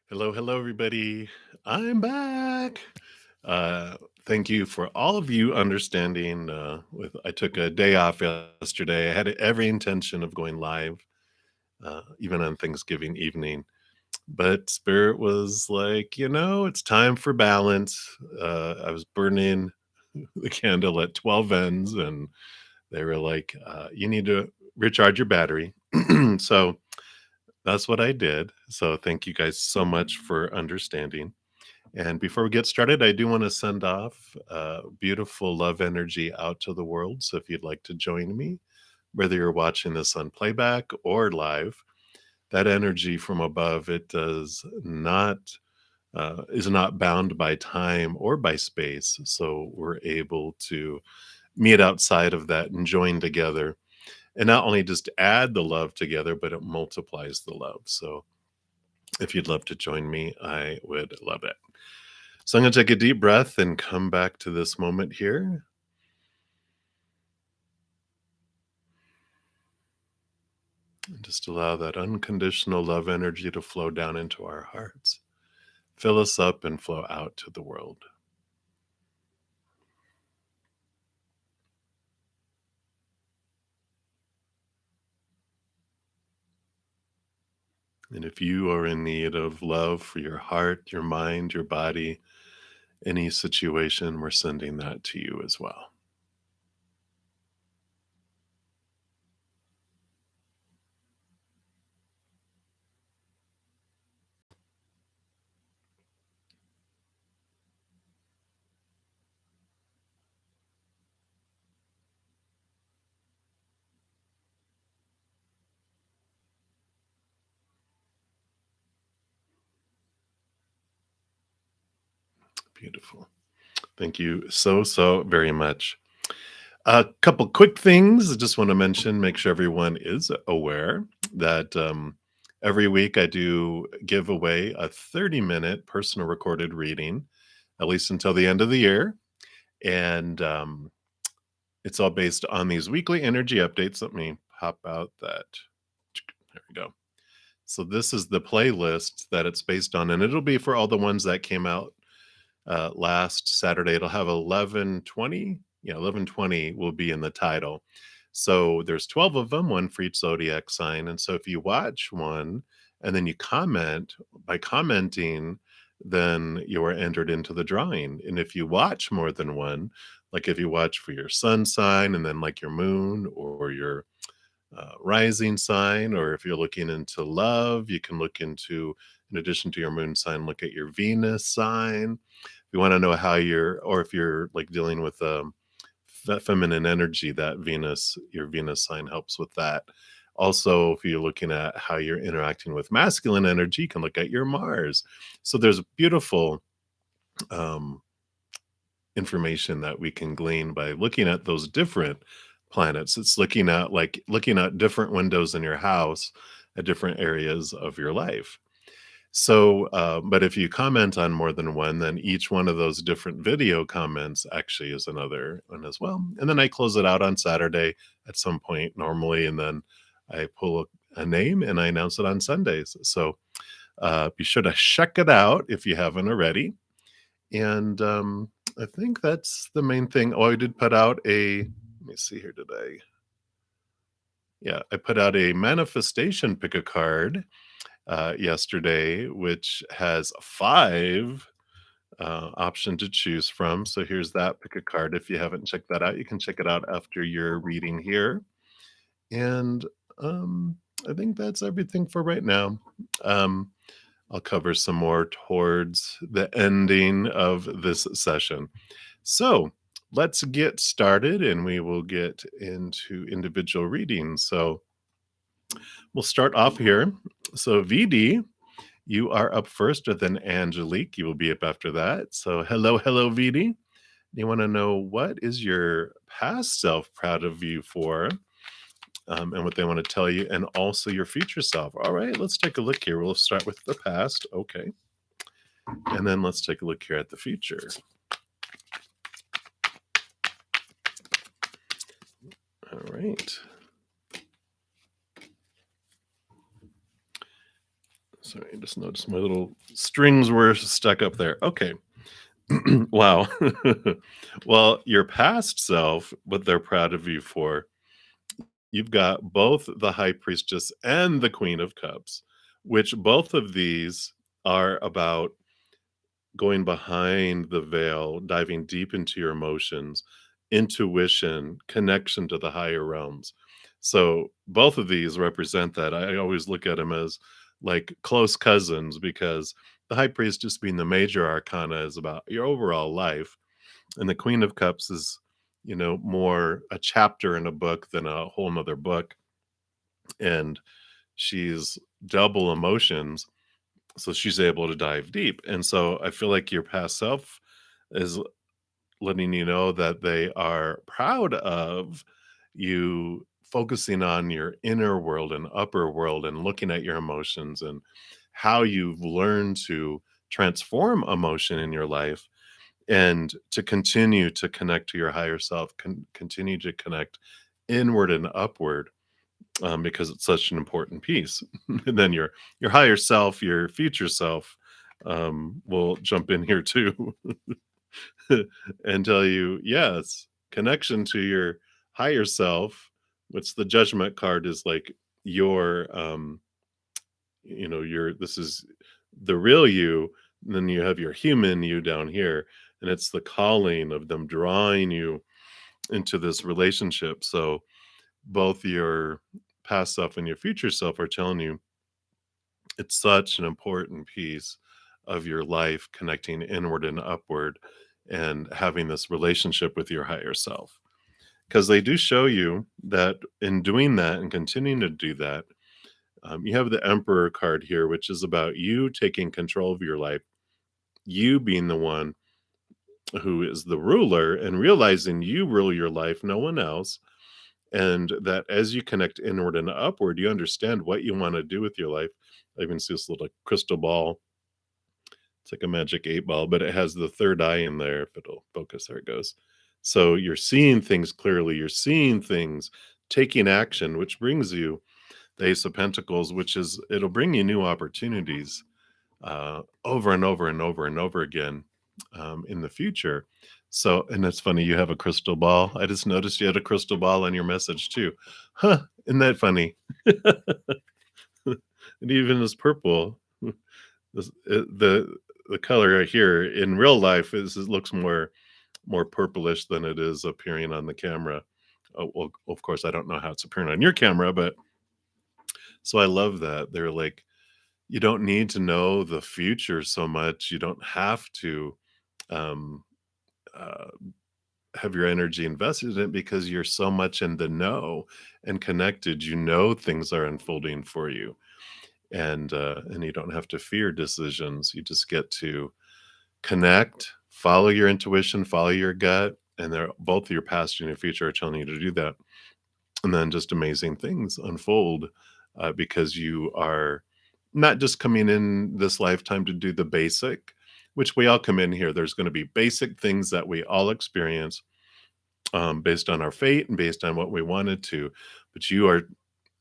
Hello, hello, everybody. I'm back. Uh, Thank you for all of you understanding. I took a day off yesterday. I had every intention of going live, even on Thanksgiving evening, but Spirit was like, it's time for balance. I was burning the candle at 12 ends, and they were like, "You need to recharge your battery." So that's what I did. So thank you guys so much for understanding. And before we get started, I do want to send off beautiful love energy out to the world. So if you'd like to join me, whether you're watching this on playback or live, that energy from above, it does not is not bound by time or by space. So we're able to meet outside of that and join together. And not only just add the love together, but it multiplies the love. So if you'd love to join me, I would love it. So I'm going to take a deep breath and come back to this moment here. And just allow that unconditional love energy to flow down into our hearts, fill us up, and flow out to the world. And if you are in need of love for your heart, your mind, your body, any situation, we're sending that to you as well. Beautiful. Thank you so, so very much. A couple quick things I just want to mention, make sure everyone is aware that every week I do give away a 30-minute personal recorded reading, at least until the end of the year. And it's all based on these weekly energy updates. Let me pop out that. There we go. So this is the playlist that it's based on, and it'll be for all the ones that came out last Saturday. It'll have 11:20. Yeah, 11:20 will be in the title. So there's 12 of them, one for each zodiac sign. And so if you watch one and then you comment, by commenting, then you are entered into the drawing. And if you watch more than one, like if you watch for your sun sign and then like your moon or your rising sign, or if you're looking into love, you can look into, in addition to your moon sign, look at your Venus sign. If you want to know how you're, or if you're like dealing with feminine energy, that Venus, your Venus sign helps with that. Also, if you're looking at how you're interacting with masculine energy, you can look at your Mars. So there's beautiful um, information that we can glean by looking at those different planets. It's looking at different windows in your house at different areas of your life. So, but if you comment on more than one, then each one of those different video comments actually is another one as well. And then I close it out on Saturday at some point normally, and then I pull a name and I announce it on Sundays. So be sure to check it out if you haven't already. And I think that's the main thing. Oh, I did put out let me see here today. Yeah, I put out a manifestation pick a card yesterday, which has five option to choose from. So here's that pick a card. If you haven't checked that out, you can check it out after your reading here. And I think that's everything for right now. Um, I'll cover some more towards the ending of this session. So let's get started and we will get into individual readings. So we'll start off here. So, VD, you are up first, and then Angelique, you will be up after that. So, hello, hello, VD. You want to know what is your past self proud of you for, and what they want to tell you, and also your future self. All right, let's take a look here. We'll start with the past. Okay. And then let's take a look here at the future. All right. Sorry, I just noticed my little strings were stuck up there. Okay. Wow. Well, your past self, what they're proud of you for, you've got both the High Priestess and the Queen of Cups, which both of these are about going behind the veil, diving deep into your emotions, intuition, connection to the higher realms. So both of these represent that. I always look at them as like close cousins because the high priestess being the major arcana is about your overall life, and the Queen of Cups is, more a chapter in a book than a whole nother book. And she's double emotions, so she's able to dive deep. And so I feel like your past self is letting you know that they are proud of you focusing on your inner world and upper world and looking at your emotions and how you've learned to transform emotion in your life and to continue to connect to your higher self, continue to connect inward and upward, because it's such an important piece. And then your higher self, your future self, will jump in here too and tell you, yes, connection to your higher self, which the judgment card is like your, your this is the real you. And then you have your human you down here, and it's the calling of them drawing you into this relationship. So both your past self and your future self are telling you it's such an important piece of your life, connecting inward and upward and having this relationship with your higher self. Because they do show you that in doing that and continuing to do that, you have the Emperor card here, which is about you taking control of your life, you being the one who is the ruler and realizing you rule your life, no one else. And that as you connect inward and upward, you understand what you want to do with your life. I even see this little crystal ball. It's like a magic 8 ball, but it has the third eye in there. If it'll focus, there it goes. So you're seeing things clearly. You're seeing things, taking action, which brings you the Ace of Pentacles, which is it'll bring you new opportunities over and over and over and over again in the future. So, and it's funny, you have a crystal ball. I just noticed you had a crystal ball on your message too. Huh, isn't that funny? It even is purple. The color right here in real life is it looks more purplish than it is appearing on the camera. Oh, well, of course, I don't know how it's appearing on your camera, but so I love that. They're like, you don't need to know the future so much. You don't have to um, uh, have your energy invested in it because you're so much in the know and connected. You know things are unfolding for you, and you don't have to fear decisions. You just get to connect, follow your intuition, follow your gut, and they're both your past and your future are telling you to do that. And then just amazing things unfold because you are not just coming in this lifetime to do the basic, which we all come in here. There's going to be basic things that we all experience based on our fate and based on what we wanted to, but you are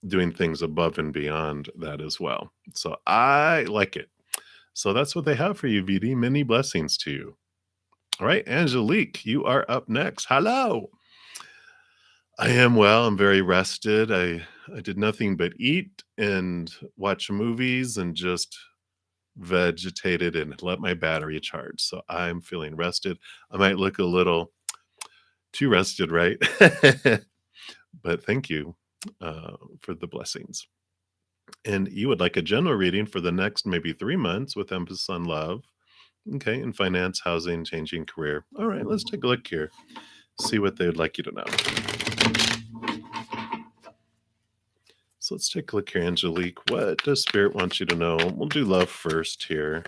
doing things above and beyond that as well. So I like it. So that's what they have for you, VD. Many blessings to you. All right, Angelique, you are up next. Hello. I am well. I'm very rested. I did nothing but eat and watch movies and just vegetated and let my battery charge. So I'm feeling rested. I might look a little too rested, right? But thank you for the blessings. And you would like a general reading for the next maybe 3 months with emphasis on love. Okay, in finance, housing, changing career. All right, let's take a look here. See what they would like you to know. So let's take a look here, Angelique. What does Spirit want you to know? We'll do love first here.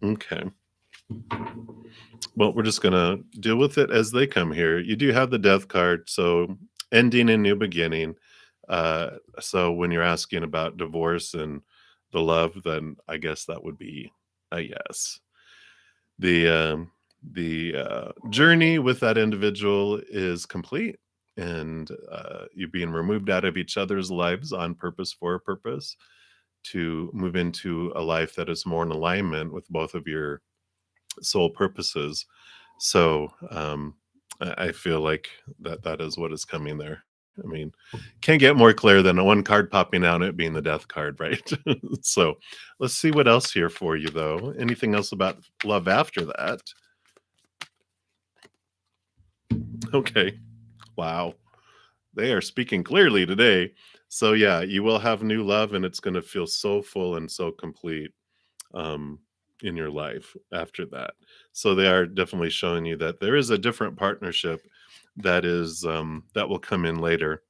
Okay. Well, we're just going to deal with it as they come here. You do have the Death card, so ending and new beginning. So when you're asking about divorce and the love, then I guess that would be a yes. The journey with that individual is complete, and you being removed out of each other's lives on purpose for a purpose. to move into a life that is more in alignment with both of your soul purposes. So I feel like that is what is coming there. I mean, can't get more clear than one card popping out and it being the death card, right? So let's see what else here for you, though. Anything else about love after that? Okay. Wow. They are speaking clearly today. So yeah, you will have new love and it's going to feel so full and so complete um in your life after that. So they are definitely showing you that there is a different partnership that is that will come in later,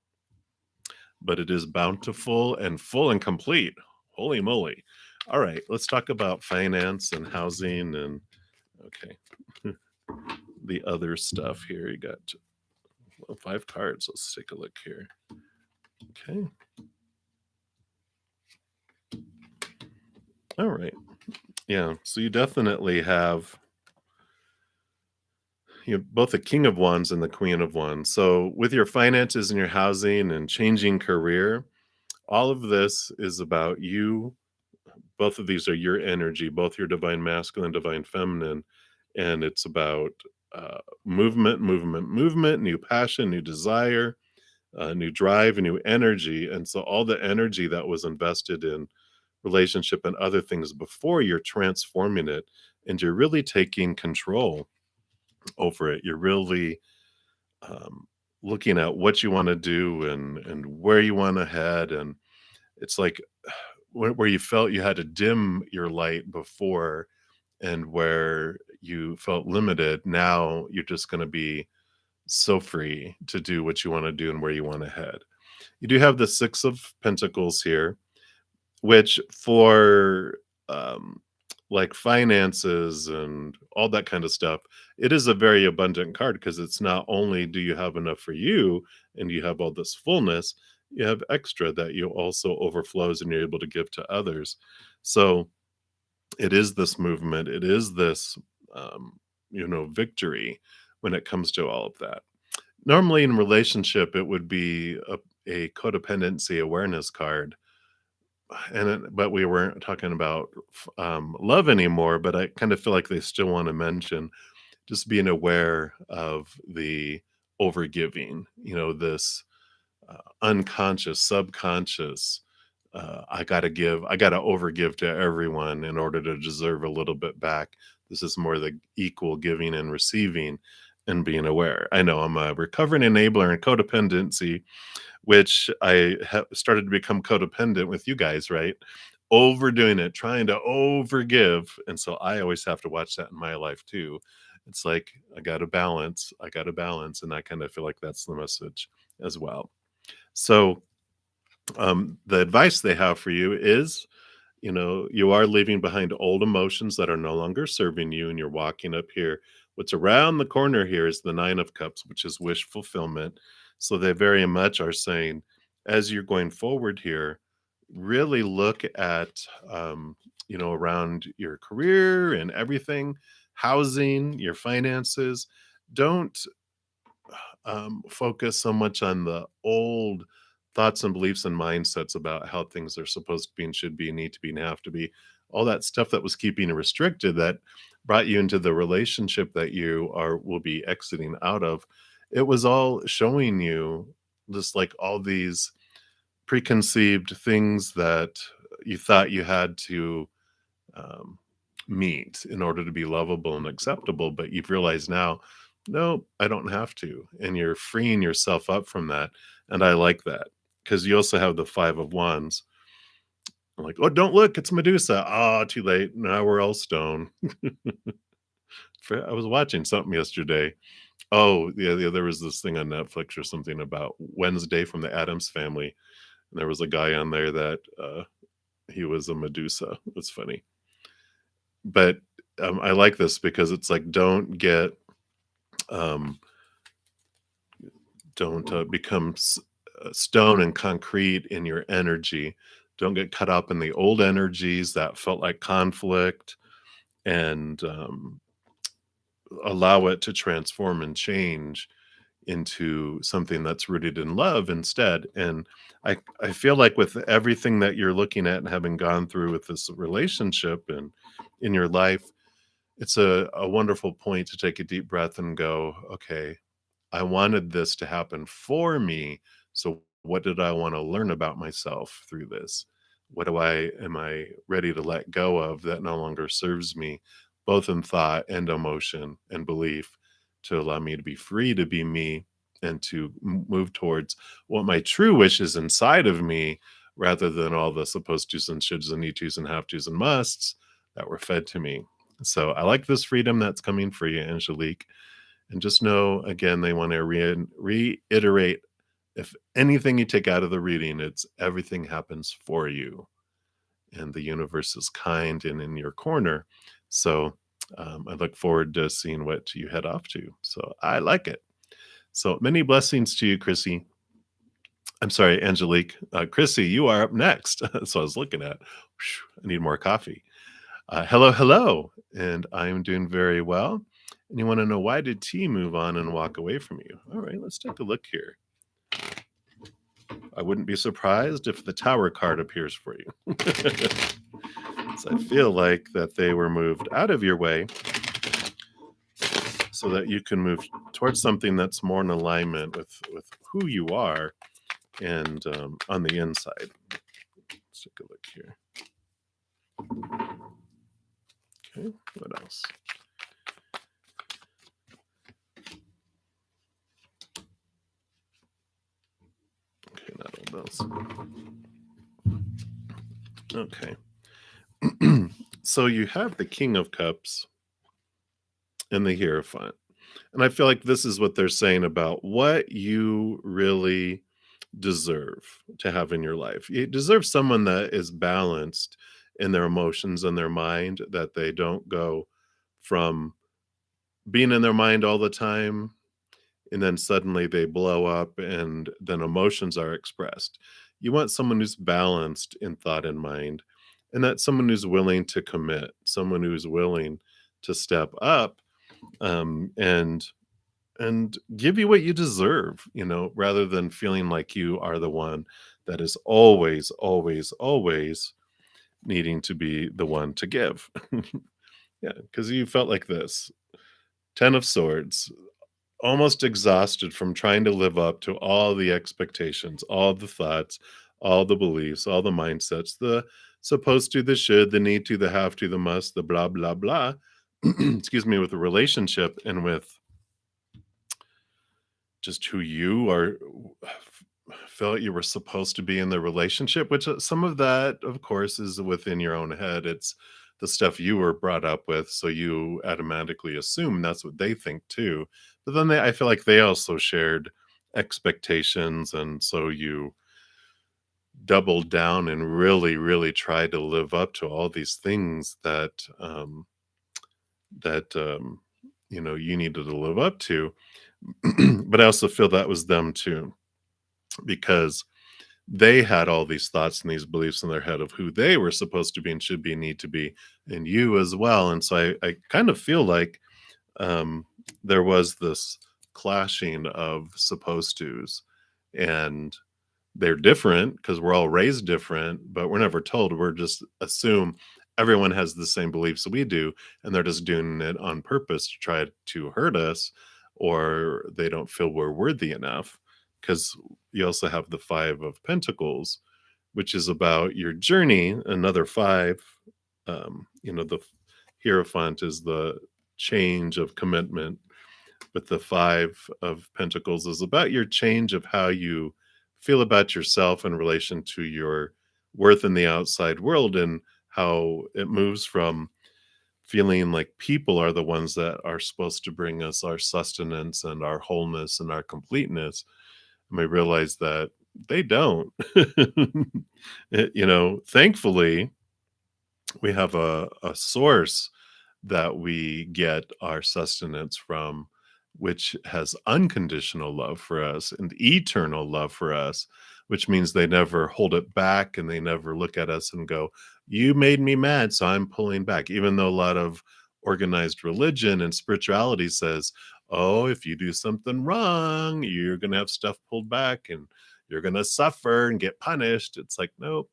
but it is bountiful and full and complete. Holy moly. All right, let's talk about finance and housing and okay. The other stuff here. You got well, 5 cards. Let's take a look here. Okay. All right. Yeah. So you definitely have both the King of Wands and the Queen of Wands. So with your finances and your housing and changing career, all of this is about you. Both of these are your energy, both your divine masculine, divine feminine, and it's about movement, movement, movement, new passion, new desire, new drive, new energy. And so all the energy that was invested in relationship and other things before, you're transforming it and you're really taking control over it. You're really um, looking at what you want to do and where you want to head. And it's like where you felt you had to dim your light before and where you felt limited, now you're just going to be so free to do what you want to do and where you want to head. You do have the Six of Pentacles here, which for um, like finances and all that kind of stuff, it is a very abundant card because it's not only do you have enough for you and you have all this fullness, you have extra that you also overflows and you're able to give to others. So it is this movement, it is this victory when it comes to all of that. Normally in relationship, it would be a codependency awareness card, but we weren't talking about love anymore. But I kind of feel like they still want to mention just being aware of the overgiving. This unconscious, subconscious. I got to give. I got to overgive to everyone in order to deserve a little bit back. This is more the equal giving and receiving, and being aware. I know I'm a recovering enabler in codependency, which I have started to become codependent with you guys, right? Overdoing it, trying to overgive. And so I always have to watch that in my life too. It's like, I got to balance. I got to balance. And I kind of feel like that's the message as well. So, the advice they have for you is you are leaving behind old emotions that are no longer serving you, and you're walking up here. What's around the corner here is the Nine of Cups, which is wish fulfillment. So they very much are saying, as you're going forward here, really look at, around your career and everything, housing, your finances. Don't focus so much on the old thoughts and beliefs and mindsets about how things are supposed to be and should be, need to be, and have to be. All that stuff that was keeping you restricted that brought you into the relationship that you are will be exiting out of. It was all showing you just like all these preconceived things that you thought you had to um, meet in order to be lovable and acceptable, but you've realized now, no, I don't have to, and you're freeing yourself up from that. And I like that because you also have the Five of Wands. I'm like, oh, don't look, it's Medusa. Ah, too late, now we're all stone. I was watching something yesterday. Oh yeah, yeah, there was this thing on Netflix or something about Wednesday from the Addams Family, and there was a guy on there that he was a Medusa. It's funny. But I like this because it's like, um, don't become stone and concrete in your energy. Don't get caught up in the old energies that felt like conflict, and allow it to transform and change into something that's rooted in love instead. And I feel like with everything that you're looking at and having gone through with this relationship and in your life, it's a wonderful point to take a deep breath and go, okay, I wanted this to happen for me. So what did I want to learn about myself through this? What do I am I ready to let go of that no longer serves me, both in thought and emotion and belief, to allow me to be free to be me and to move towards what my true wish is inside of me rather than all the supposed tos and shoulds and need tos and have tos and musts that were fed to me. So I like this freedom that's coming for you, Angelique. And just know, again, they want to reiterate, if anything you take out of the reading, it's everything happens for you, and the universe is kind and in your corner. So I look forward to seeing what you head off to. So I like it. So many blessings to you, Chrissy. I'm sorry, Angelique. Chrissy, you are up next. So I was looking at. I need more coffee. Hello, hello, and I'm doing very well. And you want to know, why did T move on and walk away from you? All right, let's take a look here. I wouldn't be surprised if the tower card appears for you. So I feel like that they were moved out of your way so that you can move towards something that's more in alignment with who you are and on the inside. Let's take a look here. Okay, what else? Okay, not all those. Okay. So you have the King of Cups and the Hierophant. And I feel like this is what they're saying about what you really deserve to have in your life. You deserve someone that is balanced in their emotions and their mind, that they don't go from being in their mind all the time and then suddenly they blow up and then emotions are expressed. You want someone who's balanced in thought and mind, and that's someone who's willing to commit, someone who's willing to step up, um, and and give you what you deserve, rather than feeling like you are the one that is always, always, always needing to be the one to give. Yeah, because you felt like this. Ten of Swords, almost exhausted from trying to live up to all the expectations, all the thoughts, all the beliefs, all the mindsets, the supposed to, the should, the need to, the have to, the must, the blah, blah, blah. Excuse me, with a relationship and with just who you are, felt you were supposed to be in the relationship, which some of that, of course, is within your own head. It's the stuff you were brought up with. So you automatically assume that's what they think too. But then I feel like they also shared expectations. And so you doubled down and really, really tried to live up to all these things that you needed to live up to. But I also feel that was them too, because they had all these thoughts and these beliefs in their head of who they were supposed to be and should be, need to be, and you as well. And so I kind of feel like there was this clashing of supposed tos, and they're different because we're all raised different, but we're never told. We're just assume everyone has the same beliefs we do, and they're just doing it on purpose to try to hurt us, or they don't feel we're worthy enough. Because you also have the Five of Pentacles, which is about your journey. Another five, the Hierophant is the change of commitment, but the Five of Pentacles is about your change of how you feel about yourself in relation to your worth in the outside world, and how it moves from feeling like people are the ones that are supposed to bring us our sustenance and our wholeness and our completeness. And we realize that they don't. Thankfully, we have a source that we get our sustenance from, which has unconditional love for us and eternal love for us, which means they never hold it back and they never look at us and go, you made me mad, so I'm pulling back. Even though a lot of organized religion and spirituality says, oh, if you do something wrong, you're going to have stuff pulled back and you're going to suffer and get punished. It's like, nope,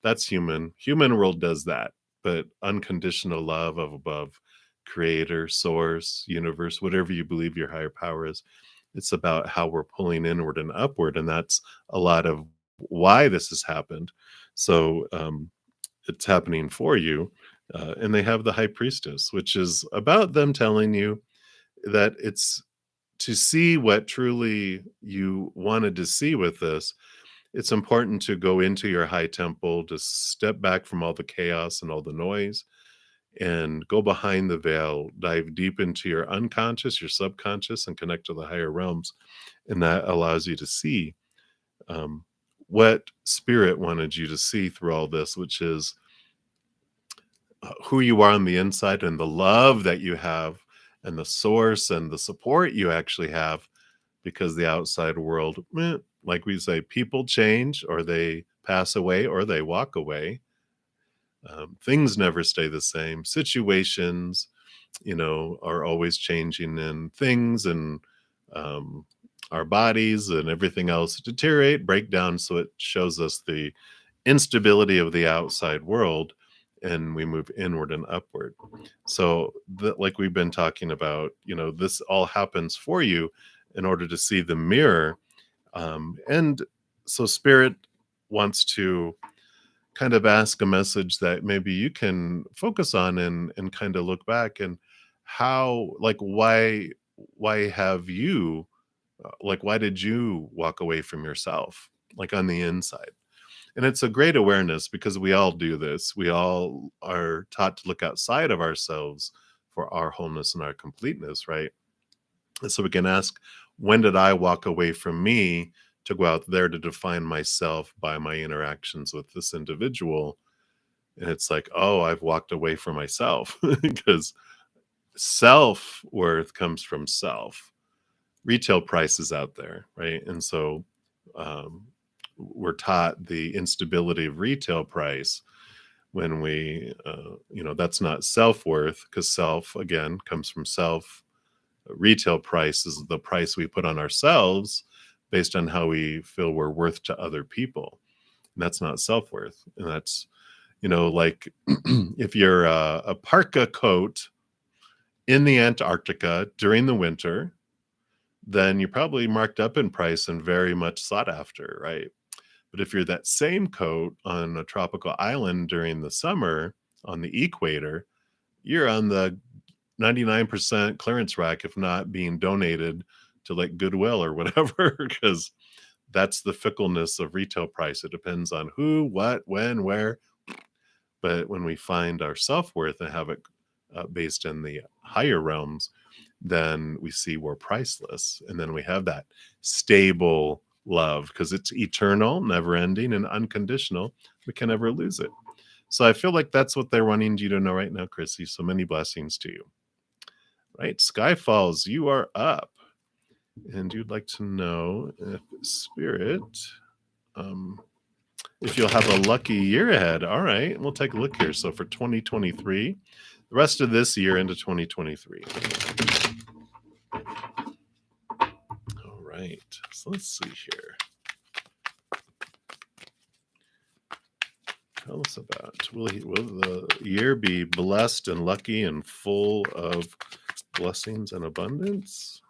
that's human. Human world does that. But unconditional love of above, creator, source, universe, whatever you believe your higher power is, it's about how we're pulling inward and upward. And that's a lot of why this has happened. So it's happening for you. And they have the high priestess, which is about them telling you that it's to see what truly you wanted to see with this. It's important to go into your high temple, to step back from all the chaos and all the noise and go behind the veil, dive deep into your unconscious, your subconscious, and connect to the higher realms. And that allows you to see um, what spirit wanted you to see through all this, which is who you are on the inside and the love that you have and the source and the support you actually have, because the outside world, like we say, people change or they pass away or they walk away. Things never stay the same. Situations, are always changing, and things and um, our bodies and everything else deteriorate, break down. So it shows us the instability of the outside world, and we move inward and upward. So, like we've been talking about, this all happens for you in order to see the mirror. And so, Spirit wants to kind of ask a message that maybe you can focus on and kind of look back and how, like, why have you like, why did you walk away from yourself, like on the inside? And it's a great awareness because we all do this. We all are taught to look outside of ourselves for our wholeness and our completeness, right? And so we can ask, when did I walk away from me to go out there to define myself by my interactions with this individual? And it's like, oh, I've walked away from myself because self worth comes from self. Retail prices out there, right? And so um, we're taught the instability of retail price when we, that's not self worth, because self, again, comes from self. Retail price is the price we put on ourselves based on how we feel we're worth to other people. And that's not self worth. And that's, like if you're a parka coat in the Antarctica during the winter, then you're probably marked up in price and very much sought after, right? But if you're that same coat on a tropical island during the summer on the equator, you're on the 99% clearance rack, if not being donated to like Goodwill or whatever, because that's the fickleness of retail price. It depends on who, what, when, where. But when we find our self worth and have it based in the higher realms, then we see we're priceless. And then we have that stable love because it's eternal, never ending, and unconditional. We can never lose it. So I feel like that's what they're wanting you to know right now, Chrissy. So many blessings to you. Right? Sky Falls, you are up. And you'd like to know if Spirit, um, if you'll have a lucky year ahead. All right, we'll take a look here. So for 2023, the rest of this year into 2023. All right, so let's see here. Tell us about, will the year be blessed and lucky and full of blessings and abundance?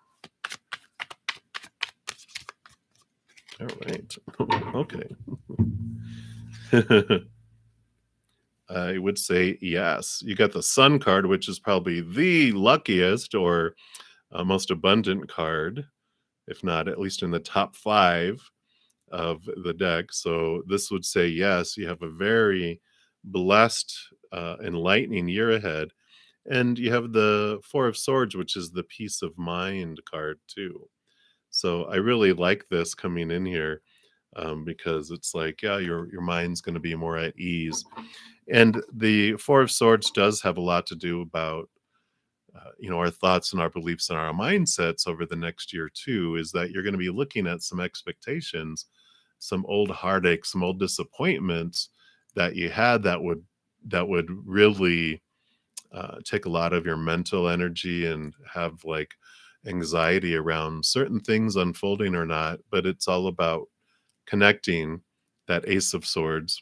All right. Okay. I would say yes. You got the Sun card, which is probably the luckiest or most abundant card, if not at least in the top 5 of the deck. So this would say yes, you have a very blessed, enlightening year ahead. And you have the Four of Swords, which is the peace of mind card too. So I really like this coming in here because it's like, yeah, your mind's going to be more at ease. And the Four of Swords does have a lot to do about our thoughts and our beliefs and our mindsets over the next year too. Is that you're going to be looking at some expectations, some old heartaches, some old disappointments that you had that would really take a lot of your mental energy and have like anxiety around certain things unfolding or not, but it's all about connecting that Ace of Swords,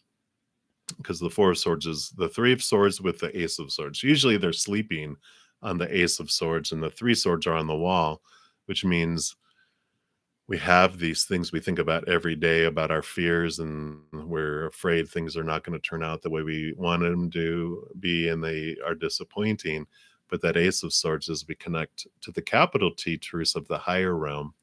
because the Four of Swords is the Three of Swords with the Ace of Swords. Usually they're sleeping on the Ace of Swords, and the Three Swords are on the wall, which means we have these things we think about every day about our fears, and we're afraid things are not going to turn out the way we wanted them to be, and they are disappointing. But that Ace of Swords, as we connect to the capital T truths of the higher realm,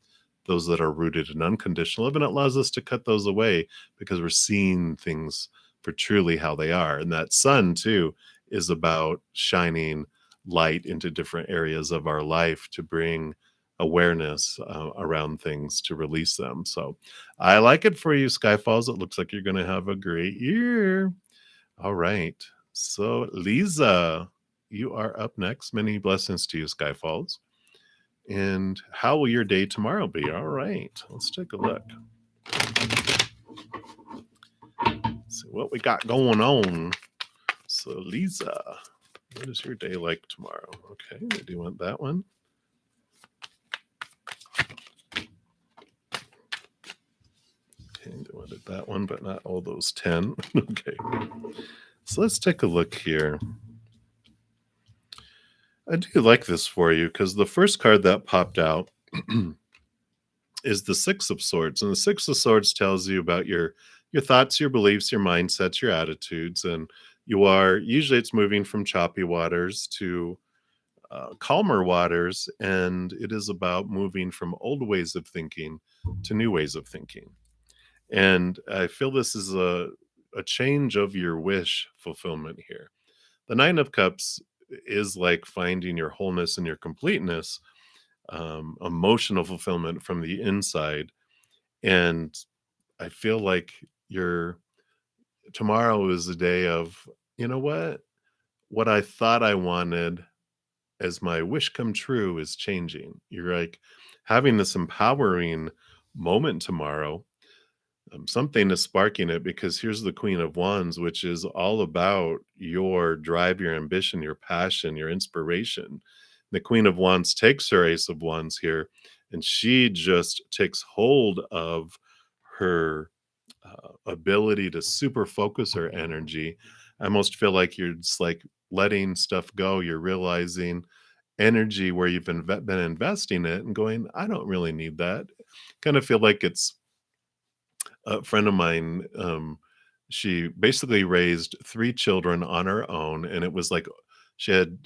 those that are rooted in unconditional love, and it allows us to cut those away because we're seeing things for truly how they are. And that sun too is about shining light into different areas of our life to bring awareness around things, to release them. So I like it for you, Skyfalls. It looks like you're going to have a great year. All right. So Lisa, you are up next. Many blessings to you, Skyfalls. And how will your day tomorrow be? All right, let's take a look. See what we got going on. So, Lisa, what is your day like tomorrow? Okay, we do want that one. Okay, they wanted that one, but not all those 10. Okay, so let's take a look here. I do like this for you because the first card that popped out is the Six of Swords. And the Six of Swords tells you about your thoughts, your beliefs, your mindsets, your attitudes. And you are usually it's moving from choppy waters to calmer waters. And it is about moving from old ways of thinking to new ways of thinking. And I feel this is a change of your wish fulfillment here. The Nine of Cups is like finding your wholeness and your completeness, emotional fulfillment from the inside. And I feel like your tomorrow is a day of, you know what I thought I wanted as my wish come true is changing. You're like having this empowering moment tomorrow. Something is sparking it because here's the Queen of Wands, which is all about your drive, your ambition, your passion, your inspiration. The Queen of Wands takes her Ace of Wands here, and she just takes hold of her ability to super focus her energy. I almost feel like you're just like letting stuff go. You're realizing energy where you've been investing it and going, I don't really need that. Kind of feel like it's a friend of mine, she basically raised 3 children on her own, and it was like she had,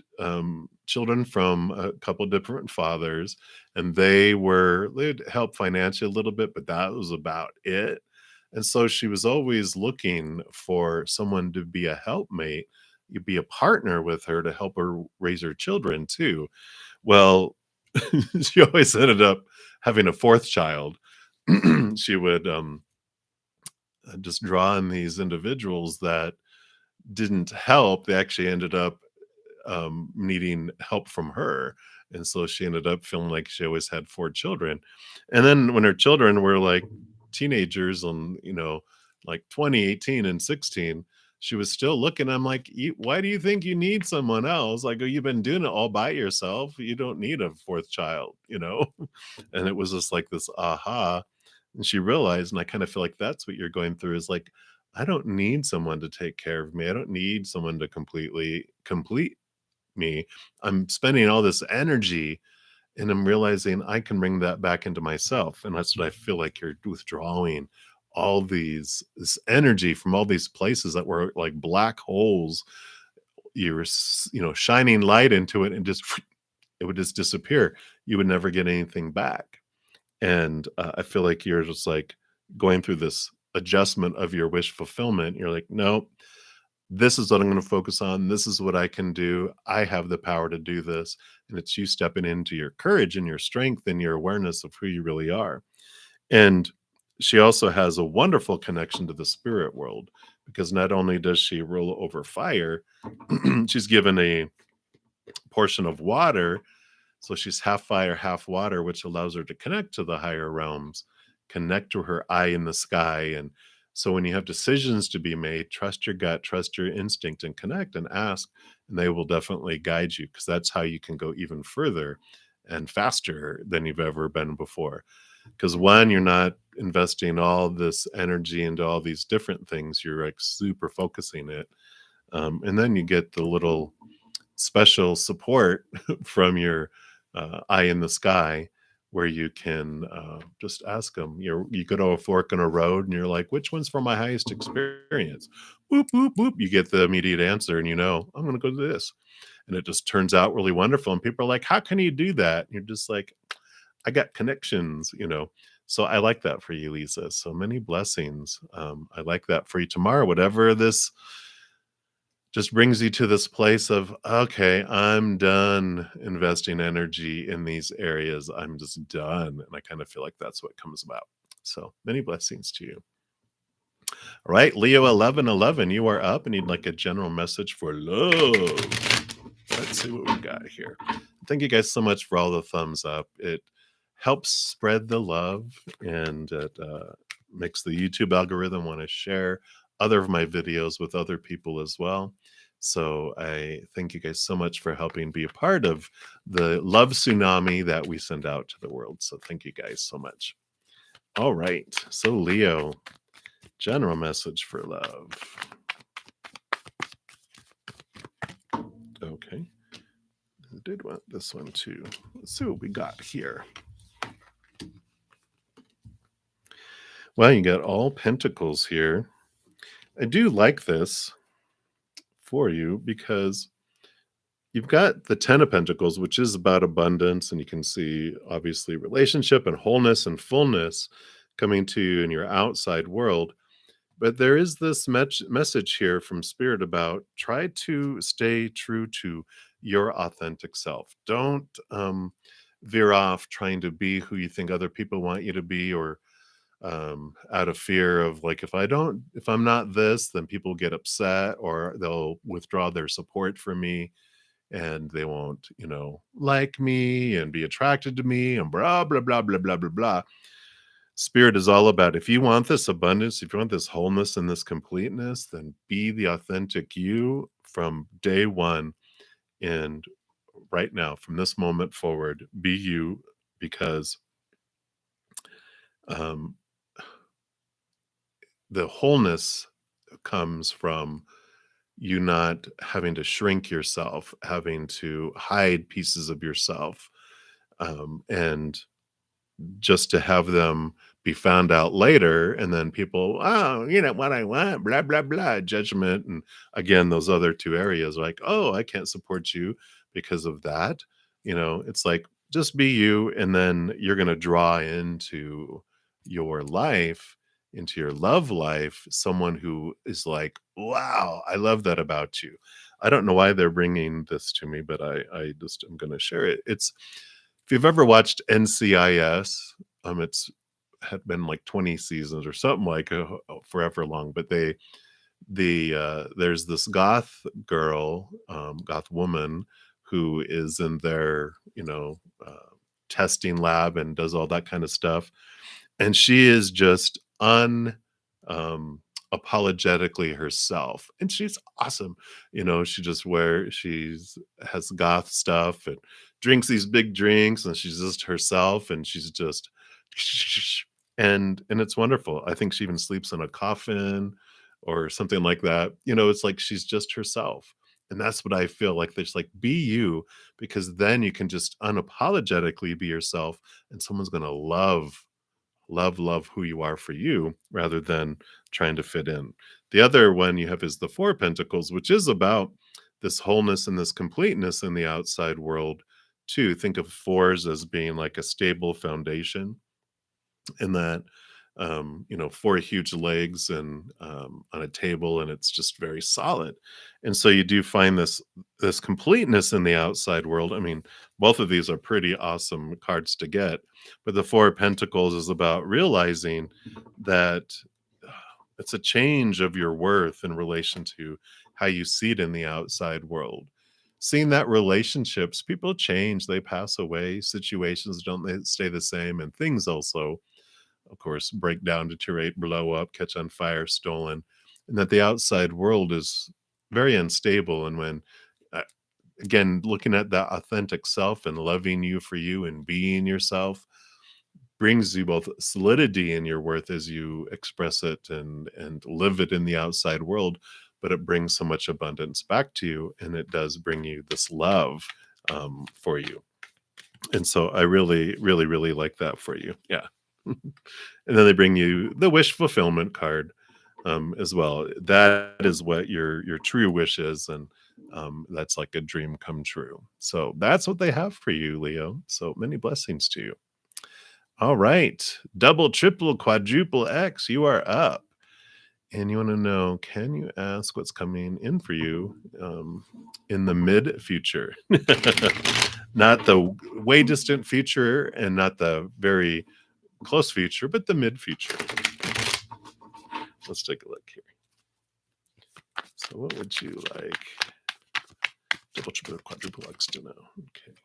children from a couple different fathers, and they'd help financially a little bit, but that was about it, and so she was always looking for someone to be a helpmate, be a partner with her to help her raise her children too. Well, she always ended up having a 4th child. She would, just draw on these individuals that didn't help. They actually ended up needing help from her. And so she ended up feeling like she always had 4 children. And then when her children were like teenagers and, like 20, 18, and 16, she was still looking. I'm like, why do you think you need someone else? Like, oh, you've been doing it all by yourself. You don't need a 4th child. And it was just like this aha. And she realized, and I kind of feel like that's what you're going through is like, I don't need someone to take care of me. I don't need someone to completely complete me. I'm spending all this energy and I'm realizing I can bring that back into myself. And that's what I feel like you're withdrawing all this energy from all these places that were like black holes. You're, shining light into it and just it would just disappear. You would never get anything back. And I feel like you're just like going through this adjustment of your wish fulfillment. You're like, no, this is what I'm going to focus on. This is what I can do. I have the power to do this. And it's you stepping into your courage and your strength and your awareness of who you really are. And she also has a wonderful connection to the spirit world because not only does she rule over fire, she's given a portion of water, so she's half fire, half water, which allows her to connect to the higher realms, connect to her eye in the sky. And so when you have decisions to be made, trust your gut, trust your instinct, and connect and ask, and they will definitely guide you because that's how you can go even further and faster than you've ever been before. Because one, you're not investing all this energy into all these different things. You're like super focusing it. And then you get the little special support from your eye in the sky where you can just ask them. You go to a fork in a road and you're like, which one's for my highest experience? Boop, boop, boop. You get the immediate answer and you know, I'm going to go to this. And it just turns out really wonderful. And people are like, how can you do that? And you're just like, I got connections. So I like that for you, Lisa. So many blessings. I like that for you tomorrow, whatever this just brings you to this place of, okay, I'm done investing energy in these areas. I'm just done. And I kind of feel like that's what comes about. So many blessings to you. All right, Leo 1111, you are up and you'd like a general message for love. Let's see what we got here. Thank you guys so much for all the thumbs up. It helps spread the love and it makes the YouTube algorithm want to share other of my videos with other people as well. So I thank you guys so much for helping be a part of the love tsunami that we send out to the world. So thank you guys so much. All right. So Leo, general message for love. Okay. I did want this one too. Let's see what we got here. Well, you got all pentacles here. I do like this for you because you've got the 10 of pentacles, which is about abundance, and you can see obviously relationship and wholeness and fullness coming to you in your outside world. But there is this message here from spirit about try to stay true to your authentic self. Don't veer off trying to be who you think other people want you to be, or out of fear of like, if I'm not this, then people get upset or they'll withdraw their support from me and they won't, like me and be attracted to me and blah, blah, blah, blah, blah, blah, blah. Spirit is all about, if you want this abundance, if you want this wholeness and this completeness, then be the authentic you from day one. And right now, from this moment forward, be you, because um, the wholeness comes from you not having to shrink yourself, having to hide pieces of yourself, and just to have them be found out later. And then people, oh, what I want, blah, blah, blah, judgment. And again, those other two areas, like, oh, I can't support you because of that. It's like, just be you. And then you're going to draw into your life, into your love life, someone who is like, wow, I love that about you. I don't know why they're bringing this to me, but I just am going to share it. If you've ever watched NCIS, it's had been like 20 seasons or something, like forever long. But there's this goth girl, goth woman, who is in their testing lab and does all that kind of stuff, and she is just um apologetically herself, and she's awesome. She just has goth stuff and drinks these big drinks, and she's just herself, and she's just and it's wonderful. I think she even sleeps in a coffin or something like that. It's like she's just herself. And that's what I feel like. There's like, be you, because then you can just unapologetically be yourself, and someone's going to love who you are for you, rather than trying to fit in. The other one you have is the Four of Pentacles, which is about this wholeness and this completeness in the outside world too. Think of fours as being like a stable foundation, in that four huge legs and on a table, and it's just very solid. And so you do find this completeness in the outside world. I mean, both of these are pretty awesome cards to get, but the Four of Pentacles is about realizing that it's a change of your worth in relation to how you see it in the outside world. Seeing that relationships, people change, they pass away, situations don't they stay the same, and things also, of course, break down, deteriorate, blow up, catch on fire, stolen, and that the outside world is very unstable. And when uh, again, looking at that authentic self and loving you for you and being yourself brings you both solidity in your worth as you express it and live it in the outside world, but it brings so much abundance back to you, and it does bring you this love for you. And so I really, really, really like that for you. Yeah. And then they bring you the wish fulfillment card as well. That is what your true wish is, and that's like a dream come true. So that's what they have for you, Leo. So many blessings to you. All right, double, triple, quadruple X, you are up. And you want to know, can you ask what's coming in for you in the mid future? Not the way distant future and not the very close future, but the mid future. Let's take a look here. So, what would you like double, triple, quadruple X to know? Okay.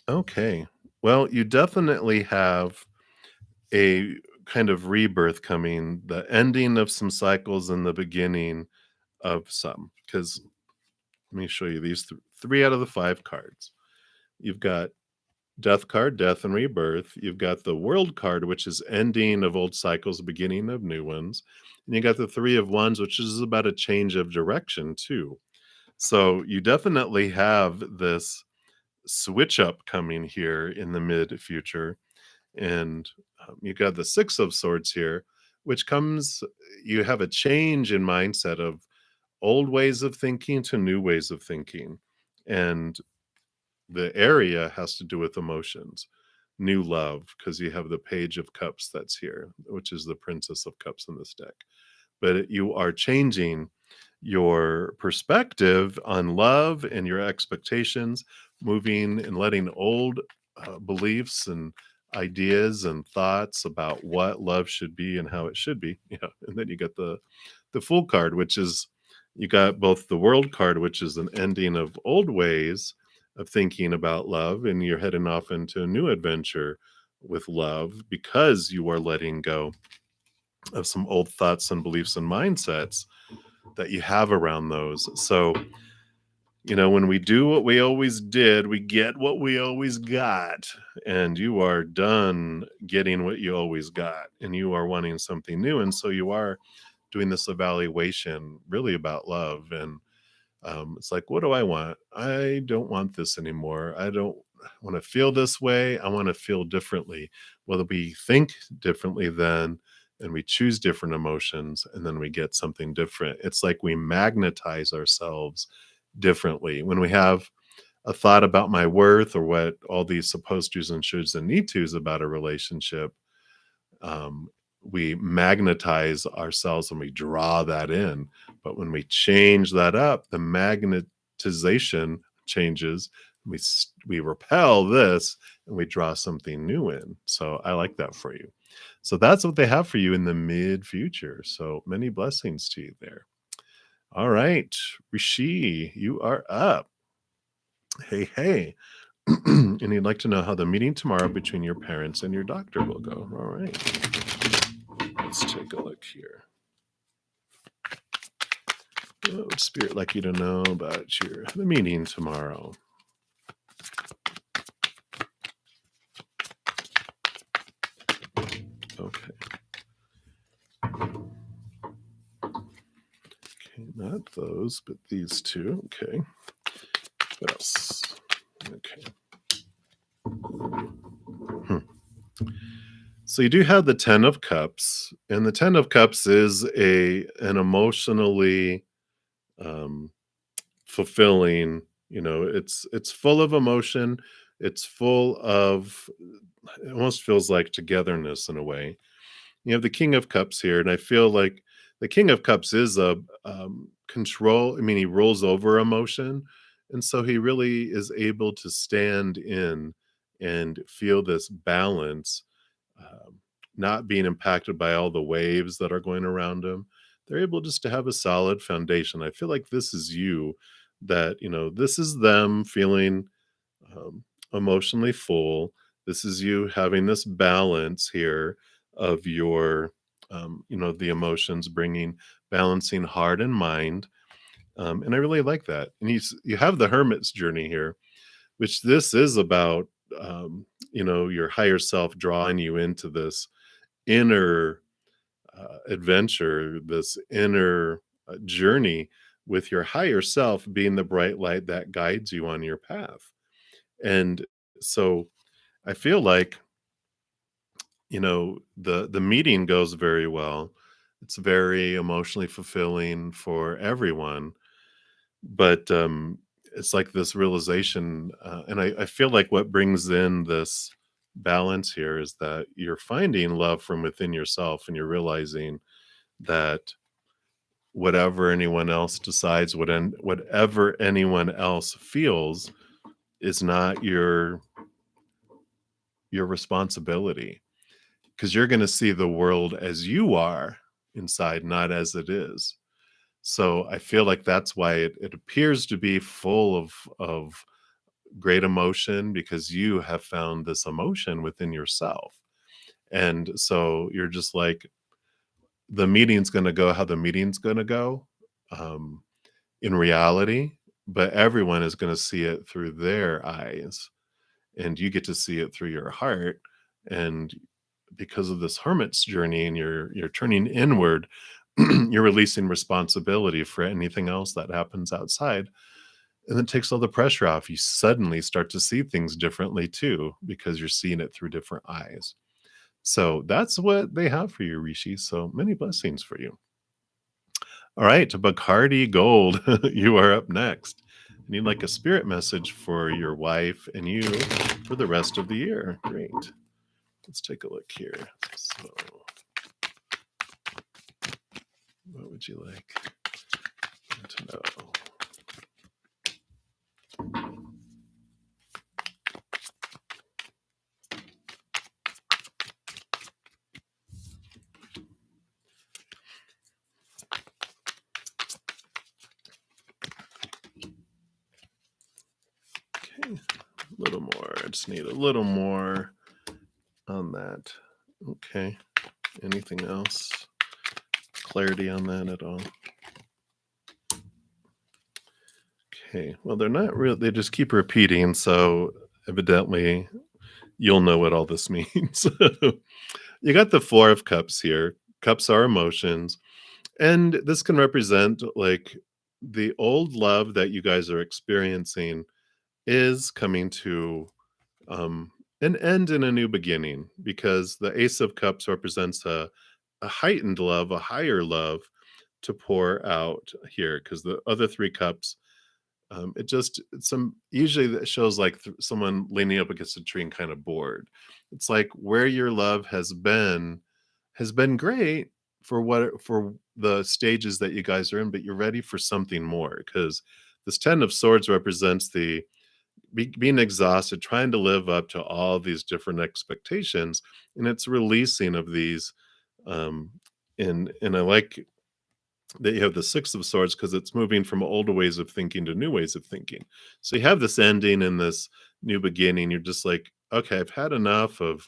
Okay. Well, you definitely have a kind of rebirth coming, the ending of some cycles and the beginning of some. Because let me show you these three out of the five cards. You've got death card, death and rebirth. You've got the world card, which is ending of old cycles, beginning of new ones. And you got the three of wands, which is about a change of direction, too. So you definitely have this switch up coming here in the mid future. And you got the six of swords here, which comes, you have a change in mindset of old ways of thinking to new ways of thinking. And the area has to do with emotions, new love, because you have the page of cups that's here, which is the princess of cups in this deck. But you are changing your perspective on love and your expectations, moving and letting old beliefs and ideas and thoughts about what love should be and how it should be. Yeah. And then you get the full card, which is, you got both the world card, which is an ending of old ways of thinking about love, and you're heading off into a new adventure with love because you are letting go of some old thoughts and beliefs and mindsets that you have around those. So, when we do what we always did, we get what we always got. And you are done getting what you always got, and you are wanting something new. And so you are doing this evaluation really about love. And it's like, what do I want? I don't want this anymore. I don't want to feel this way. I want to feel differently. Whether we think differently then, and we choose different emotions, and then we get something different. It's like we magnetize ourselves differently. When we have a thought about my worth or what all these supposed to's and shoulds and need to's about a relationship, um, we magnetize ourselves and we draw that in. But when we change that up, the magnetization changes. We repel this and we draw something new in. So I like that for you. So that's what they have for you in the mid future. So many blessings to you there. All right, Rishi, you are up. Hey, hey. And you'd like to know how the meeting tomorrow between your parents and your doctor will go. All right. Let's take a look here. What would Spirit like you to know about the meeting tomorrow? Okay. Okay, not those, but these two. Okay. What else? Okay. So you do have the 10 of cups, and the 10 of cups is an emotionally um fulfilling, it's full of emotion, it's full of, it almost feels like togetherness in a way. You have the king of cups here, and I feel like the king of cups is a control. I mean, he rolls over emotion, and so he really is able to stand in and feel this balance, um, not being impacted by all the waves that are going around him. They're able just to have a solid foundation. I feel like this is you, that this is them feeling emotionally full, This is you having this balance here of your, the emotions, bringing balancing heart and mind. And I really like that. And you have the hermit's journey here, which this is about, your higher self drawing you into this inner adventure, this inner journey with your higher self being the bright light that guides you on your path. And so I feel like, the meeting goes very well. It's very emotionally fulfilling for everyone, but it's like this realization, and I feel like what brings in this balance here is that you're finding love from within yourself, and you're realizing that whatever anyone else decides, whatever anyone else feels is not your responsibility, because you're going to see the world as you are inside, not as it is. So I feel like that's why it appears to be full of great emotion, because you have found this emotion within yourself. And so you're just like, the meeting's going to go how the meeting's going to go. Um, in reality, but everyone is going to see it through their eyes, and you get to see it through your heart. And because of this hermit's journey, and you're turning inward, you're releasing responsibility for anything else that happens outside, and it takes all the pressure off. You suddenly start to see things differently too, because you're seeing it through different eyes. So that's what they have for you, Rishi. So many blessings for you. All right, Bacardi Gold, you are up next. I need like a spirit message for your wife and you for the rest of the year. Great. Let's take a look here. So, what would you like to know? Okay, a little more. I just need a little more on that. Okay. Anything else? Clarity on that at all? Okay. Well, they're not real. They just keep repeating. So evidently, you'll know what all this means. You got the Four of Cups here. Cups are emotions. And this can represent like the old love that you guys are experiencing is coming to an end and a new beginning, because the Ace of Cups represents a heightened love, a higher love to pour out here, because the other three cups, it's some usually that shows like someone leaning up against a tree and kind of bored. It's like where your love has been great for the stages that you guys are in, but you're ready for something more, because this Ten of Swords represents the being exhausted, trying to live up to all these different expectations, and it's releasing of these. Um, and I like that you have the Six of Swords, because it's moving from old ways of thinking to new ways of thinking. So you have this ending and this new beginning. You're just like, okay, I've had enough of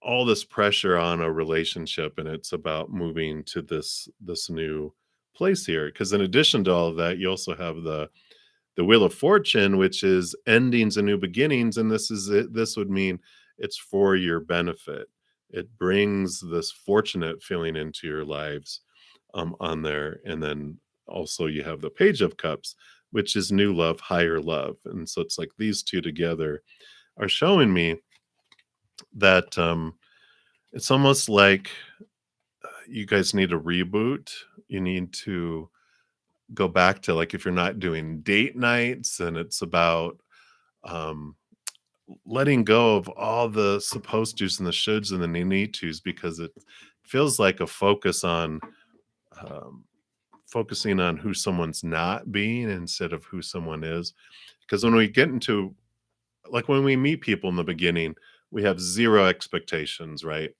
all this pressure on a relationship, and it's about moving to this new place here. Because in addition to all of that, you also have the Wheel of Fortune, which is endings and new beginnings, and this would mean it's for your benefit. It brings this fortunate feeling into your lives, on there. And then also you have the Page of Cups, which is new love, higher love. And so it's like these two together are showing me that it's almost like you guys need a reboot. You need to go back to, like, if you're not doing date nights, and it's about um letting go of all the supposed to's and the shoulds and the need to's, because it feels like a focus on um focusing on who someone's not being instead of who someone is. Because when we get into, like, when we meet people in the beginning, we have zero expectations, right?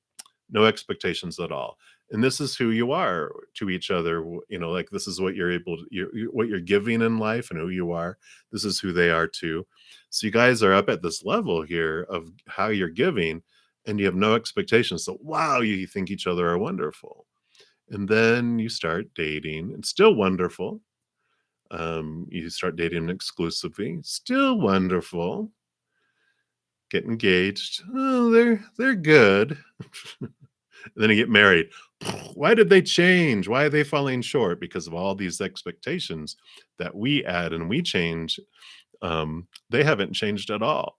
no expectations at all. And this is who you are to each other. Like this is what you're able to, what you're giving in life and who you are. This is who they are too. So you guys are up at this level here of how you're giving, and you have no expectations. So, wow, you think each other are wonderful. And then you start dating, and still wonderful. You start dating exclusively, still wonderful. Get engaged. Oh, they're good. And then you get married. Why did they change? Why are they falling short? Because of all these expectations that we add and we change. They haven't changed at all.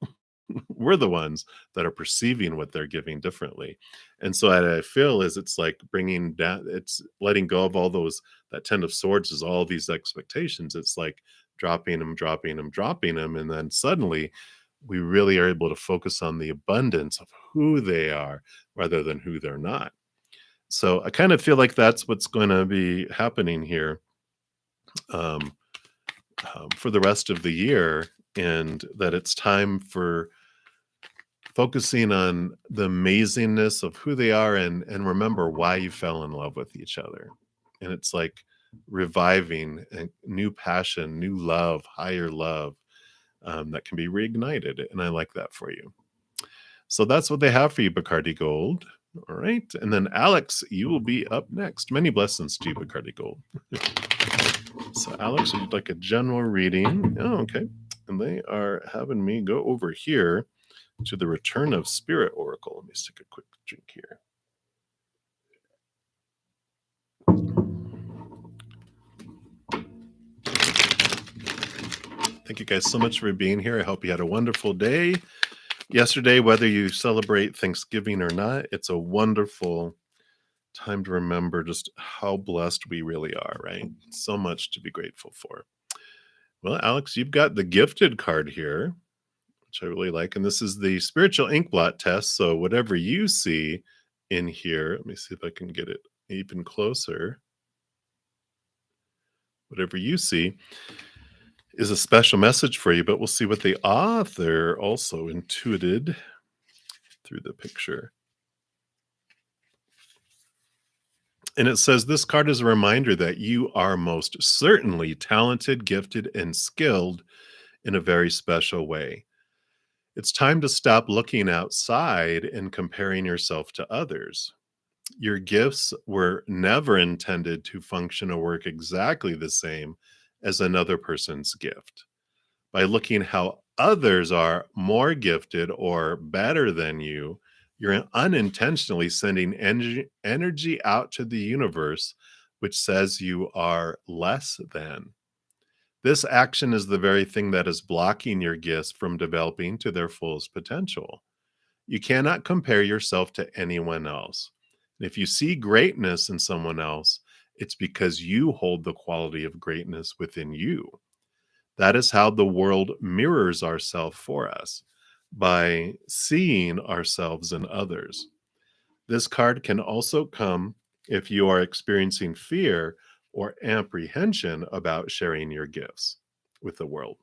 We're the ones that are perceiving what they're giving differently. And so what I feel is it's like bringing down, it's letting go of all those, that 10 of swords is all these expectations. It's like dropping them, dropping them, dropping them. And then suddenly we really are able to focus on the abundance of who they are rather than who they're not. So I kind of feel like that's what's going to be happening here, um, for the rest of the year, and that it's time for focusing on the amazingness of who they are, and remember why you fell in love with each other. And it's like reviving a new passion, new love, higher love, that can be reignited. And I like that for you. So that's what they have for you, Bacardi Gold. All right. And then, Alex, you will be up next. Many blessings to you, Bacardi Gold. So, Alex, would you like a general reading? Oh, okay. And they are having me go over here to the Return of Spirit Oracle. Let me just take a quick drink here. Thank you guys so much for being here. I hope you had a wonderful day yesterday, whether you celebrate Thanksgiving or not. It's a wonderful time to remember just how blessed we really are, right? So much to be grateful for. Well, Alex, you've got the gifted card here, which I really like. And this is the spiritual ink blot test. So whatever you see in here, let me see if I can get it even closer. Whatever you see is a special message for you, but we'll see what the author also intuited through the picture. And it says this card is a reminder that you are most certainly talented, gifted, and skilled in a very special way. It's time to stop looking outside and comparing yourself to others. Your gifts were never intended to function or work exactly the same as another person's gift. By looking how others are more gifted or better than you, you're unintentionally sending energy out to the universe, which says you are less than. This action is the very thing that is blocking your gifts from developing to their fullest potential. You cannot compare yourself to anyone else. If you see greatness in someone else, it's because you hold the quality of greatness within you. That is how the world mirrors ourselves for us, by seeing ourselves in others. This card can also come if you are experiencing fear or apprehension about sharing your gifts with the world.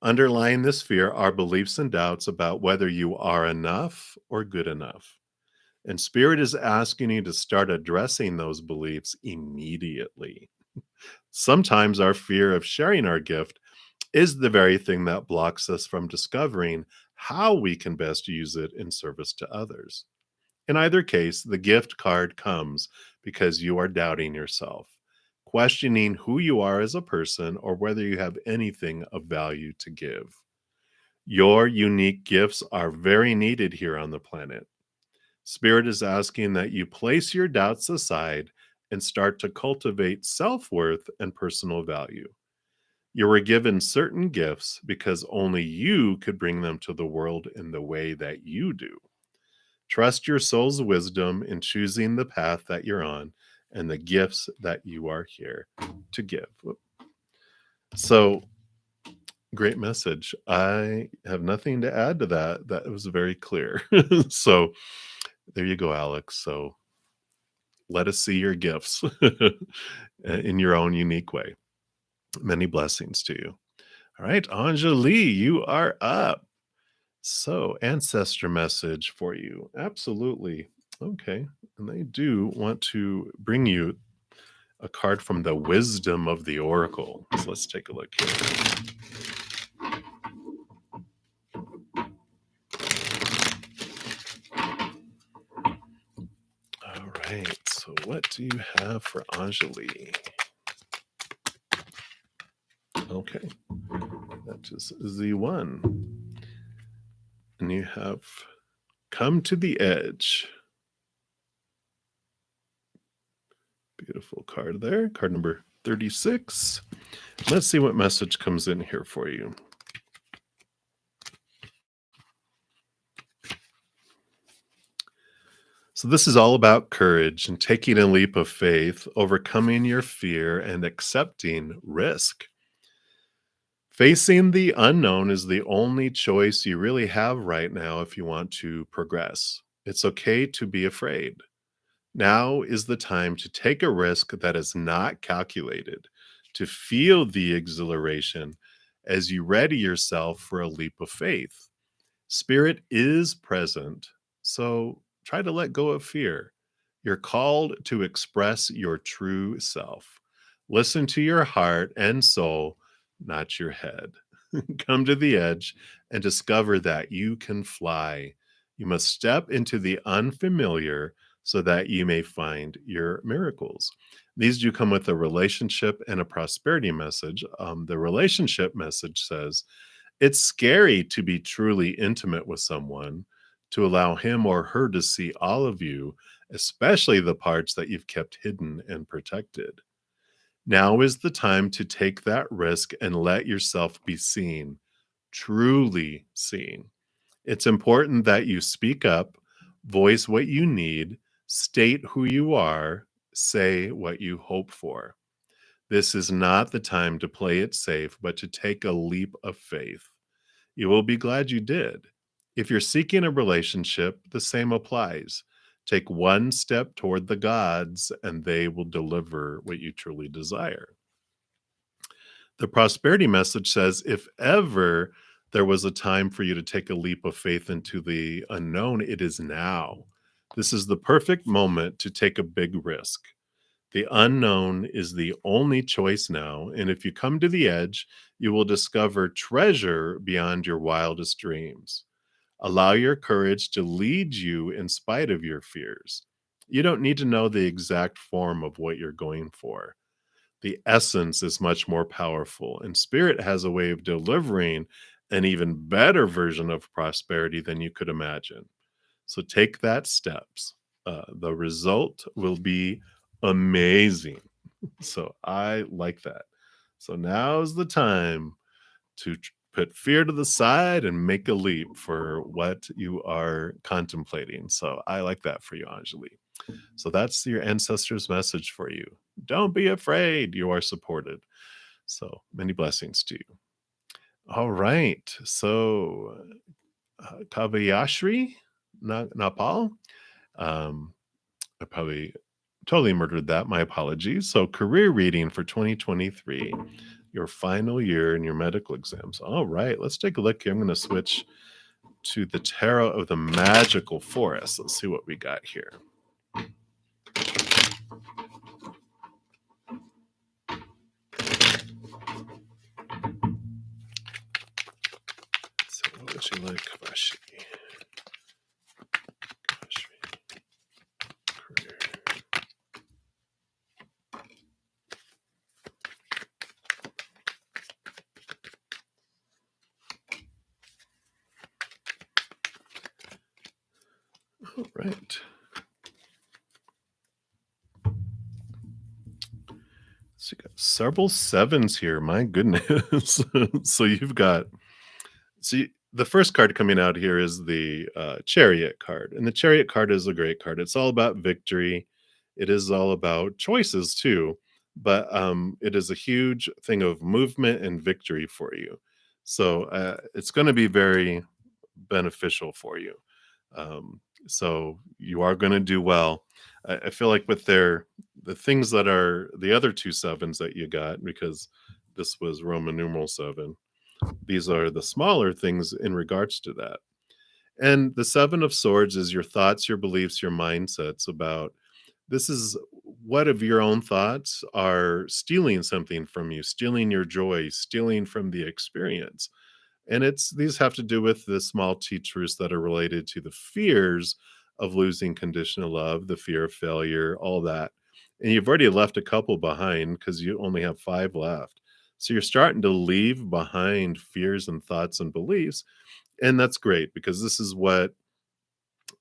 Underlying this fear are beliefs and doubts about whether you are enough or good enough. And Spirit is asking you to start addressing those beliefs immediately. Sometimes our fear of sharing our gift is the very thing that blocks us from discovering how we can best use it in service to others. In either case, the gift card comes because you are doubting yourself, questioning who you are as a person or whether you have anything of value to give. Your unique gifts are very needed here on the planet. Spirit is asking that you place your doubts aside and start to cultivate self worth and personal value. You were given certain gifts because only you could bring them to the world in the way that you do. Trust your soul's wisdom in choosing the path that you're on and the gifts that you are here to give. So, great message. I have nothing to add to that. That was very clear. So, there you go, Alex. So, let us see your gifts in your own unique way. Many blessings to you. All right, Anjali, you are up. So, ancestor message for you. Absolutely. Okay. And they do want to bring you a card from the wisdom of the oracle. So let's take a look here. All right. So, what do you have for Anjali? Okay. That is the one. And you have come to the edge. Beautiful card there. Card number 36. Let's see what message comes in here for you. So, this is all about courage and taking a leap of faith, overcoming your fear, and accepting risk. Facing the unknown is the only choice you really have right now if you want to progress. It's okay to be afraid. Now is the time to take a risk that is not calculated, to feel the exhilaration as you ready yourself for a leap of faith. Spirit is present, so try to let go of fear. You're called to express your true self. Listen to your heart and soul, not your head. Come to the edge and discover that you can fly. You must step into the unfamiliar so that you may find your miracles. These do come with a relationship and a prosperity message. The relationship message says, it's scary to be truly intimate with someone, to allow him or her to see all of you, especially the parts that you've kept hidden and protected. Now is the time to take that risk and let yourself be seen, truly seen. It's important that you speak up, voice what you need, state who you are, say what you hope for. This is not the time to play it safe, but to take a leap of faith. You will be glad you did. If you're seeking a relationship, the same applies. Take one step toward the gods, and they will deliver what you truly desire. The prosperity message says if ever there was a time for you to take a leap of faith into the unknown, it is now. This is the perfect moment to take a big risk. The unknown is the only choice now, and if you come to the edge, you will discover treasure beyond your wildest dreams. Allow your courage to lead you in spite of your fears. You don't need to know the exact form of what you're going for. The essence is much more powerful, and spirit has a way of delivering an even better version of prosperity than you could imagine. So take that steps. The result will be amazing. So I like that. So now's the time to put fear to the side and make a leap for what you are contemplating. So I like that for you, Anjali. So that's your ancestors' message for you. Don't be afraid. You are supported. So many blessings to you. All right. So Kavayashri Napal. Um, I probably totally murdered that. My apologies. So, career reading for 2023, your final year in your medical exams. All right, let's take a look here. I'm going to switch to the Tarot of the Magical Forest. Let's see what we got here. So, what would you like, Kavashi? Career. All right. So you got several sevens here. My goodness. So you've got see the first card coming out here is the chariot card. And the chariot card is a great card. It's all about victory. It is all about choices too. But it is a huge thing of movement and victory for you. So it's going to be very beneficial for you. So you are going to do well. I feel like with the things that are the other two sevens that you got, because this was Roman numeral seven, these are the smaller things in regards to that. And the Seven of Swords is your thoughts, your beliefs, your mindsets about this is what of your own thoughts are stealing something from you, stealing your joy, stealing from the experience. And it's these have to do with the small teachers that are related to the fears of losing conditional love, the fear of failure, all that. And you've already left a couple behind because you only have five left. So you're starting to leave behind fears and thoughts and beliefs. And that's great because this is what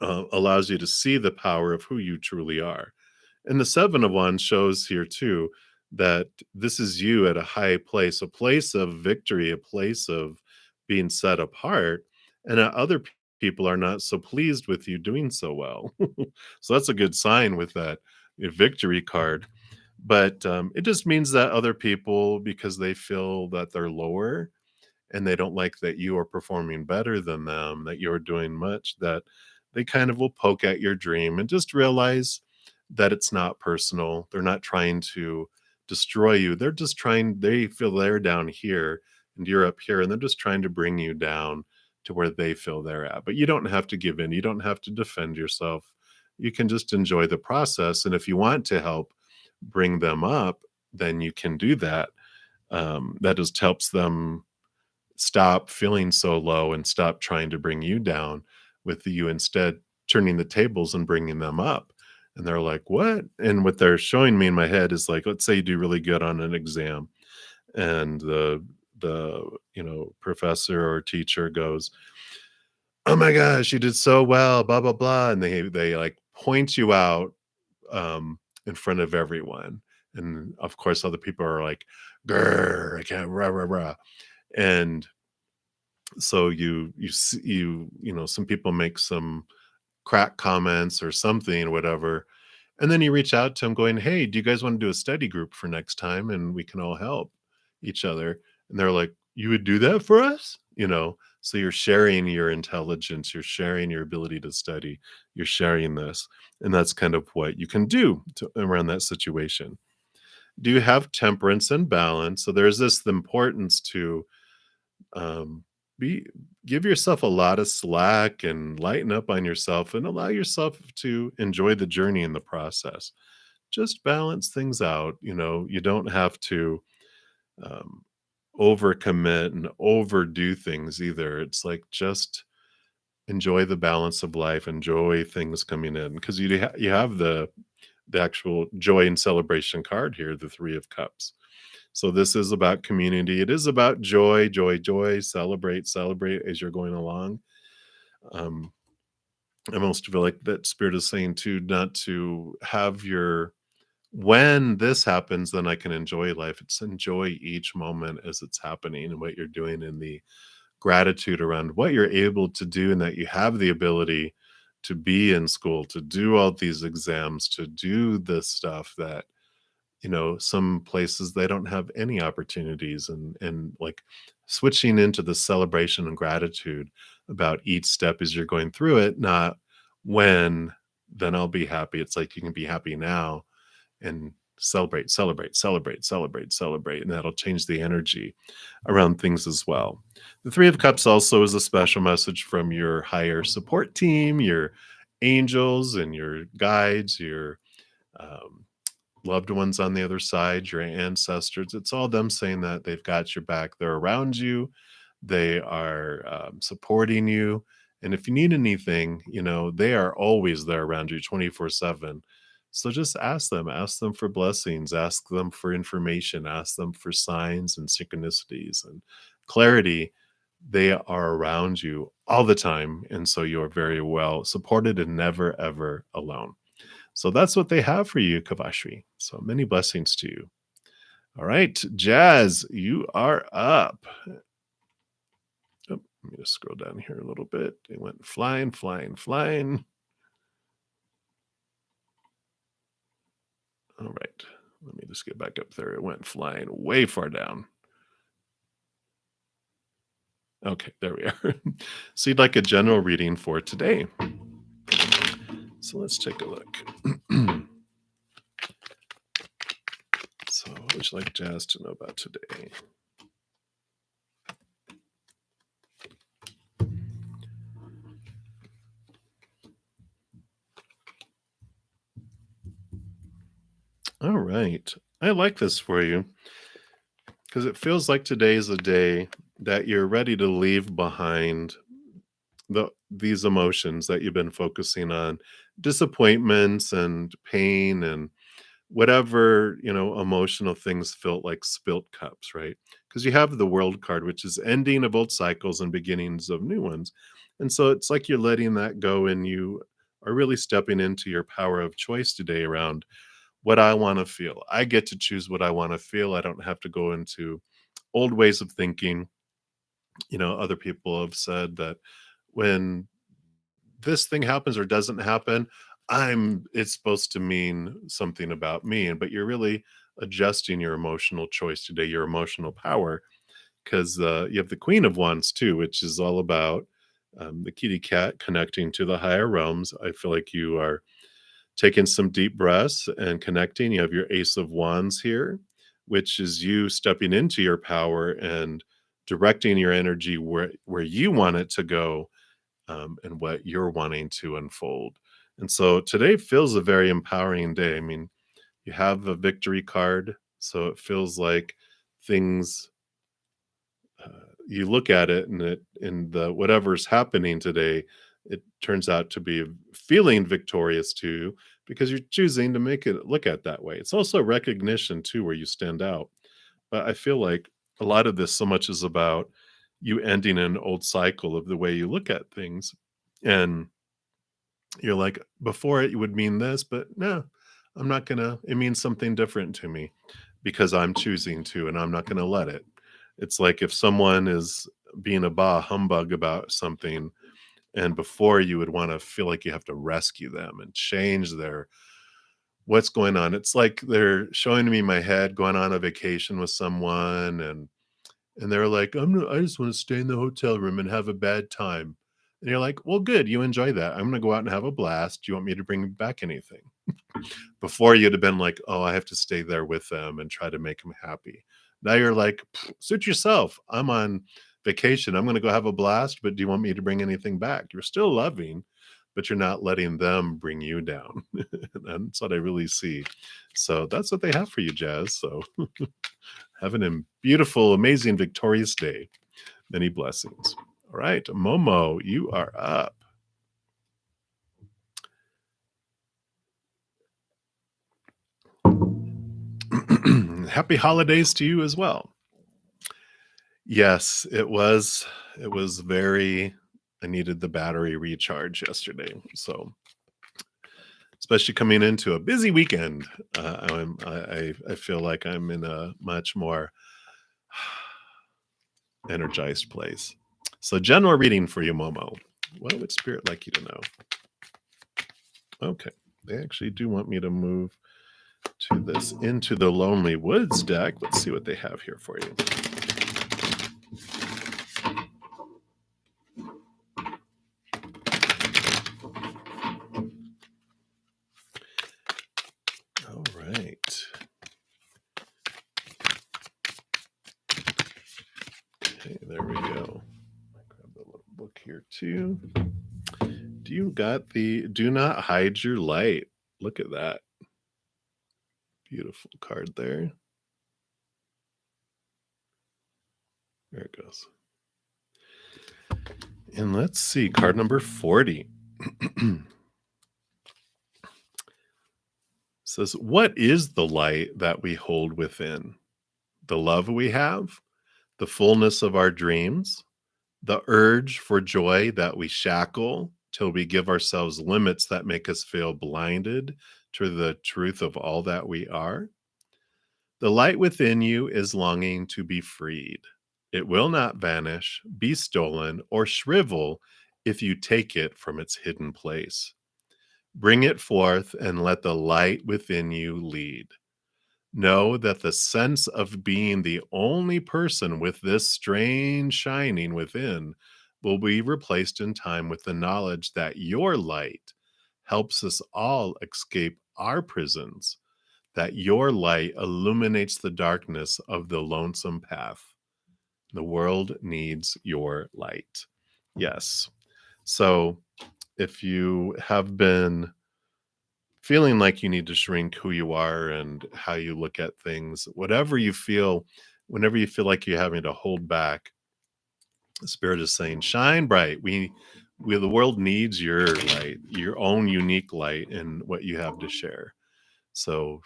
allows you to see the power of who you truly are. And the Seven of Wands shows here too that this is you at a place of victory, a place of being set apart, and other people are not so pleased with you doing so well. So that's a good sign with that victory card. But it just means that other people, because they feel that they're lower, and they don't like that you are performing better than them, that you're doing much, that they kind of will poke at your dream and just realize that it's not personal. They're not trying to destroy you. They're just trying, they feel they're down here and you're up here, and they're just trying to bring you down to where they feel they're at. But you don't have to give in. You don't have to defend yourself. You can just enjoy the process. And if you want to help bring them up, then you can do that. That just helps them stop feeling so low and stop trying to bring you down, with you instead turning the tables and bringing them up. And they're like, what? And what they're showing me in my head is like, let's say you do really good on an exam, and the professor or teacher goes, oh my gosh, you did so well, blah blah blah, and they like point you out in front of everyone. And of course other people are like, grr, I can't, rah rah rah. And so some people make some crack comments or something, whatever, and then you reach out to them going, hey, do you guys want to do a study group for next time and we can all help each other? And they're like, you would do that for us, so you're sharing your intelligence, you're sharing your ability to study, you're sharing this. And that's kind of what you can do around that situation. Do you have temperance and balance? So there's this the importance to um, be give yourself a lot of slack and lighten up on yourself and allow yourself to enjoy the journey in the process. Just balance things out. You don't have to um, overcommit and overdo things either. It's like just enjoy the balance of life, enjoy things coming in, because you have the actual joy and celebration card here, the Three of Cups. So this is about community. It is about joy, joy, joy. Celebrate, celebrate as you're going along. Um, I almost feel like that spirit is saying too, not to have your when this happens, then I can enjoy life. It's enjoy each moment as it's happening and what you're doing, in the gratitude around what you're able to do, and that you have the ability to be in school, to do all these exams, to do this stuff that some places they don't have any opportunities, and like switching into the celebration and gratitude about each step as you're going through it, not when, then I'll be happy. It's like you can be happy now and celebrate, celebrate, celebrate, celebrate, celebrate, and that'll change the energy around things as well. The Three of Cups also is a special message from your higher support team, your angels and your guides, your um, loved ones on the other side, your ancestors. It's all them saying that they've got your back. They're around you. They are supporting you. And if you need anything, they are always there around you 24/7. So just ask them for blessings, ask them for information, ask them for signs and synchronicities and clarity. They are around you all the time. And so you are very well supported and never, ever alone. So that's what they have for you, Kavashri. So many blessings to you. All right, Jazz, you are up. Oh, let me just scroll down here a little bit. It went flying, flying, flying. All right, let me just get back up there. It went flying way far down. Okay, there we are. So you'd like a general reading for today. So let's take a look. So what would you like Jazz to know about today? All right. I like this for you because it feels like today is a day that you're ready to leave behind these emotions that you've been focusing on, disappointments and pain and whatever, emotional things felt like spilt cups, right? Because you have the world card, which is ending of old cycles and beginnings of new ones. And so it's like you're letting that go and you are really stepping into your power of choice today around what I want to feel. I get to choose what I want to feel. I don't have to go into old ways of thinking. Other people have said that when this thing happens or doesn't happen, it's supposed to mean something about me. But you're really adjusting your emotional choice today, your emotional power, because you have the Queen of Wands too, which is all about the kitty cat connecting to the higher realms. I feel like you are taking some deep breaths and connecting. You have your Ace of Wands here, which is you stepping into your power and directing your energy where you want it to go, and what you're wanting to unfold. And so today feels a very empowering day. I mean, you have a victory card, so it feels like things. Uh, you look at it, and it in the whatever's happening today, it turns out to be feeling victorious too, because you're choosing to make it look at that way. It's also recognition too, where you stand out. But I feel like a lot of this so much is about you ending an old cycle of the way you look at things. And you're like, before it would mean this, but no, I'm not gonna, it means something different to me because I'm choosing to, and I'm not gonna let it. It's like if someone is being a bah humbug about something, and before you would want to feel like you have to rescue them and change their what's going on. It's like they're showing me my head going on a vacation with someone, and they're like, I just want to stay in the hotel room and have a bad time. And you're like, well, good, you enjoy that. I'm gonna go out and have a blast. Do you want me to bring back anything? Before you'd have been like, oh, I have to stay there with them and try to make them happy. Now you're like, suit yourself. I'm on vacation. I'm gonna go have a blast, but do you want me to bring anything back? You're still loving, but you're not letting them bring you down. That's what I really see. So that's what they have for you, Jazz. So have a beautiful, amazing, victorious day. Many blessings. All right, Momo, you are up. Happy holidays to you as well. Yes, it was. It was very. I needed the battery recharge yesterday, so especially coming into a busy weekend, I feel like I'm in a much more energized place. So, general reading for you, Momo. What would Spirit like you to know? Okay, they actually do want me to move to this Into the Lonely Woods deck. Let's see what they have here for you. All right. Okay, there we go. Grab the little book here too. Do you got the Do Not Hide Your Light? Look at that. Beautiful card there. There it goes. And let's see, card number 40. Says, what is the light that we hold within? The love we have, the fullness of our dreams, the urge for joy that we shackle till we give ourselves limits that make us feel blinded to the truth of all that we are. The light within you is longing to be freed. It will not vanish, be stolen, or shrivel if you take it from its hidden place. Bring it forth and let the light within you lead. Know that the sense of being the only person with this strange shining within will be replaced in time with the knowledge that your light helps us all escape our prisons, that your light illuminates the darkness of the lonesome path. The world needs your light. Yes. So if you have been feeling like you need to shrink who you are and how you look at things, whatever you feel, whenever you feel like you're having to hold back, the spirit is saying, shine bright. The world needs your light, your own unique light, and what you have to share. So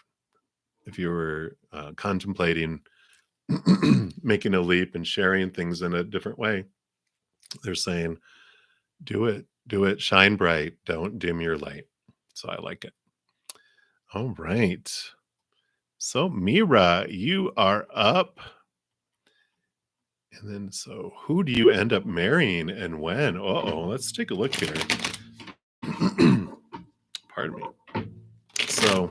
if you were contemplating making a leap and sharing things in a different way, they're saying, do it, shine bright, don't dim your light. So I like it. All right. So Mira, you are up. And then so who do you end up marrying and when? Uh-oh, let's take a look here. Pardon me. So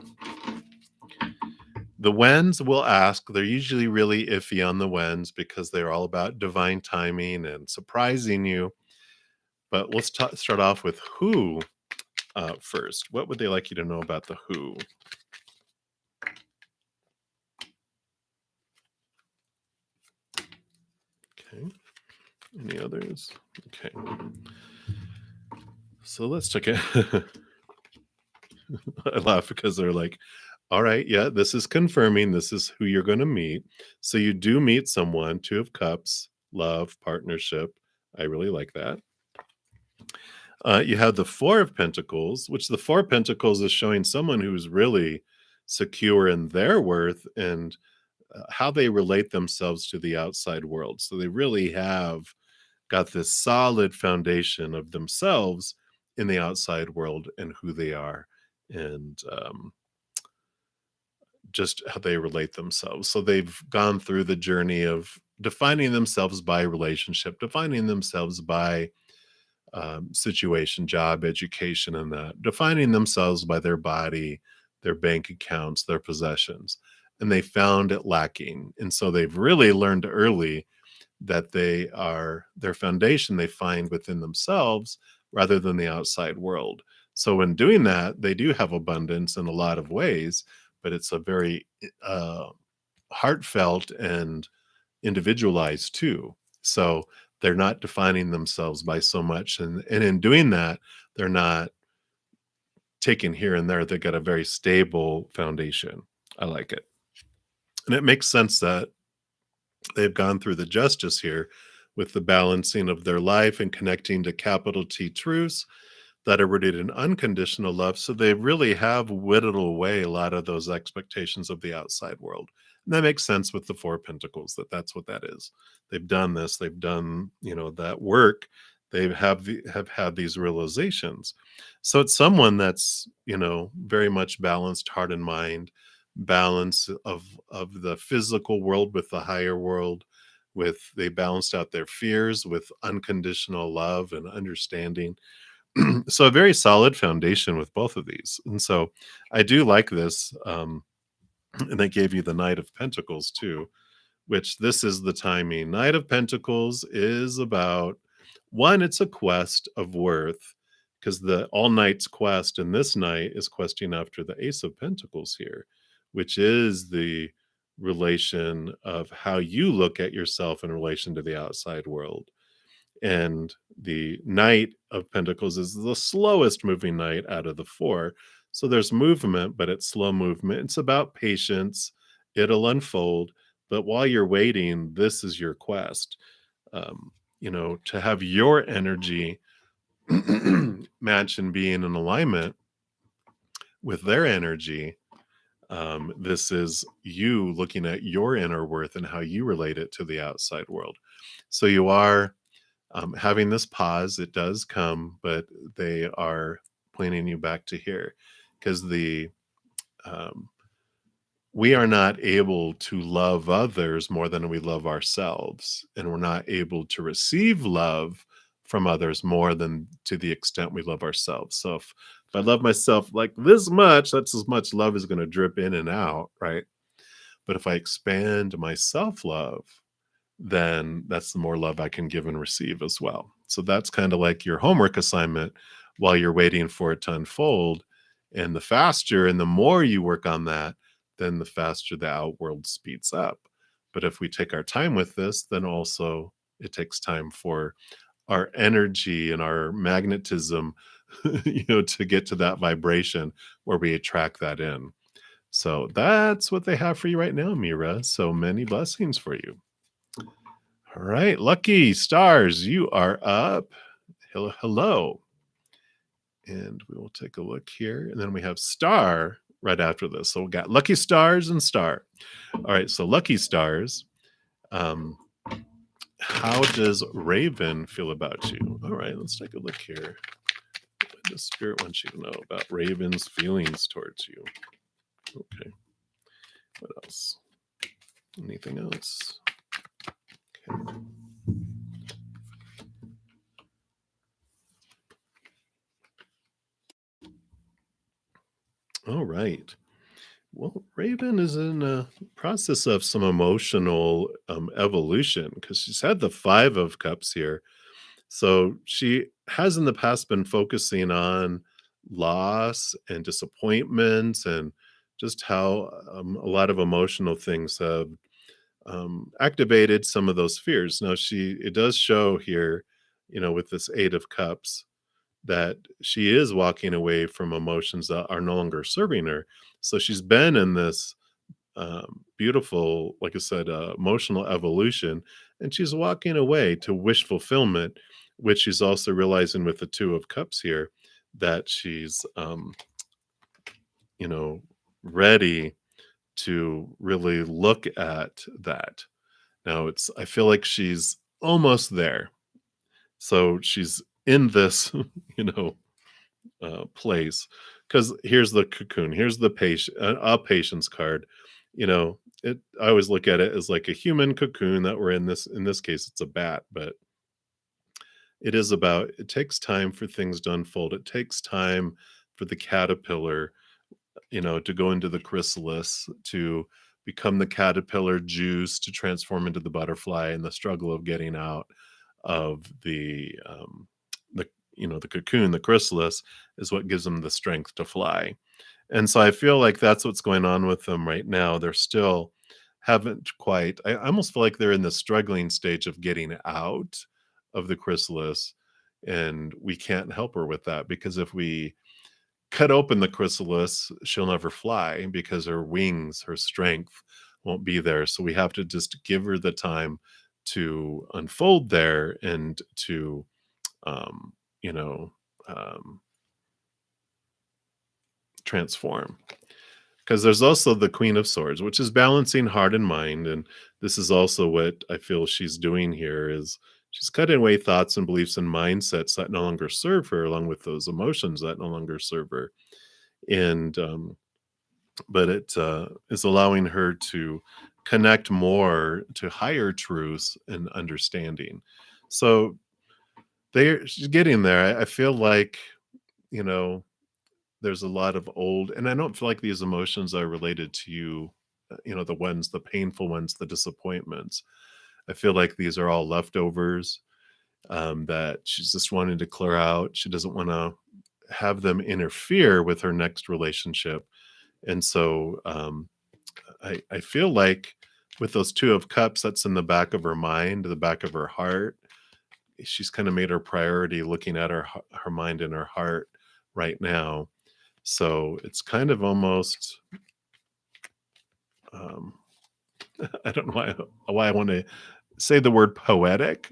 the whens will ask, they're usually really iffy on the whens because they're all about divine timing and surprising you. But let's start off with who first. What would they like you to know about the who? Okay. Any others? Okay. So let's check it. I laugh because they're like, all right, yeah, this is confirming this is who you're going to meet. So you do meet someone, Two of Cups, love, partnership. I really like that. You have the Four of Pentacles, which the Four of Pentacles is showing someone who's really secure in their worth and how they relate themselves to the outside world. So they really have got this solid foundation of themselves in the outside world and who they are. And just how they relate themselves. So they've gone through the journey of defining themselves by relationship, defining themselves by situation, job, education, and that, defining themselves by their body, their bank accounts, their possessions. And they found it lacking. And so they've really learned early that they are their foundation they find within themselves rather than the outside world. So in doing that, they do have abundance in a lot of ways, but it's a very uh, heartfelt and individualized too. So they're not defining themselves by so much, and in doing that, they're not taken here and there. They got a very stable foundation. I like it, and it makes sense that they've gone through the justice here with the balancing of their life and connecting to capital T truths that are rooted in unconditional love. So they really have whittled away a lot of those expectations of the outside world. And that makes sense with the Four of Pentacles, that that's what that is. They've done this, they've done, that work. Have had these realizations. So it's someone that's, very much balanced heart and mind, balance of the physical world with the higher world, with they balanced out their fears with unconditional love and understanding. So a very solid foundation with both of these. And so I do like this. And they gave you the Knight of Pentacles too, which this is the timing. Knight of Pentacles is about one, it's a quest of worth because the all knight's quest and this knight is questing after the Ace of Pentacles here, which is the relation of how you look at yourself in relation to the outside world. And the Knight of Pentacles is the slowest moving knight out of the four. So there's movement, but it's slow movement. It's about patience. It'll unfold. But while you're waiting, this is your quest. To have your energy match and be in an alignment with their energy. This is you looking at your inner worth and how you relate it to the outside world. So you are having this pause. It does come, but they are pointing you back to here because um, we are not able to love others more than we love ourselves, and we're not able to receive love from others more than to the extent we love ourselves. So if I love myself like this much, that's as much love is going to drip in and out, right? But if I expand my self love, then that's the more love I can give and receive as well. So that's kind of like your homework assignment while you're waiting for it to unfold. And the faster and the more you work on that, then the faster the outworld speeds up. But if we take our time with this, then also it takes time for our energy and our magnetism to get to that vibration where we attract that in. So that's what they have for you right now, Mira. So many blessings for you. All right, lucky stars, you are up. Hello, hello. And we will take a look here. And then we have star right after this. So we got lucky stars and star. All right, so lucky stars. Um, how does Raven feel about you? All right, let's take a look here. What does Spirit wants you to know about Raven's feelings towards you? Okay. What else? Anything else? Okay. All right. Well, Raven is in a process of some emotional evolution because she's had the Five of Cups here. So she has in the past been focusing on loss and disappointment and just how a lot of emotional things have activated some of those fears. Now, it does show here, with this Eight of Cups, that she is walking away from emotions that are no longer serving her. So she's been in this beautiful, like I said, emotional evolution, and she's walking away to wish fulfillment, which she's also realizing with the Two of Cups here that she's, you know, ready to really look at that. Now I feel like she's almost there. So she's in this, you know, place because here's the cocoon, here's the patient, a patience card. I always look at it as like a human cocoon that we're in this case it's a bat, but it takes time for things to unfold. It takes time for the caterpillar, to go into the chrysalis, to become the caterpillar juice, to transform into the butterfly, and the struggle of getting out of the cocoon, the chrysalis, is what gives them the strength to fly. And so I feel like that's what's going on with them right now. They're still haven't quite. I almost feel like they're in the struggling stage of getting out of the chrysalis, and we can't help her with that because if we cut open the chrysalis, she'll never fly because her wings, her strength won't be there. So we have to just give her the time to unfold there and to, um, you know, um, transform. Because there's also the Queen of Swords, which is balancing heart and mind. And this is also what I feel she's doing here is she's cutting away thoughts and beliefs and mindsets that no longer serve her, along with those emotions that no longer serve her. And but it is allowing her to connect more to higher truths and understanding. So she's getting there. I feel like, you know, there's a lot of old, and I don't feel like these emotions are related to you, the painful ones, the disappointments. I feel like these are all leftovers that she's just wanting to clear out. She doesn't want to have them interfere with her next relationship. And so I feel like with those Two of Cups, that's in the back of her mind, the back of her heart. She's kind of made her priority looking at her mind and her heart right now. So it's kind of almost, um, I don't know why I want to say the word poetic,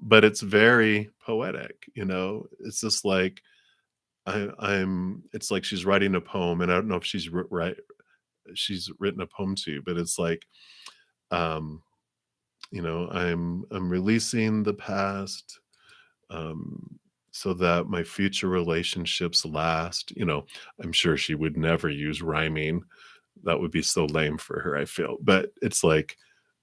but it's very poetic. It's just like it's like she's writing a poem, and I don't know if she's written a poem to you, but it's like, um, I'm releasing the past, so that my future relationships last. I'm sure she would never use rhyming. That would be so lame for her, I feel. But it's like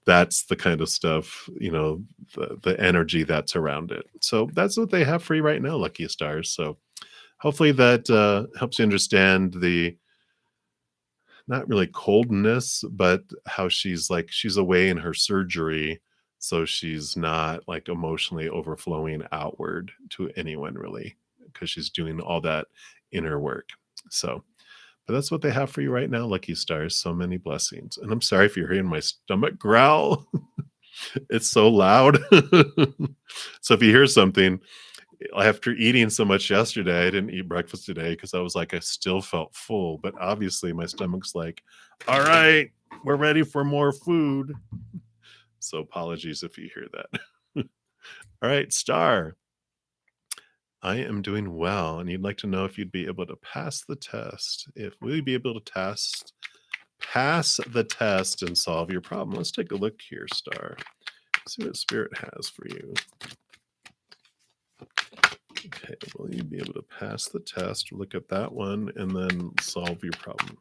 that's the kind of stuff, the energy that's around it. So that's what they have for you right now, lucky stars. So hopefully that helps you understand the not really coldness, but how she's away in her surgery, so she's not like emotionally overflowing outward to anyone really, because she's doing all that inner work. So, but that's what they have for you right now, lucky stars. So many blessings. And I'm sorry if you're hearing my stomach growl. It's so loud. So if you hear something, After eating so much yesterday, I didn't eat breakfast today because I was like, I still felt full, but obviously my stomach's like, all right, we're ready for more food. So apologies if you hear that. All right, Star, I am doing well, and you'd like to know if you'd be able to pass the test. If will you be able to pass the test and solve your problem? Let's take a look here, Star. See what Spirit has for you. Okay, will you be able to pass the test? Look at that one and then solve your problem.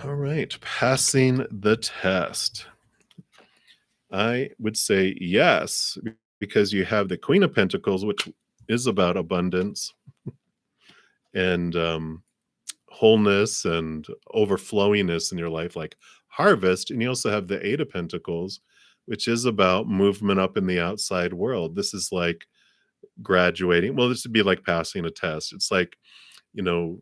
All right, passing the test. I would say yes, because you have the Queen of Pentacles, which is about abundance and wholeness and overflowingness in your life, like harvest. And you also have the Eight of Pentacles, which is about movement up in the outside world. This is like graduating. Well, this would be like passing a test. It's like, you know,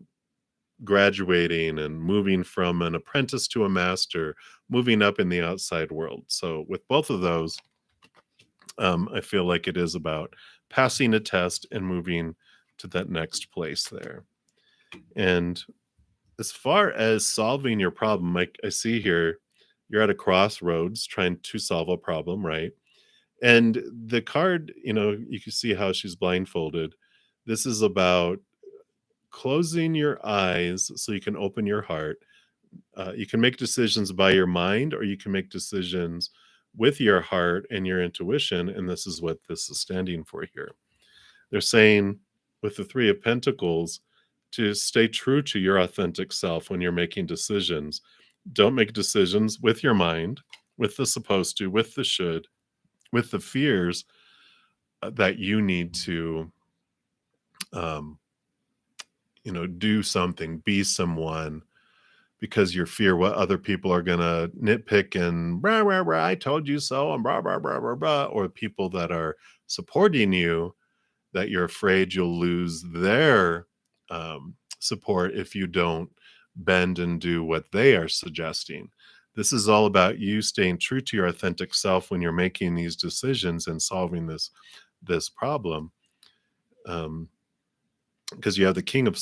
graduating and moving from an apprentice to a master, moving up in the outside world. So with both of those, I feel like it is about passing a test and moving to that next place there. And as far as solving your problem, I see here, you're at a crossroads trying to solve a problem, right? And the card, you can see how she's blindfolded. This is about closing your eyes so you can open your heart. You can make decisions by your mind, or you can make decisions with your heart and your intuition. And this is what this is standing for here. They're saying with the Three of Pentacles to stay true to your authentic self when you're making decisions. Don't make decisions with your mind, with the supposed to, with the should, with the fears that you need to, do something, be someone, because you fear what other people are going to nitpick and blah, blah, blah, I told you so, and blah, blah, blah, blah, blah, or people that are supporting you, that you're afraid you'll lose their support if you don't bend and do what they are suggesting. This is all about you staying true to your authentic self when you're making these decisions and solving this problem. Because you have the King of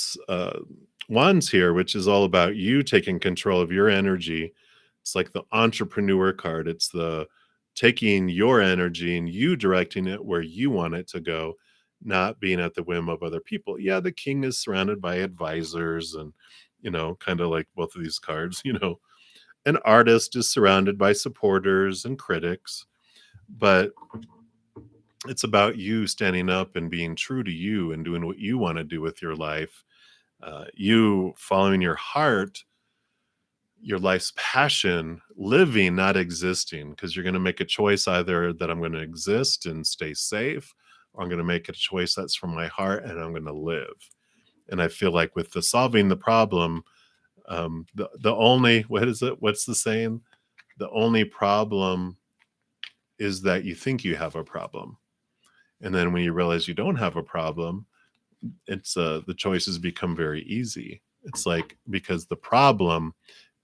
Wands here, which is all about you taking control of your energy. It's like the entrepreneur card. It's the taking your energy and you directing it where you want it to go, not being at the whim of other people. Yeah, the king is surrounded by advisors and, kind of like both of these cards, an artist is surrounded by supporters and critics, but it's about you standing up and being true to you and doing what you want to do with your life. You following your heart, your life's passion, living, not existing, because you're going to make a choice either that I'm going to exist and stay safe, or I'm going to make a choice that's from my heart and I'm going to live. And I feel like with the solving the problem, the only, what is it? What's the saying? The only problem is that you think you have a problem. And then when you realize you don't have a problem, it's the choices become very easy. It's like, because the problem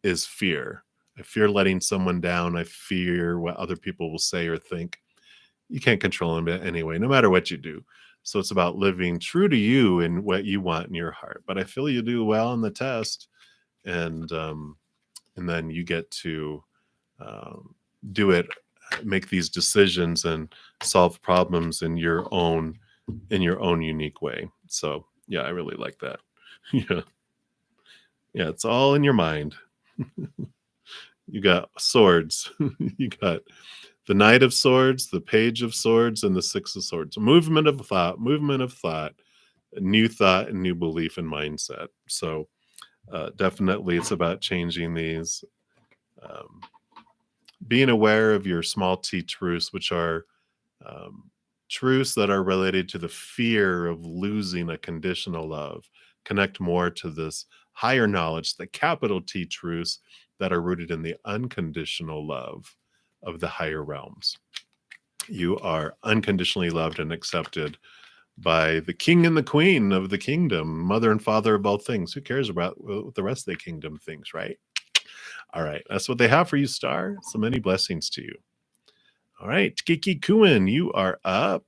is fear. I fear letting someone down. I fear what other people will say or think. You can't control them anyway, no matter what you do. So it's about living true to you and what you want in your heart. But I feel you do well in the test, and then you get to do it, make these decisions, and solve problems in your own unique way. So yeah, I really like that. Yeah, it's all in your mind. You got swords. You got the Knight of Swords, the Page of Swords, and the Six of Swords. Movement of thought, new thought, and new belief and mindset. So definitely it's about changing these, being aware of your small t truths, which are truths that are related to the fear of losing a conditional love. Connect more to this higher knowledge, the capital T truths that are rooted in the unconditional love of the higher realms. You are unconditionally loved and accepted by the king and the queen of the kingdom, mother and father of all things. Who cares about what the rest of the kingdom thinks, right? All right, that's what they have for you, Star. So many blessings to you. All right, Kiki Kuin, you are up.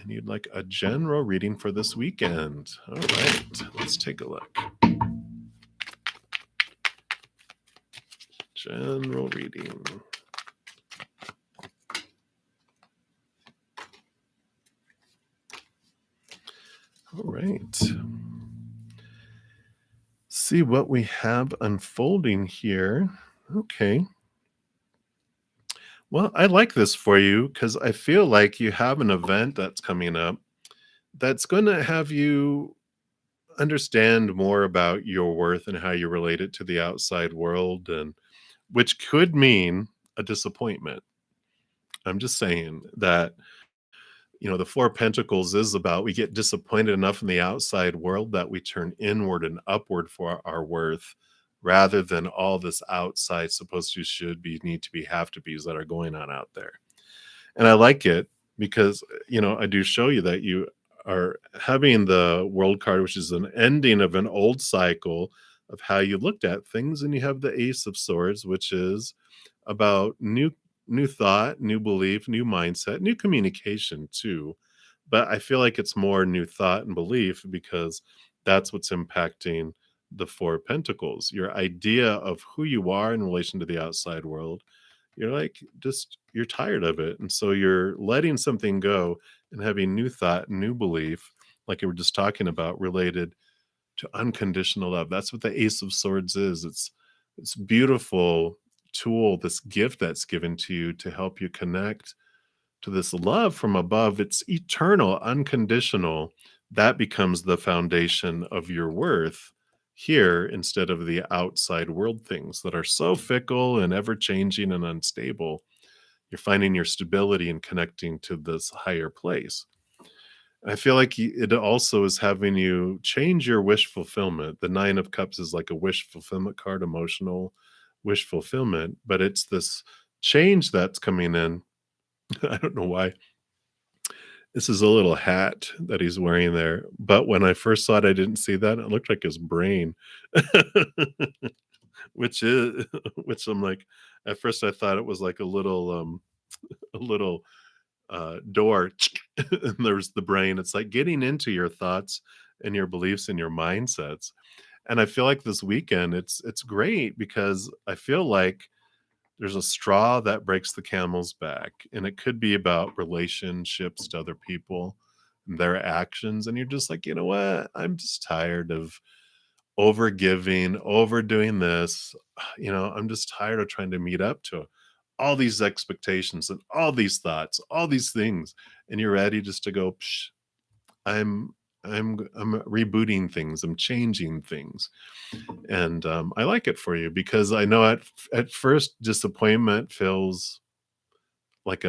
And you'd like a general reading for this weekend. All right, let's take a look. General reading. All right. See what we have unfolding here. Okay. Well, I like this for you because I feel like you have an event that's coming up that's going to have you understand more about your worth and how you relate it to the outside world, and which could mean a disappointment. I'm just saying that, the Four of Pentacles is about we get disappointed enough in the outside world that we turn inward and upward for our worth rather than all this outside supposed to, should be, need to be, have to be's that are going on out there. And I like it because, I do show you that you are having the World card, which is an ending of an old cycle of how you looked at things. And you have the Ace of Swords, which is about new thought, new belief, new mindset, new communication too. But I feel like it's more new thought and belief because that's what's impacting the Four of Pentacles. Your idea of who you are in relation to the outside world, you're like, just you're tired of it. And so you're letting something go and having new thought, new belief, like you were just talking about, related to unconditional love. That's what the Ace of Swords is. It's beautiful tool, this gift that's given to you to help you connect to this love from above. It's eternal, unconditional. That becomes the foundation of your worth here instead of the outside world things that are so fickle and ever changing and unstable. You're finding your stability and connecting to this higher place. I feel like it also is having you change your wish fulfillment. The Nine of Cups is like a wish fulfillment card, emotional wish fulfillment, but it's this change that's coming in. I don't know why. This is a little hat that he's wearing there, but when I first saw it, I didn't see that. It looked like his brain, which is which I'm like, at first I thought it was like a little door and there's the brain. It's like getting into your thoughts and your beliefs and your mindsets. And I feel like this weekend it's great because I feel like there's a straw that breaks the camel's back, and it could be about relationships to other people and their actions. And you're just like, you know what, I'm just tired of over giving, overdoing this. I'm just tired of trying to meet up to all these expectations and all these thoughts, all these things. And you're ready just to go, Psh, I'm I'm rebooting things, I'm changing things. And I like it for you because I know at first disappointment feels like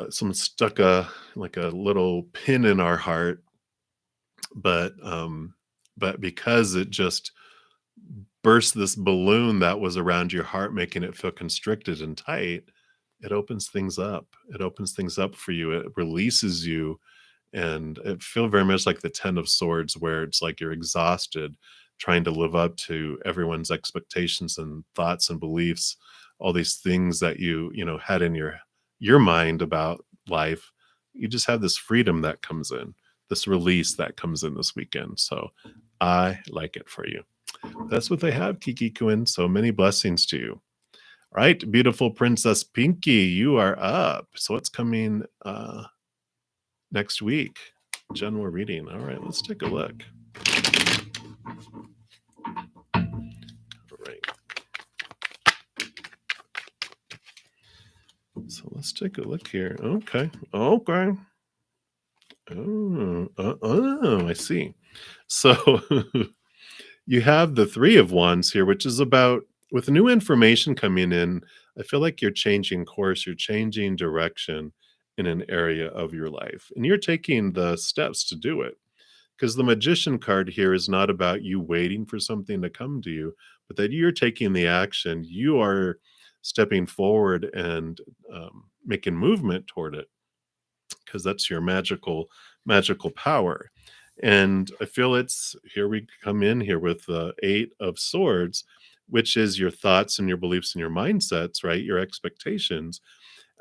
someone stuck a like a little pin in our heart, but because it just burst this balloon that was around your heart, making it feel constricted and tight, it opens things up. It opens things up for you. It releases you. And it feel very much like the Ten of Swords, where it's like you're exhausted trying to live up to everyone's expectations and thoughts and beliefs, all these things that you had in your mind about life. You just have this freedom that comes in, this release that comes in this weekend. So I like it for you. That's what they have, Kiki Kuin. So many blessings to you. All right, beautiful Princess Pinky, you are up. So what's coming next week? General reading. All right, let's take a look. All right. So let's take a look here. Okay. Okay. Oh, I see. So you have the Three of Wands here, which is about with new information coming in. I feel like you're changing course, you're changing direction in an area of your life, and you're taking the steps to do it. Because the Magician card here is not about you waiting for something to come to you, but that you're taking the action. You are stepping forward and making movement toward it, because that's your magical power. And I feel it's here we come in here with the 8 of swords, which is your thoughts and your beliefs and your mindsets, right? Your expectations.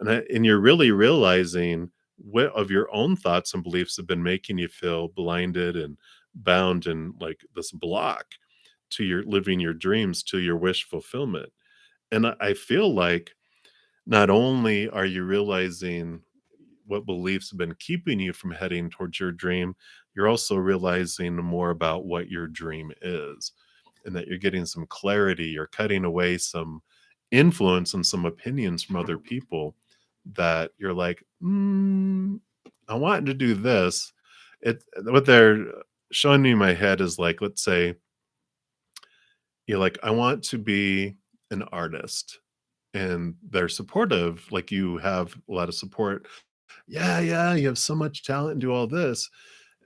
And you're really realizing what of your own thoughts and beliefs have been making you feel blinded and bound and like this block to your living your dreams, to your wish fulfillment. And I feel like not only are you realizing what beliefs have been keeping you from heading towards your dream, you're also realizing more about what your dream is and that you're getting some clarity. You're cutting away some influence and some opinions from other people that you're like, I want to do this. What they're showing me in my head is like, let's say you're like, I want to be an artist and they're supportive, like you have a lot of support. Yeah, yeah, you have so much talent and do all this.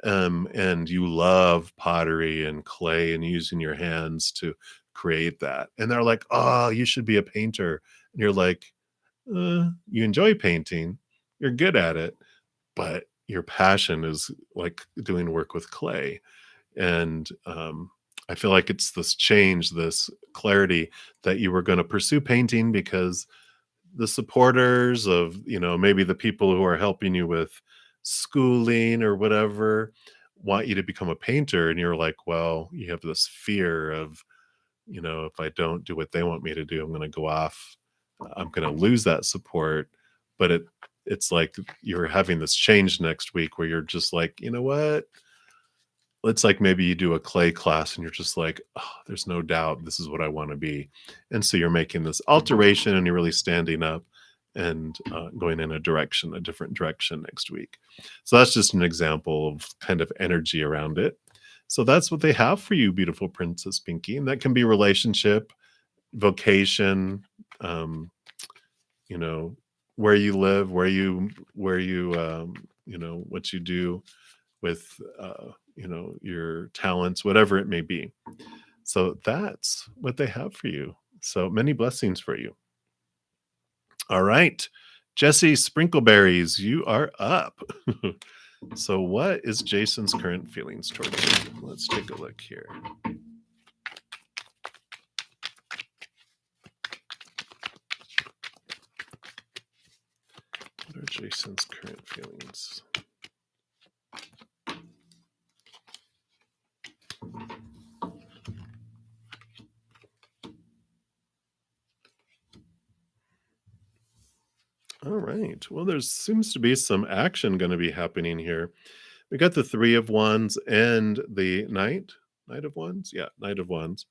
And you love pottery and clay and using your hands to create that. And they're like, oh, you should be a painter. And you're like, you enjoy painting, you're good at it, but your passion is like doing work with clay. And I feel like it's this change, this clarity that you were going to pursue painting because the supporters of, maybe the people who are helping you with schooling or whatever want you to become a painter. And you're like, well, you have this fear of, if I don't do what they want me to do, I'm going to go off. I'm going to lose that support. But it's like you're having this change next week where you're just like, you know what? It's like maybe you do a clay class and you're just like, oh, there's no doubt this is what I want to be. And so you're making this alteration and you're really standing up and going in a different direction next week. So that's just an example of kind of energy around it. So that's what they have for you, beautiful Princess Pinky. And that can be relationship, vocation, um, you know, where you live, what you do with your talents, whatever it may be. So that's what they have for you. So many blessings for you. All right, Jesse Sprinkleberries, you are up. So what is Jason's current feelings towards you? Let's take a look here. What are Jason's current feelings? All right. Well, there seems to be some action going to be happening here. We got the Three of Wands and the Knight of Wands. Yeah, Knight of Wands.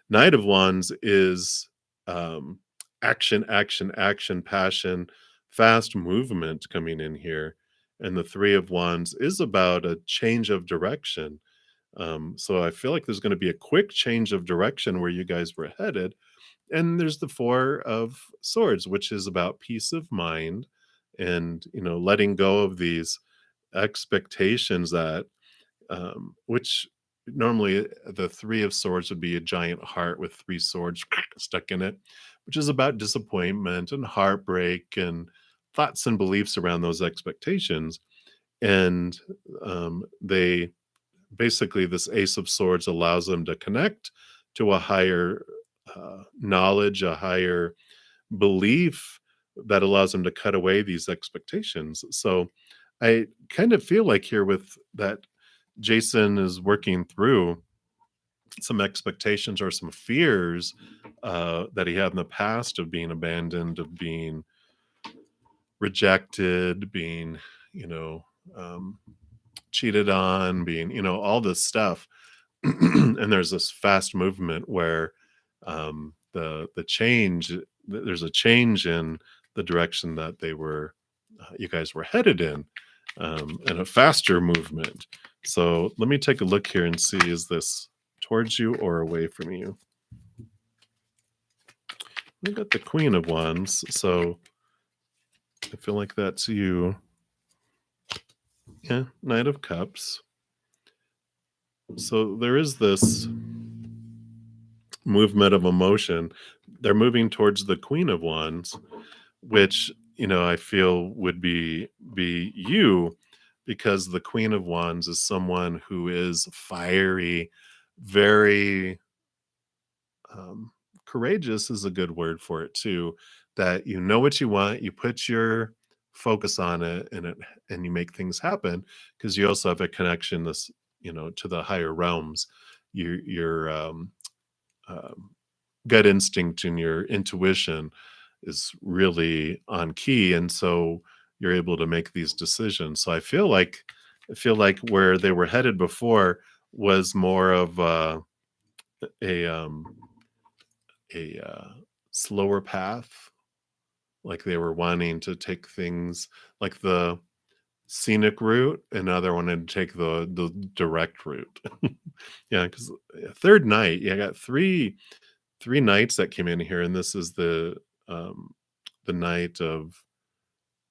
Knight of Wands is um, action, action, action, passion, fast movement coming in here. And the Three of Wands is about a change of direction. So I feel like there's going to be a quick change of direction where you guys were headed. And there's the Four of Swords, which is about peace of mind and, letting go of these expectations that which normally the Three of Swords would be a giant heart with three swords stuck in it, which is about disappointment and heartbreak and thoughts and beliefs around those expectations. And they basically, this Ace of Swords allows them to connect to a higher knowledge, a higher belief that allows them to cut away these expectations. So I kind of feel like here with that Jason is working through some expectations or some fears that he had in the past of being abandoned, of being rejected, being, you know, um, cheated on, being, all this stuff. And there's this fast movement where the change, there's a change in the direction that you guys were headed in, and a faster movement. So let me take a look here and see, is this towards you or away from you? We got the Queen of Wands, so I feel like that's you. Yeah, Knight of Cups. So there is this movement of emotion. They're moving towards the Queen of Wands, which, I feel would be you, because the Queen of Wands is someone who is fiery, very um, courageous is a good word for it too. That you know what you want, you put your focus on it, and you make things happen because you also have a connection this to the higher realms. Your um, gut instinct and your intuition is really on key, and so you're able to make these decisions. So I feel like where they were headed before was more of a a slower path, like they were wanting to take things like the scenic route, and now they're wanting to take the direct route. Yeah, because third night, yeah, I got three nights that came in here, and this is um the night of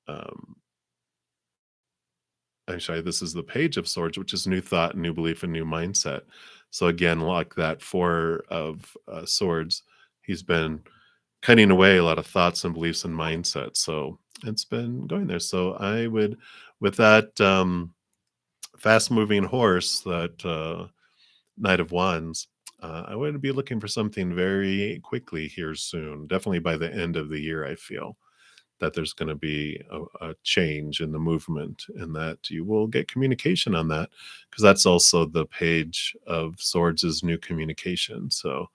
um I'm sorry, this is the Page of Swords, which is new thought, new belief, and new mindset. So again, like that Four of Swords, he's been cutting away a lot of thoughts and beliefs and mindsets. So it's been going there. So I would, with that fast moving horse, that Knight of Wands, I would be looking for something very quickly here soon. Definitely by the end of the year, I feel that there's going to be a change in the movement and that you will get communication on that because that's also the Page of Swords is new communication. So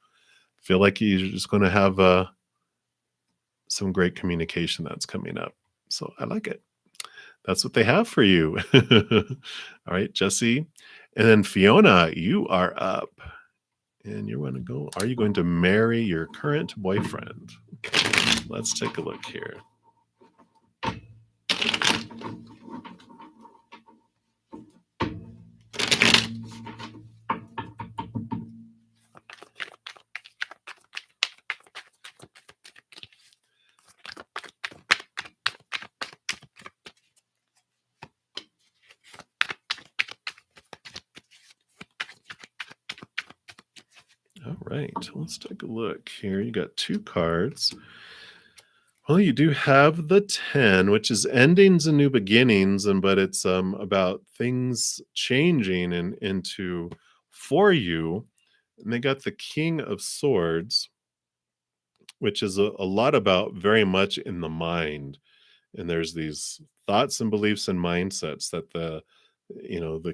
I feel like you're just going to have some great communication that's coming up. So I like it. That's what they have for you. All right, Jesse. And then Fiona, you are up. And you're going to go. Are you going to marry your current boyfriend? Let's take a look here. All right, let's take a look here. You got two cards. Well, you do have the 10, which is endings and new beginnings, and but it's about things changing and into for you. And they got the King of Swords, which is a lot about very much in the mind. And there's these thoughts and beliefs and mindsets that the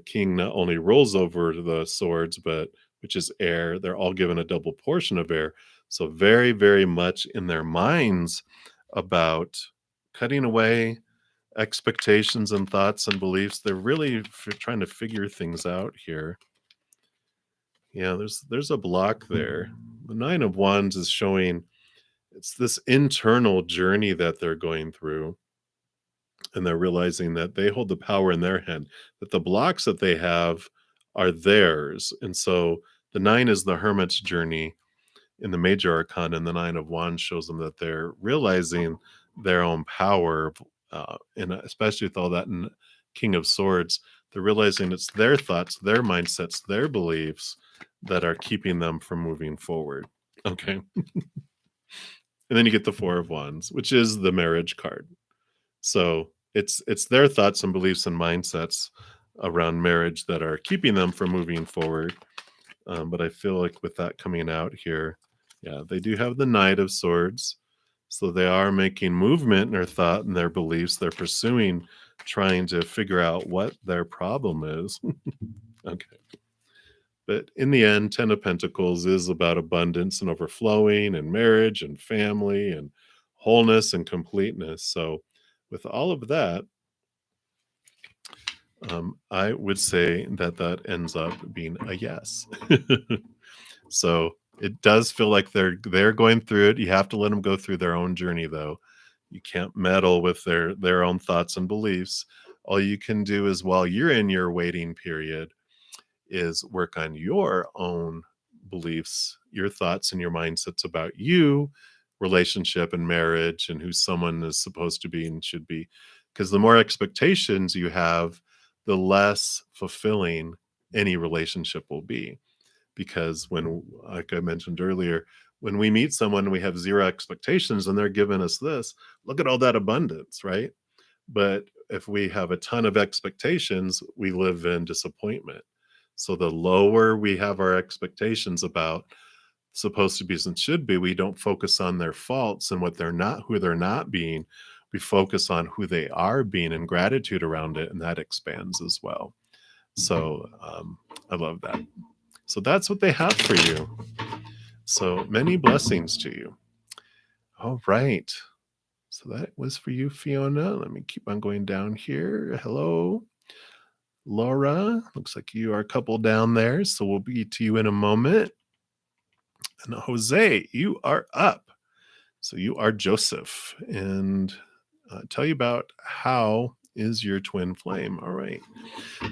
king not only rolls over the swords, but which is air, they're all given a double portion of air. So very, very much in their minds about cutting away expectations and thoughts and beliefs. They're really trying to figure things out here. Yeah, there's a block there. The Nine of Wands is showing it's this internal journey that they're going through, and they're realizing that they hold the power in their hand, that the blocks that they have are theirs. And so the nine is the hermit's journey in the major arcana, and the Nine of Wands shows them that they're realizing their own power. And especially with all that in King of Swords, they're realizing it's their thoughts, their mindsets, their beliefs that are keeping them from moving forward. Okay. And then you get the Four of Wands, which is the marriage card. So it's their thoughts and beliefs and mindsets around marriage that are keeping them from moving forward. But I feel like with that coming out here, yeah, they do have the Knight of Swords. So they are making movement in their thought and their beliefs. They're pursuing, trying to figure out what their problem is. Okay. But in the end, Ten of Pentacles is about abundance and overflowing and marriage and family and wholeness and completeness. So with all of that, I would say that that ends up being a yes. So it does feel like they're going through it. You have to let them go through their own journey, though. You can't meddle with their own thoughts and beliefs. All you can do is while you're in your waiting period is work on your own beliefs, your thoughts and your mindsets about you, relationship and marriage, and who someone is supposed to be and should be. Because the more expectations you have, the less fulfilling any relationship will be. Because when, like I mentioned earlier, when we meet someone, we have zero expectations and they're giving us this, look at all that abundance, right? But if we have a ton of expectations, we live in disappointment. So the lower we have our expectations about supposed to be and should be, we don't focus on their faults and what they're not, who they're not being. We focus on who they are being and gratitude around it, and that expands as well. So I love that. So that's what they have for you. So many blessings to you. All right. So that was for you, Fiona. Let me keep on going down here. Hello, Laura. Looks like you are a couple down there. So we'll be to you in a moment. And Jose, you are up. So you are Joseph. And tell you about how is your twin flame. All right.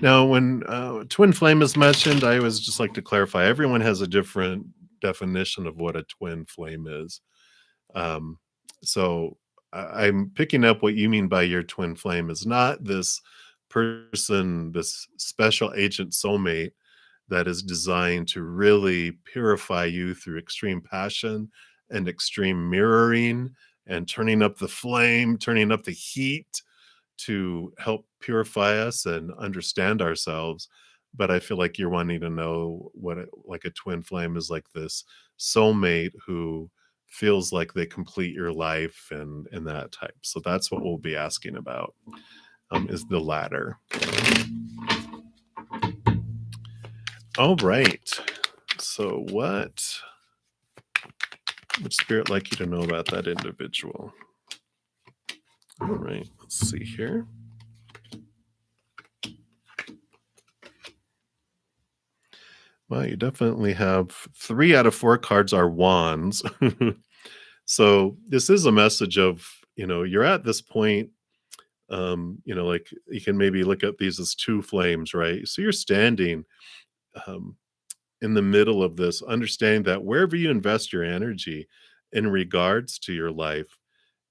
Now, when twin flame is mentioned, I always just like to clarify everyone has a different definition of what a twin flame is. Um, so I'm picking up what you mean by your twin flame is not this person, this special agent soulmate that is designed to really purify you through extreme passion and extreme mirroring and turning up the flame, turning up the heat to help purify us and understand ourselves. But I feel like you're wanting to know what like a twin flame is, like this soulmate who feels like they complete your life and that type. So that's what we'll be asking about, is the latter. All right. So what would spirit like you to know about that individual? All right, let's see here. Well, you definitely have 3 out of 4 cards are wands. So this is a message of, you're at this point, like you can maybe look at these as 2 flames, right? So you're standing um, in the middle of this, understanding that wherever you invest your energy in regards to your life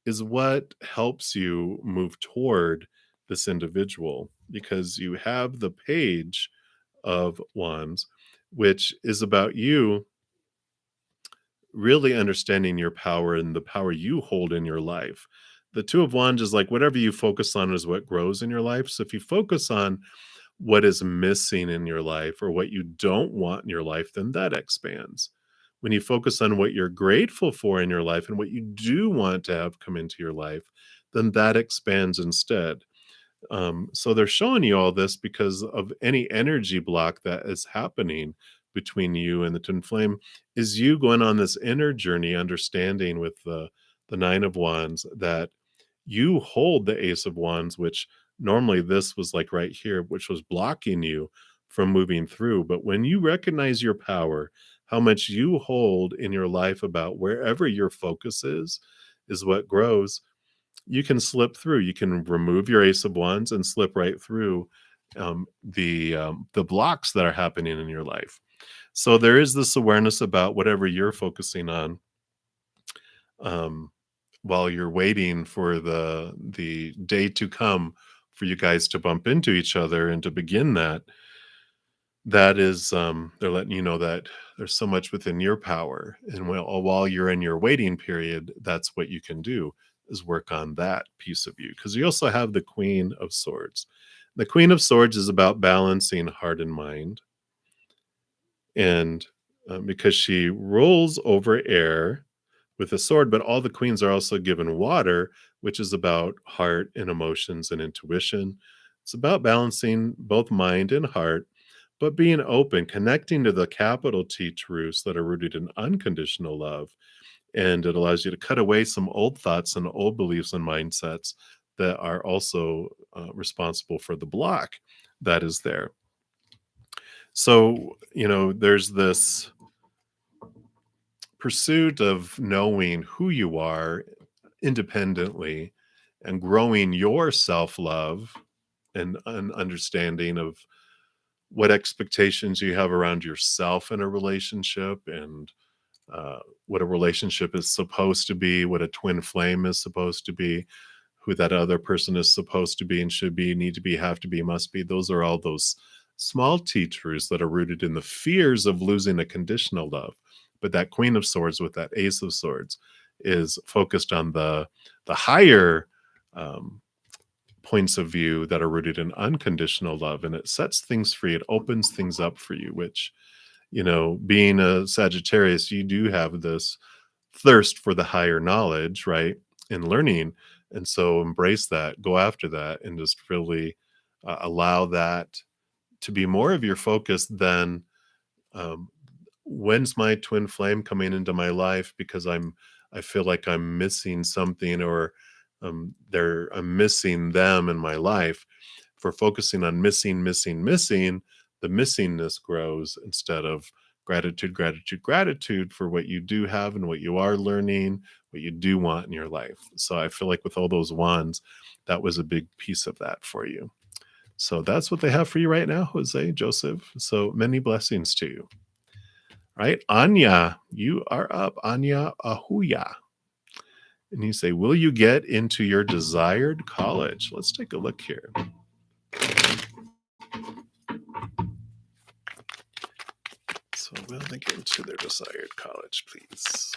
is what helps you move toward this individual, because you have the page of wands, which is about you really understanding your power and the power you hold in your life. The 2 of wands is like whatever you focus on is what grows in your life. So if you focus on what is missing in your life or what you don't want in your life, then that expands. When you focus on what you're grateful for in your life and what you do want to have come into your life, then that expands instead. So they're showing you all this because of any energy block that is happening between you and the twin flame is you going on this inner journey, understanding with the 9 of wands that you hold the ace of wands, which normally this was like right here, which was blocking you from moving through. But when you recognize your power, how much you hold in your life about wherever your focus is what grows. You can slip through. You can remove your ace of wands and slip right through the blocks that are happening in your life. So there is this awareness about whatever you're focusing on, um, while you're waiting for the day to come for you guys to bump into each other and to begin that. That is, they're letting you know that there's so much within your power, and while you're in your waiting period, that's what you can do, is work on that piece of you, because you also have the Queen of Swords. The Queen of Swords is about balancing heart and mind, and because she rolls over air with a sword, but all the queens are also given water, which is about heart and emotions and intuition. It's about balancing both mind and heart, but being open, connecting to the capital T truths that are rooted in unconditional love. And it allows you to cut away some old thoughts and old beliefs and mindsets that are also responsible for the block that is there. So, there's this pursuit of knowing who you are independently and growing your self-love and an understanding of what expectations you have around yourself in a relationship, and what a relationship is supposed to be, what a twin flame is supposed to be, who that other person is supposed to be and should be, need to be, have to be, must be. Those are all those small teachers that are rooted in the fears of losing a conditional love. But that Queen of Swords with that Ace of Swords is focused on the higher points of view that are rooted in unconditional love, and it sets things free. It opens things up for you, which, being a Sagittarius, you do have this thirst for the higher knowledge, right? And learning. And so embrace that, go after that, and just really allow that to be more of your focus than um, when's my twin flame coming into my life, because I feel like I'm missing something, or I'm missing them in my life. For focusing on missing, the missingness grows instead of gratitude for what you do have and what you are learning, what you do want in your life. So I feel like with all those wands, that was a big piece of that for you. So that's what they have for you right now, Jose, Joseph. So many blessings to you. Right? Anya, you are up. Anya Ahuya. And you say, will you get into your desired college? Let's take a look here. So, will they get into their desired college, please?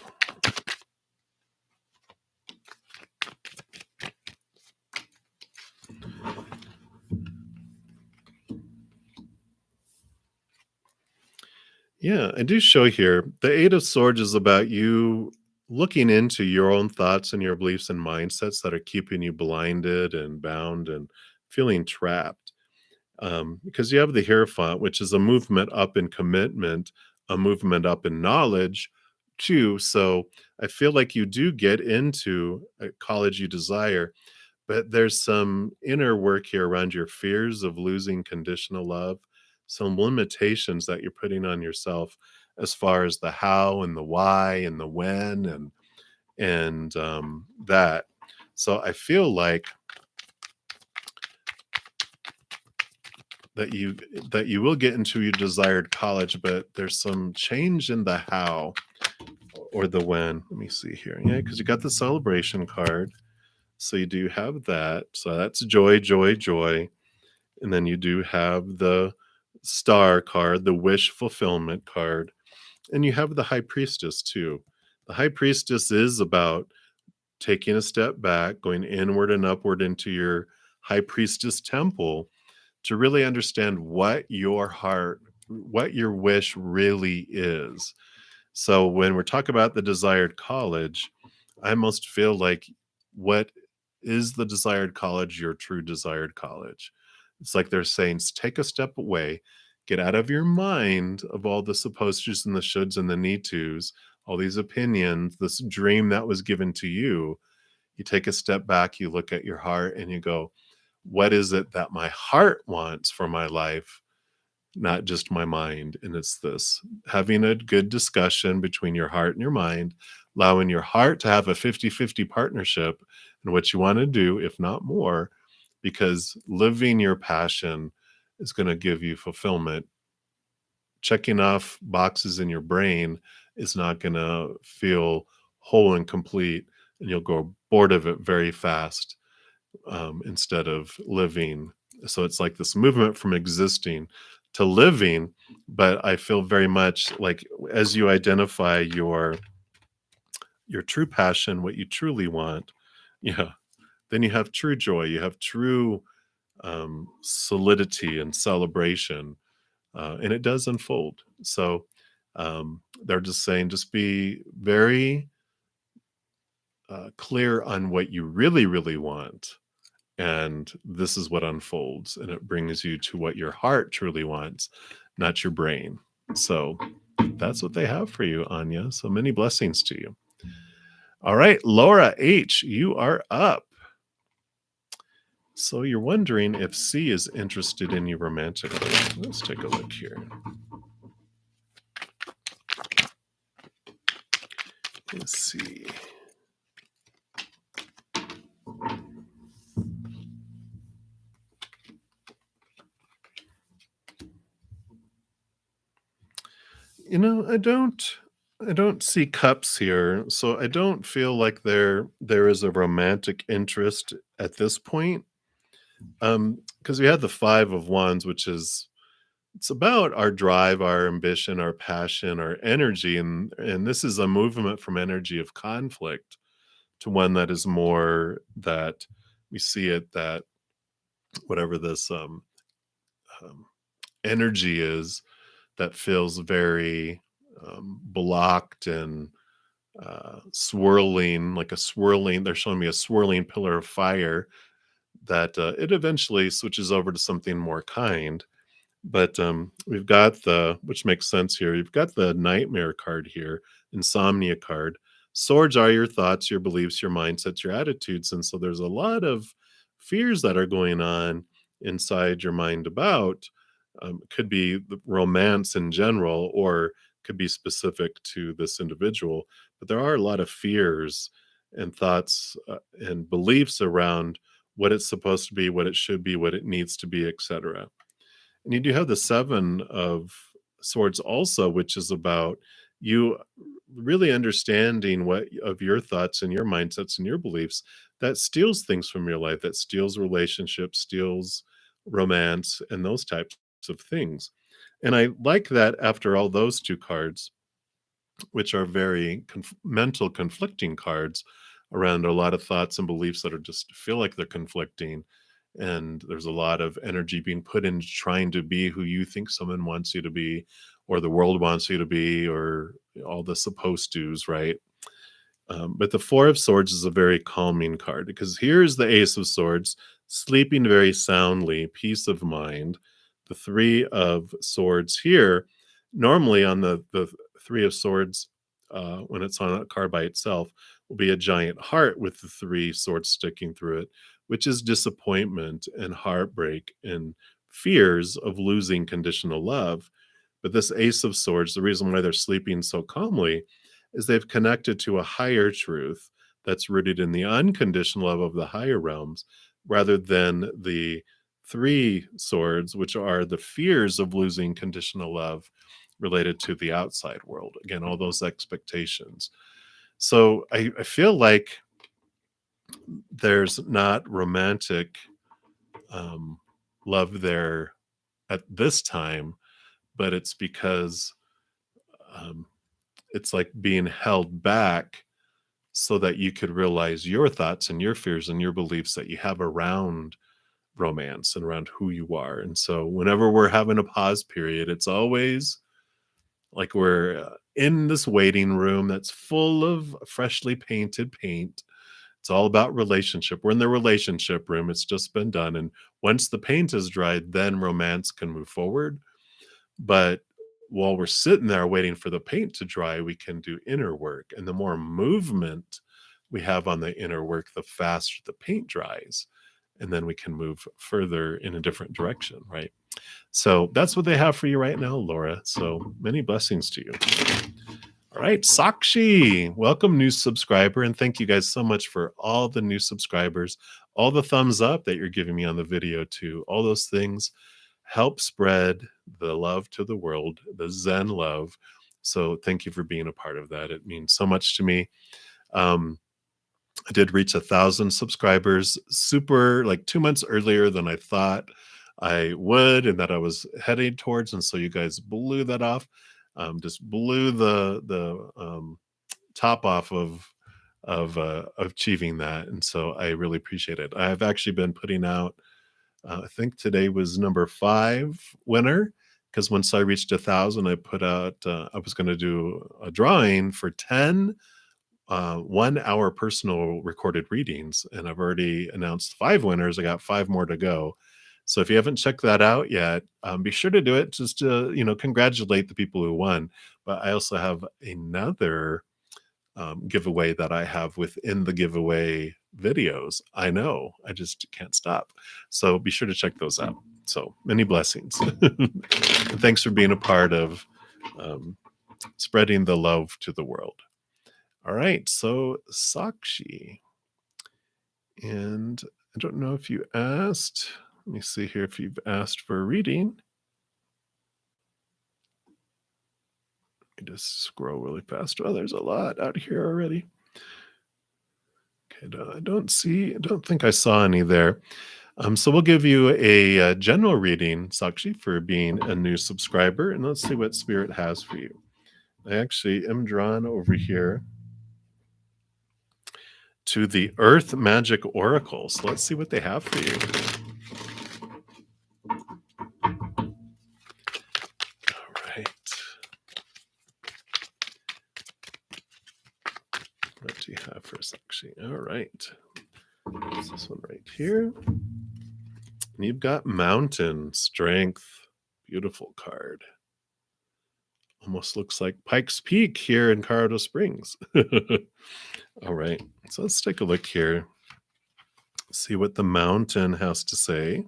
Yeah, I do show here. The Eight of Swords is about you looking into your own thoughts and your beliefs and mindsets that are keeping you blinded and bound and feeling trapped. Because you have the Hierophant, which is a movement up in commitment, a movement up in knowledge, too. So I feel like you do get into a college you desire, but there's some inner work here around your fears of losing conditional love, some limitations that you're putting on yourself as far as the how and the why and the when and that. So I feel like that you will get into your desired college, but there's some change in the how or the when. Let me see here. Yeah, because you got the celebration card. So you do have that. So that's joy, joy, joy. And then you do have the star card, the wish fulfillment card. And you have the high priestess too. The high priestess is about taking a step back, going inward and upward into your high priestess temple to really understand what your heart, what your wish really is. So when we're talking about the desired college, I almost feel like, what is the desired college your true desired college? It's like they're saying, take a step away, get out of your mind of all the supposed tos and the shoulds and the need tos, all these opinions, this dream that was given to you. You take a step back, you look at your heart, and you go, what is it that my heart wants for my life, not just my mind? And it's this, having a good discussion between your heart and your mind, allowing your heart to have a 50-50 partnership in what you want to do, if not more, because living your passion is going to give you fulfillment. Checking off boxes in your brain is not going to feel whole and complete, and you'll grow bored of it very fast, instead of living. So it's like this movement from existing to living. But I feel very much like, as you identify your true passion, what you truly want, yeah, then you have true joy. You have true solidity and celebration, and it does unfold. So they're just saying, just be very clear on what you really, really want, and this is what unfolds, and it brings you to what your heart truly wants, not your brain. So that's what they have for you, Anya. So many blessings to you. All right, Laura H, you are up. So you're wondering if C is interested in you romantically. Let's take a look here. Let's see. I don't see cups here, so I don't feel like there is a romantic interest at this point. Because we had the 5 of Wands, which is, it's about our drive, our ambition, our passion, our energy, and this is a movement from energy of conflict to one that is more that we see it that whatever this um, energy is that feels very blocked and swirling, like a swirling. They're showing me a swirling pillar of fire that it eventually switches over to something more kind. But we've got the, which makes sense here. You've got the nightmare card here, insomnia card. Swords are your thoughts, your beliefs, your mindsets, your attitudes. And so there's a lot of fears that are going on inside your mind about. Could be the romance in general, or could be specific to this individual. But there are a lot of fears and thoughts and beliefs around what it's supposed to be, what it should be, what it needs to be, etc. And you do have the 7 of swords also, which is about you really understanding what of your thoughts and your mindsets and your beliefs that steals things from your life, that steals relationships, steals romance, and those types of things. And I like that after all those 2 cards, which are very mental conflicting cards around a lot of thoughts and beliefs that are just feel like they're conflicting, and there's a lot of energy being put into trying to be who you think someone wants you to be, or the world wants you to be, or all the supposed to's, right? But the Four of Swords is a very calming card because here's the Ace of Swords, sleeping very soundly, peace of mind. The Three of Swords here, normally on the Three of Swords, when it's on a card by itself, will be a giant heart with the 3 swords sticking through it, which is disappointment and heartbreak and fears of losing conditional love. But this Ace of Swords, the reason why they're sleeping so calmly is they've connected to a higher truth that's rooted in the unconditional love of the higher realms rather than the 3 swords, which are the fears of losing conditional love related to the outside world. Again, all those expectations. So I feel like there's not romantic um, love there at this time, but it's because um, it's like being held back so that you could realize your thoughts and your fears and your beliefs that you have around romance and around who you are. And so whenever we're having a pause period, it's always like we're in this waiting room that's full of freshly painted paint. It's all about relationship. We're in the relationship room. It's just been done. And once the paint is dried, then romance can move forward. But while we're sitting there waiting for the paint to dry, we can do inner work. And the more movement we have on the inner work, the faster the paint dries. And then we can move further in a different direction, right? So that's what they have for you right now, Laura. So many blessings to you. All right, Sakshi, welcome, new subscriber. And thank you guys so much for all the new subscribers, all the thumbs up that you're giving me on the video, too. All those things help spread the love to the world, the Zen love. So thank you for being a part of that. It means so much to me. I did reach 1,000 subscribers super like 2 months earlier than I thought I would and that I was heading towards. And so you guys blew that off. Just blew the top off of achieving that. And so I really appreciate it. I've actually been putting out I think today was number 5 winner because once I reached 1,000, I put out, I was going to do a drawing for 10 1 hour personal recorded readings. And I've already announced 5 winners. I got 5 more to go. So if you haven't checked that out yet, be sure to do it just to, congratulate the people who won. But I also have another giveaway that I have within the giveaway videos. I know, I just can't stop. So be sure to check those out. So many blessings. And thanks for being a part of spreading the love to the world. All right, so Sakshi. And I don't know if you asked. Let me see here if you've asked for a reading. Let me just scroll really fast. Oh, there's a lot out here already. Okay, I don't think I saw any there. So we'll give you a general reading, Sakshi, for being a new subscriber, and let's see what Spirit has for you. I actually am drawn over here to the Earth Magic Oracle. So let's see what they have for you. for Sakshi. All right. It's this one right here. And you've got Mountain Strength. Beautiful card. Almost looks like Pikes Peak here in Colorado Springs. All right. So let's take a look here. See what the Mountain has to say.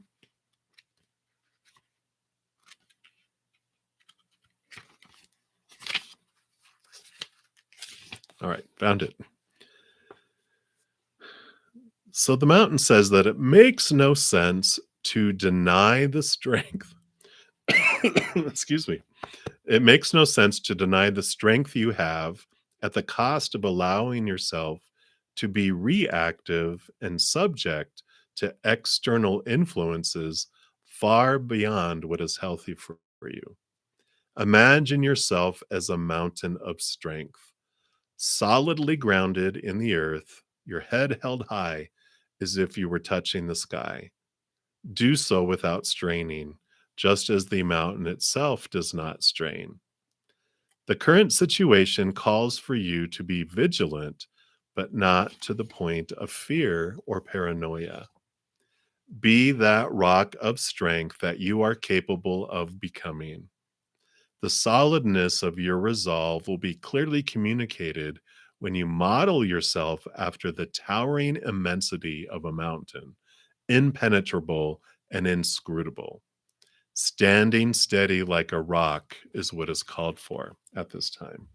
All right, found it. So the Mountain says that it makes no sense to deny the strength. Excuse me. It makes no sense to deny the strength you have at the cost of allowing yourself to be reactive and subject to external influences far beyond what is healthy for you. Imagine yourself as a mountain of strength, solidly grounded in the earth, your head held high as if you were touching the sky. Do so without straining, just as the mountain itself does not strain. The current situation calls for you to be vigilant, but not to the point of fear or paranoia. Be that rock of strength that you are capable of becoming. The solidness of your resolve will be clearly communicated when you model yourself after the towering immensity of a mountain, impenetrable and inscrutable. Standing steady like a rock is what is called for at this time.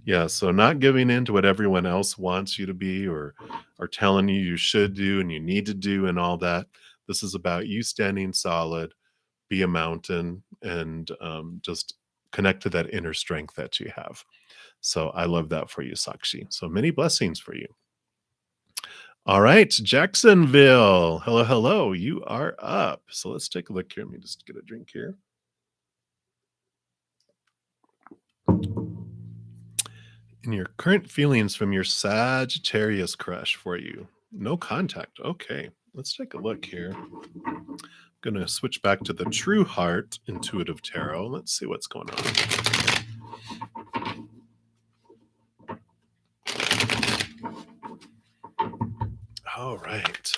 Yeah, so not giving in to what everyone else wants you to be or are telling you you should do and you need to do and all that. This is about you standing solid, be a mountain, and just connect to that inner strength that you have. So I love that for you, Sakshi. So many blessings for you. All right, Jacksonville. Hello, hello. You are up. So let's take a look here. Let me just get a drink here. And your current feelings from your Sagittarius crush for you. No contact. Okay, let's take a look here. I'm going to switch back to the True Heart Intuitive Tarot. Let's see what's going on. All right.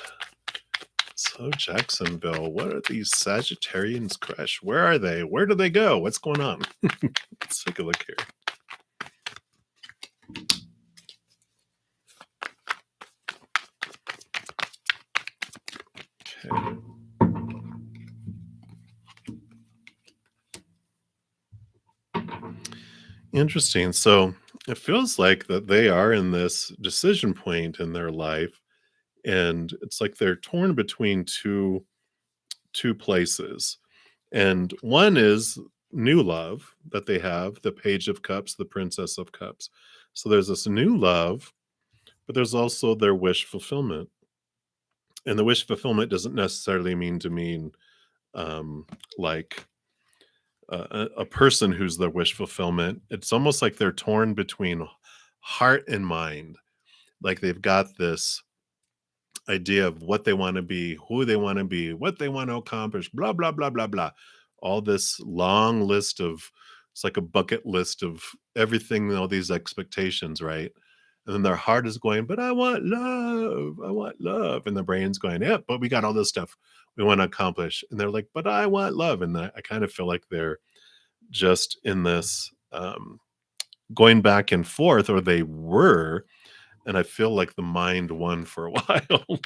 So, Jacksonville, what are these Sagittarians crush? Where are they? Where do they go? What's going on? Let's take a look here. Okay. Interesting. So it feels like that they are in this decision point in their life, and it's like they're torn between two places. And one is new love that they have, the Page of Cups, the Princess of Cups. So there's this new love, but there's also their wish fulfillment. And the wish fulfillment doesn't necessarily mean um, like a person who's their wish fulfillment. It's almost like they're torn between heart and mind. Like they've got this idea of what they want to be, who they want to be, what they want to accomplish, blah, blah, blah, blah, blah. All this long list of, it's like a bucket list of everything, all these expectations, right? And then their heart is going, but I want love. I want love. And the brain's going, yeah, but we got all this stuff we want to accomplish. And they're like, but I want love. And I kind of feel like they're just in this going back and forth, or they were. And I feel like the mind won for a while.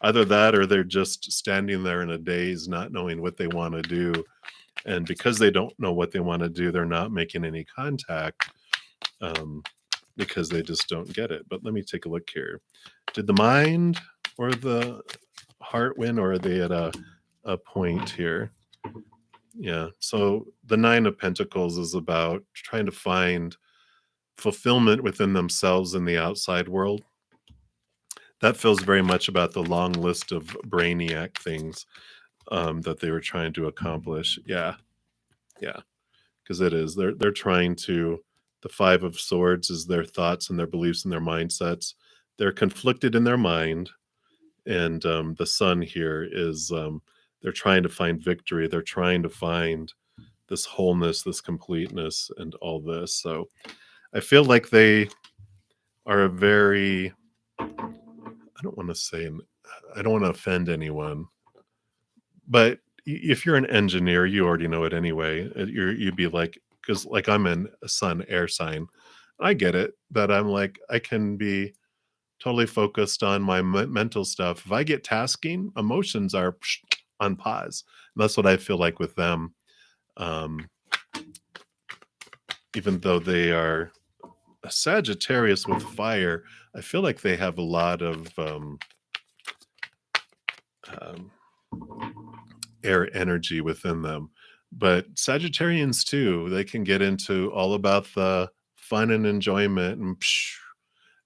Either that or they're just standing there in a daze, not knowing what they want to do. And because they don't know what they want to do, they're not making any contact because they just don't get it. But let me take a look here. Did the mind or the heart win, or are they at a point here? Yeah. So the Nine of Pentacles is about trying to find fulfillment within themselves in the outside world. That feels very much about the long list of brainiac things that they were trying to accomplish. Yeah, yeah, because it is. They're trying to. The Five of Swords is their thoughts and their beliefs and their mindsets. They're conflicted in their mind, and the Sun here is they're trying to find victory. They're trying to find this wholeness, this completeness, and all this. So I feel like they are a very, I don't want to say, I don't want to offend anyone, but if you're an engineer, you already know it anyway. You'd be like, because like I'm in a sun air sign, I get it that I'm like I can be totally focused on my mental stuff. If I get tasking, emotions are on pause. And that's what I feel like with them. Um, even though they are a Sagittarius with fire, I feel like they have a lot of um, air energy within them. But Sagittarians too, they can get into all about the fun and enjoyment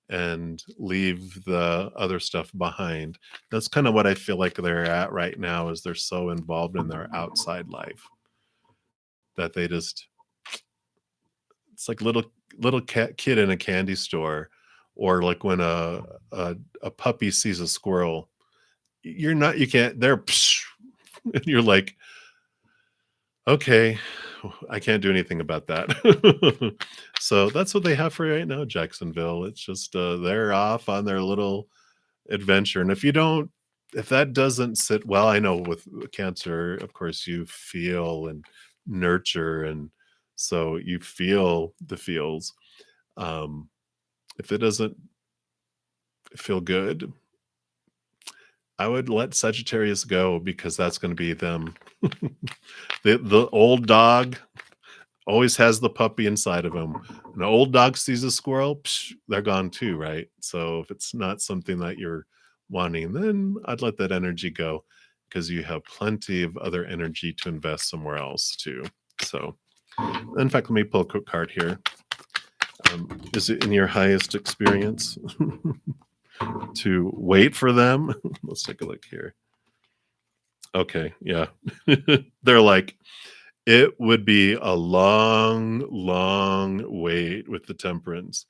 and leave the other stuff behind. That's kind of what I feel like they're at right now is they're so involved in their outside life that they just it's like little kid in a candy store or like when a puppy sees a squirrel. You're not you can't they're and you're like, "Okay, I can't do anything about that." So that's what they have for right now, Jacksonville. It's just they're off on their little adventure. And if that doesn't sit well, I know with cancer, of course, you feel and nurture. And so you feel the feels. Um, if it doesn't feel good, I would let Sagittarius go because that's going to be them. The old dog always has the puppy inside of him. An old dog sees a squirrel, they're gone too, right? So if it's not something that you're wanting, then I'd let that energy go because you have plenty of other energy to invest somewhere else too. So, in fact, let me pull a quick card here. Is it in your highest experience to wait for them? Let's take a look here. Okay, yeah. They're like, it would be a long, long wait with the temperance.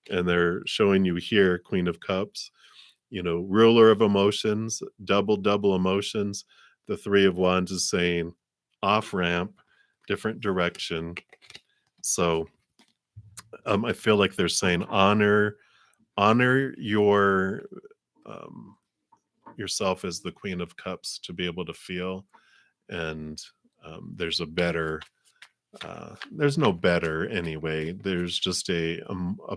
And they're showing you here, Queen of Cups, ruler of emotions, double emotions. The Three of Wands is saying off ramp, different direction. So I feel like they're saying honor um, yourself as the Queen of Cups to be able to feel. And there's no better anyway. There's just a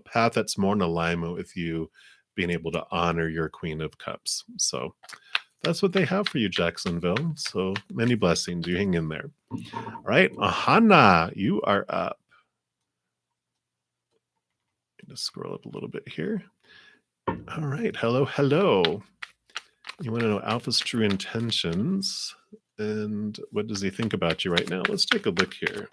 path that's more in alignment with you being able to honor your Queen of Cups. So that's what they have for you, Jacksonville. So many blessings. You hang in there. All right, Ahana, you are up. Just scroll up a little bit here. All right, hello. You want to know Alpha's true intentions and what does he think about you right now? Let's take a look here.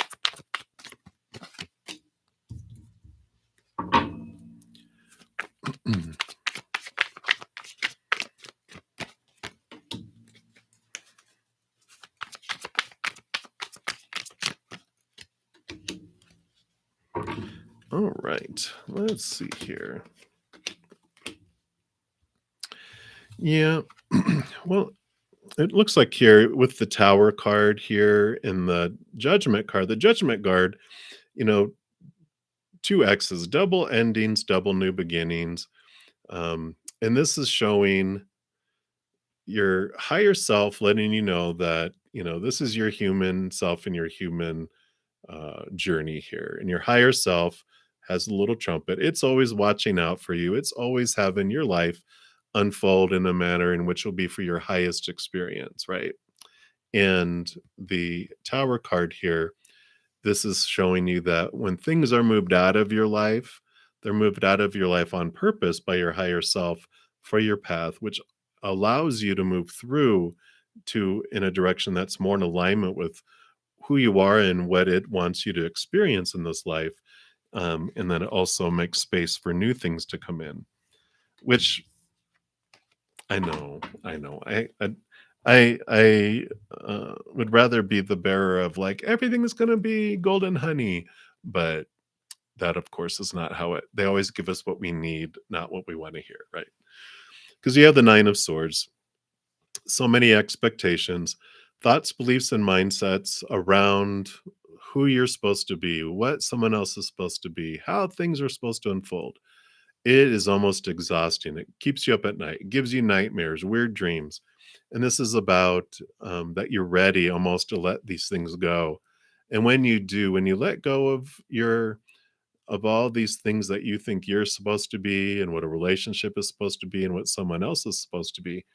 All right, let's see here. Yeah, well, it looks like here with the Tower card here and the Judgment card, the Judgment card, you know, two X's, double endings, double new beginnings. And this is showing your higher self, letting you know that, this is your human self and your human journey here. And your higher self has a little trumpet. It's always watching out for you. It's always having your life unfold in a manner in which will be for your highest experience, right? And the Tower card here, this is showing you that when things are moved out of your life, they're moved out of your life on purpose by your higher self for your path, which allows you to move through to in a direction that's more in alignment with who you are and what it wants you to experience in this life. And then it also makes space for new things to come in, which I know. I would rather be the bearer of like everything's gonna be golden honey, but that of course is not how it. They always give us what we need, not what we want to hear, right? Because you have the Nine of Swords, so many expectations, thoughts, beliefs, and mindsets around who you're supposed to be, what someone else is supposed to be, how things are supposed to unfold. it is almost exhausting. It keeps you up at night. It gives you nightmares, weird dreams. And this is about that you're ready almost to let these things go. And when you do, when you let go of all these things that you think you're supposed to be and what a relationship is supposed to be and what someone else is supposed to be,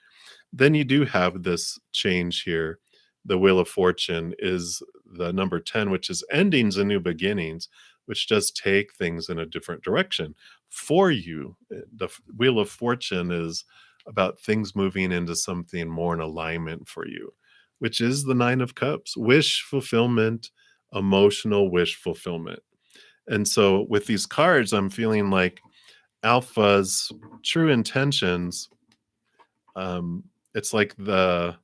then you do have this change here. The Wheel of Fortune is the number 10, which is endings and new beginnings, which does take things in a different direction for you. Wheel of Fortune is about things moving into something more in alignment for you, which is the Nine of Cups, wish fulfillment, emotional wish fulfillment. And so with these cards, I'm feeling like Alpha's true intentions, um, it's like the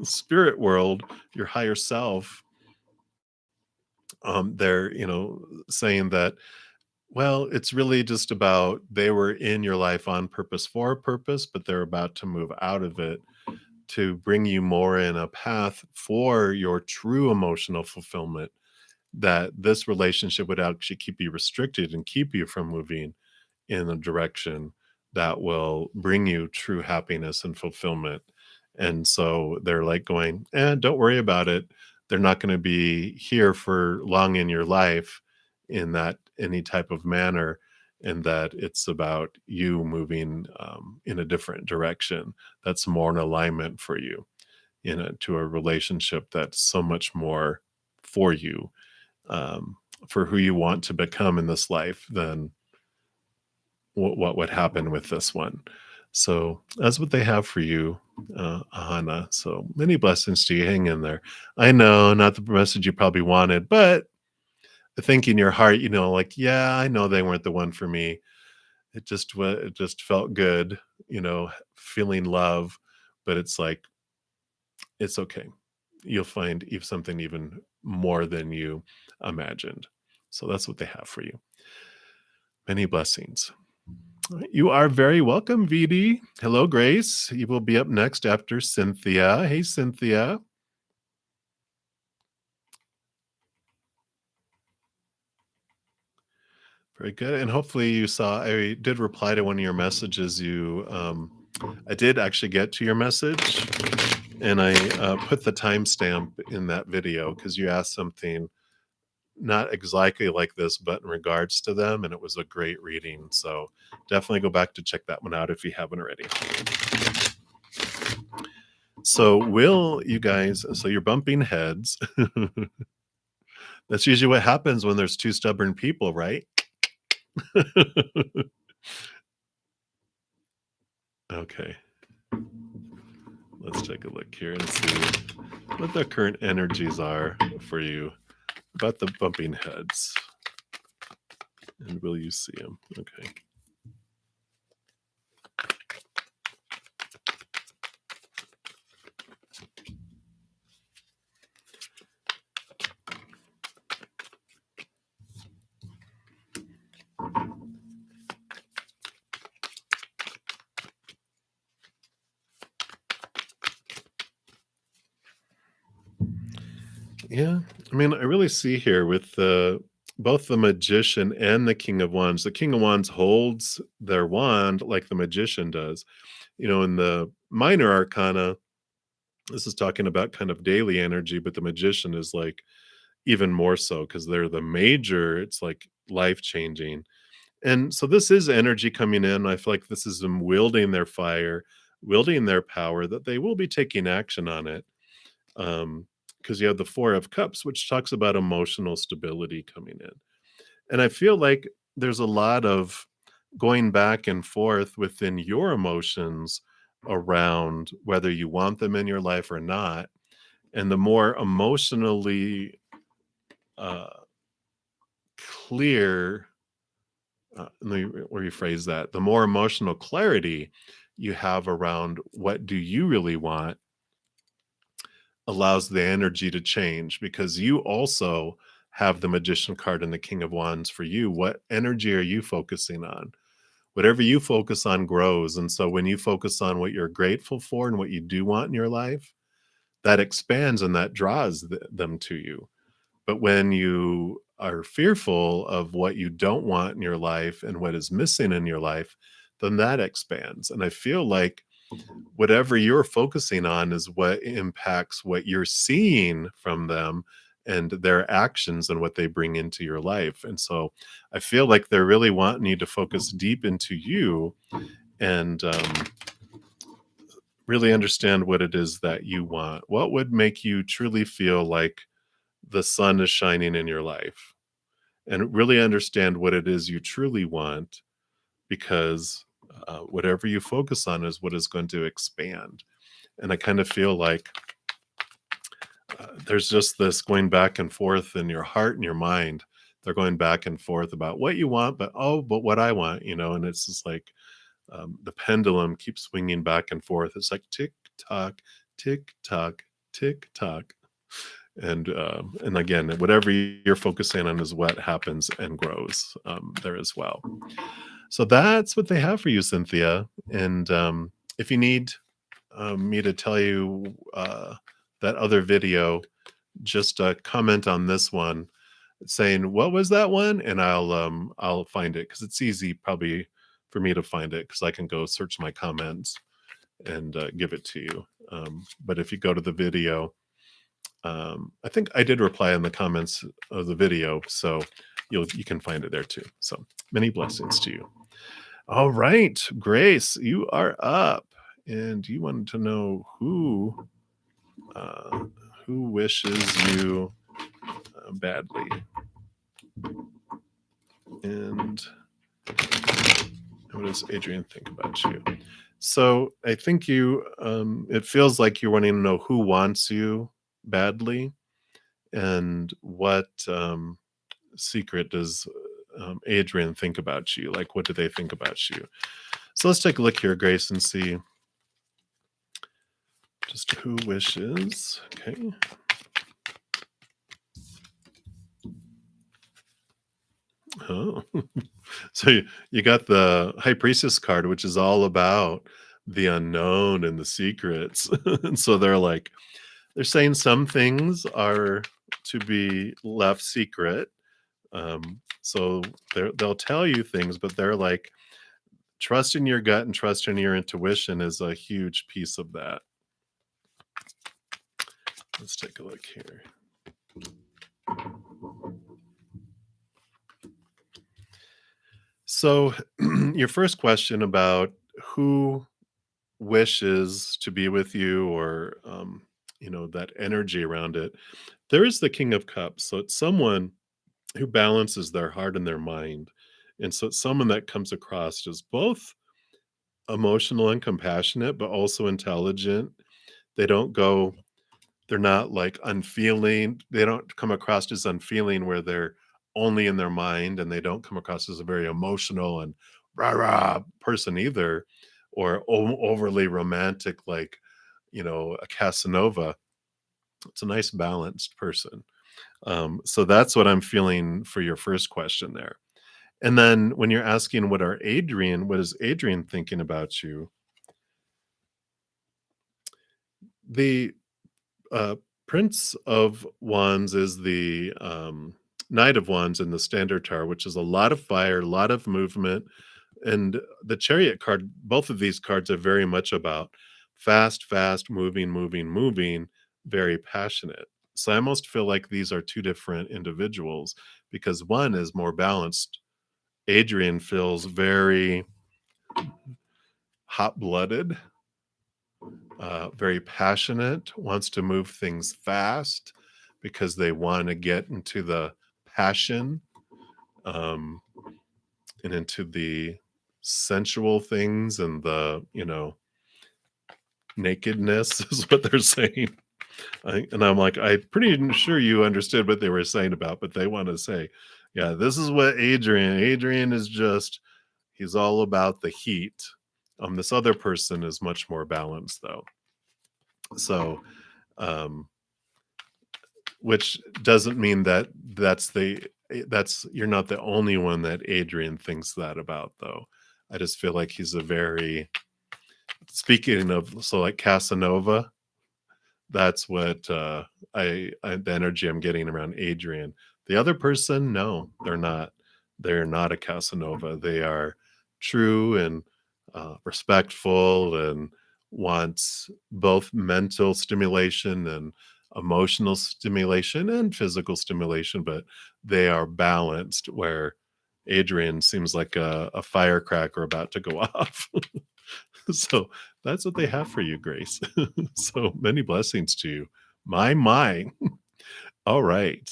spirit world, your higher self, they're, saying that, well, it's really just about they were in your life on purpose for a purpose, but they're about to move out of it to bring you more in a path for your true emotional fulfillment, that this relationship would actually keep you restricted and keep you from moving in a direction that will bring you true happiness and fulfillment. And so they're like going, don't worry about it. They're not going to be here for long in your life in that any type of manner. And that it's about you moving in a different direction that's more in alignment for you to a relationship that's so much more for you, um, for who you want to become in this life than what would happen with this one. So that's what they have for you, Ahana. So many blessings to you. Hang in there. I know, not the message you probably wanted, but I think in your heart, like, yeah, I know they weren't the one for me. It just felt good, feeling love, but it's like it's okay. You'll find something even more than you imagined. So that's what they have for you. Many blessings. You are very welcome, VD. Hello, Grace. You will be up next after Cynthia. Hey, Cynthia. Very good. And hopefully you saw I did reply to one of your messages. I did actually get to your message, and I put the timestamp in that video because you asked something not exactly like this, but in regards to them, and it was a great reading. So definitely go back to check that one out if you haven't already. So will you guys, so you're bumping heads. That's usually what happens when there's two stubborn people, right? Okay. Let's take a look here and see what the current energies are for you about the bumping heads. And will you see them? Okay. Yeah, I mean, I really see here with the both the magician and the king of wands. The king of wands holds their wand like the magician does. In the minor arcana, this is talking about kind of daily energy, but the magician is like even more so because they're the major. It's like life changing. And so this is energy coming in. I feel like this is them wielding their fire, wielding their power, that they will be taking action on it. Because you have the Four of Cups, which talks about emotional stability coming in. And I feel like there's a lot of going back and forth within your emotions around whether you want them in your life or not. And the more emotionally uh, clear, let me rephrase that, the more emotional clarity you have around what do you really want allows the energy to change, because you also have the magician card and the king of wands for you. What energy are you focusing on? Whatever you focus on grows. And so when you focus on what you're grateful for and what you do want in your life, that expands and that draws them to you. But when you are fearful of what you don't want in your life and what is missing in your life, then that expands. And I feel like whatever you're focusing on is what impacts what you're seeing from them and their actions and what they bring into your life. And so I feel like they're really wanting you to focus deep into you and really understand what it is that you want. What would make you truly feel like the sun is shining in your life? And really understand what it is you truly want, because whatever you focus on is what is going to expand. And I kind of feel like there's just this going back and forth in your heart and your mind. They're going back and forth about what you want, but oh, but what I want, and it's just like the pendulum keeps swinging back and forth. It's like tick tock, tick tock, and again, whatever you're focusing on is what happens and grows there as well. So that's what they have for you, Cynthia. And if you need me to tell you that other video, just comment on this one saying what was that one, and I'll find it, because it's easy probably for me to find it because I can go search my comments and give it to you. But if you go to the video, I think I did reply in the comments of the video, so you can find it there too. So many blessings to you. All right, Grace, you are up, and you wanted to know uh, who wishes you badly, and what does Adrian think about you? So I think it feels like you're wanting to know who wants you badly, and what secret does Adrian think about you? Like, what do they think about you? So let's take a look here, Grace, and see just who wishes. Okay. Oh, so you got the High Priestess card, which is all about the unknown and the secrets. And so they're saying some things are to be left secret. So they'll tell you things, but they're like, trust in your gut and trust in your intuition is a huge piece of that. Let's take a look here. So, your first question about who wishes to be with you, or that energy around it, there is the King of Cups. So it's someone who balances their heart and their mind. And so it's someone that comes across as both emotional and compassionate, but also intelligent. They don't go They're not like unfeeling. They don't come across as unfeeling where they're only in their mind, and they don't come across as a very emotional and rah rah person either, or overly romantic like, a Casanova. It's a nice balanced person. So that's what I'm feeling for your first question there. And then when you're asking what is Adrian thinking about you? The uh, Prince of Wands is the Knight of Wands in the Standard Tower, which is a lot of fire, a lot of movement. And the Chariot card, both of these cards are very much about fast, fast, moving, moving, moving, very passionate. So I almost feel like these are two different individuals, because one is more balanced. Adrian feels very hot blooded, very passionate, wants to move things fast because they want to get into the passion, um, and into the sensual things and the, nakedness is what they're saying. And I'm like, I'm pretty sure you understood what they were saying about, but they want to say, yeah, this is what Adrian is just, he's all about the heat. This other person is much more balanced though. So, um, which doesn't mean that that's you're not the only one that Adrian thinks that about though. I just feel like he's a very, speaking of, so like Casanova, that's what the energy I'm getting around Adrian. The other person, no, they're not. They're not a Casanova. They are true and respectful and wants both mental stimulation and emotional stimulation and physical stimulation, but they are balanced where Adrian seems like a firecracker about to go off. So that's what they have for you, Grace. So many blessings to you. My. All right.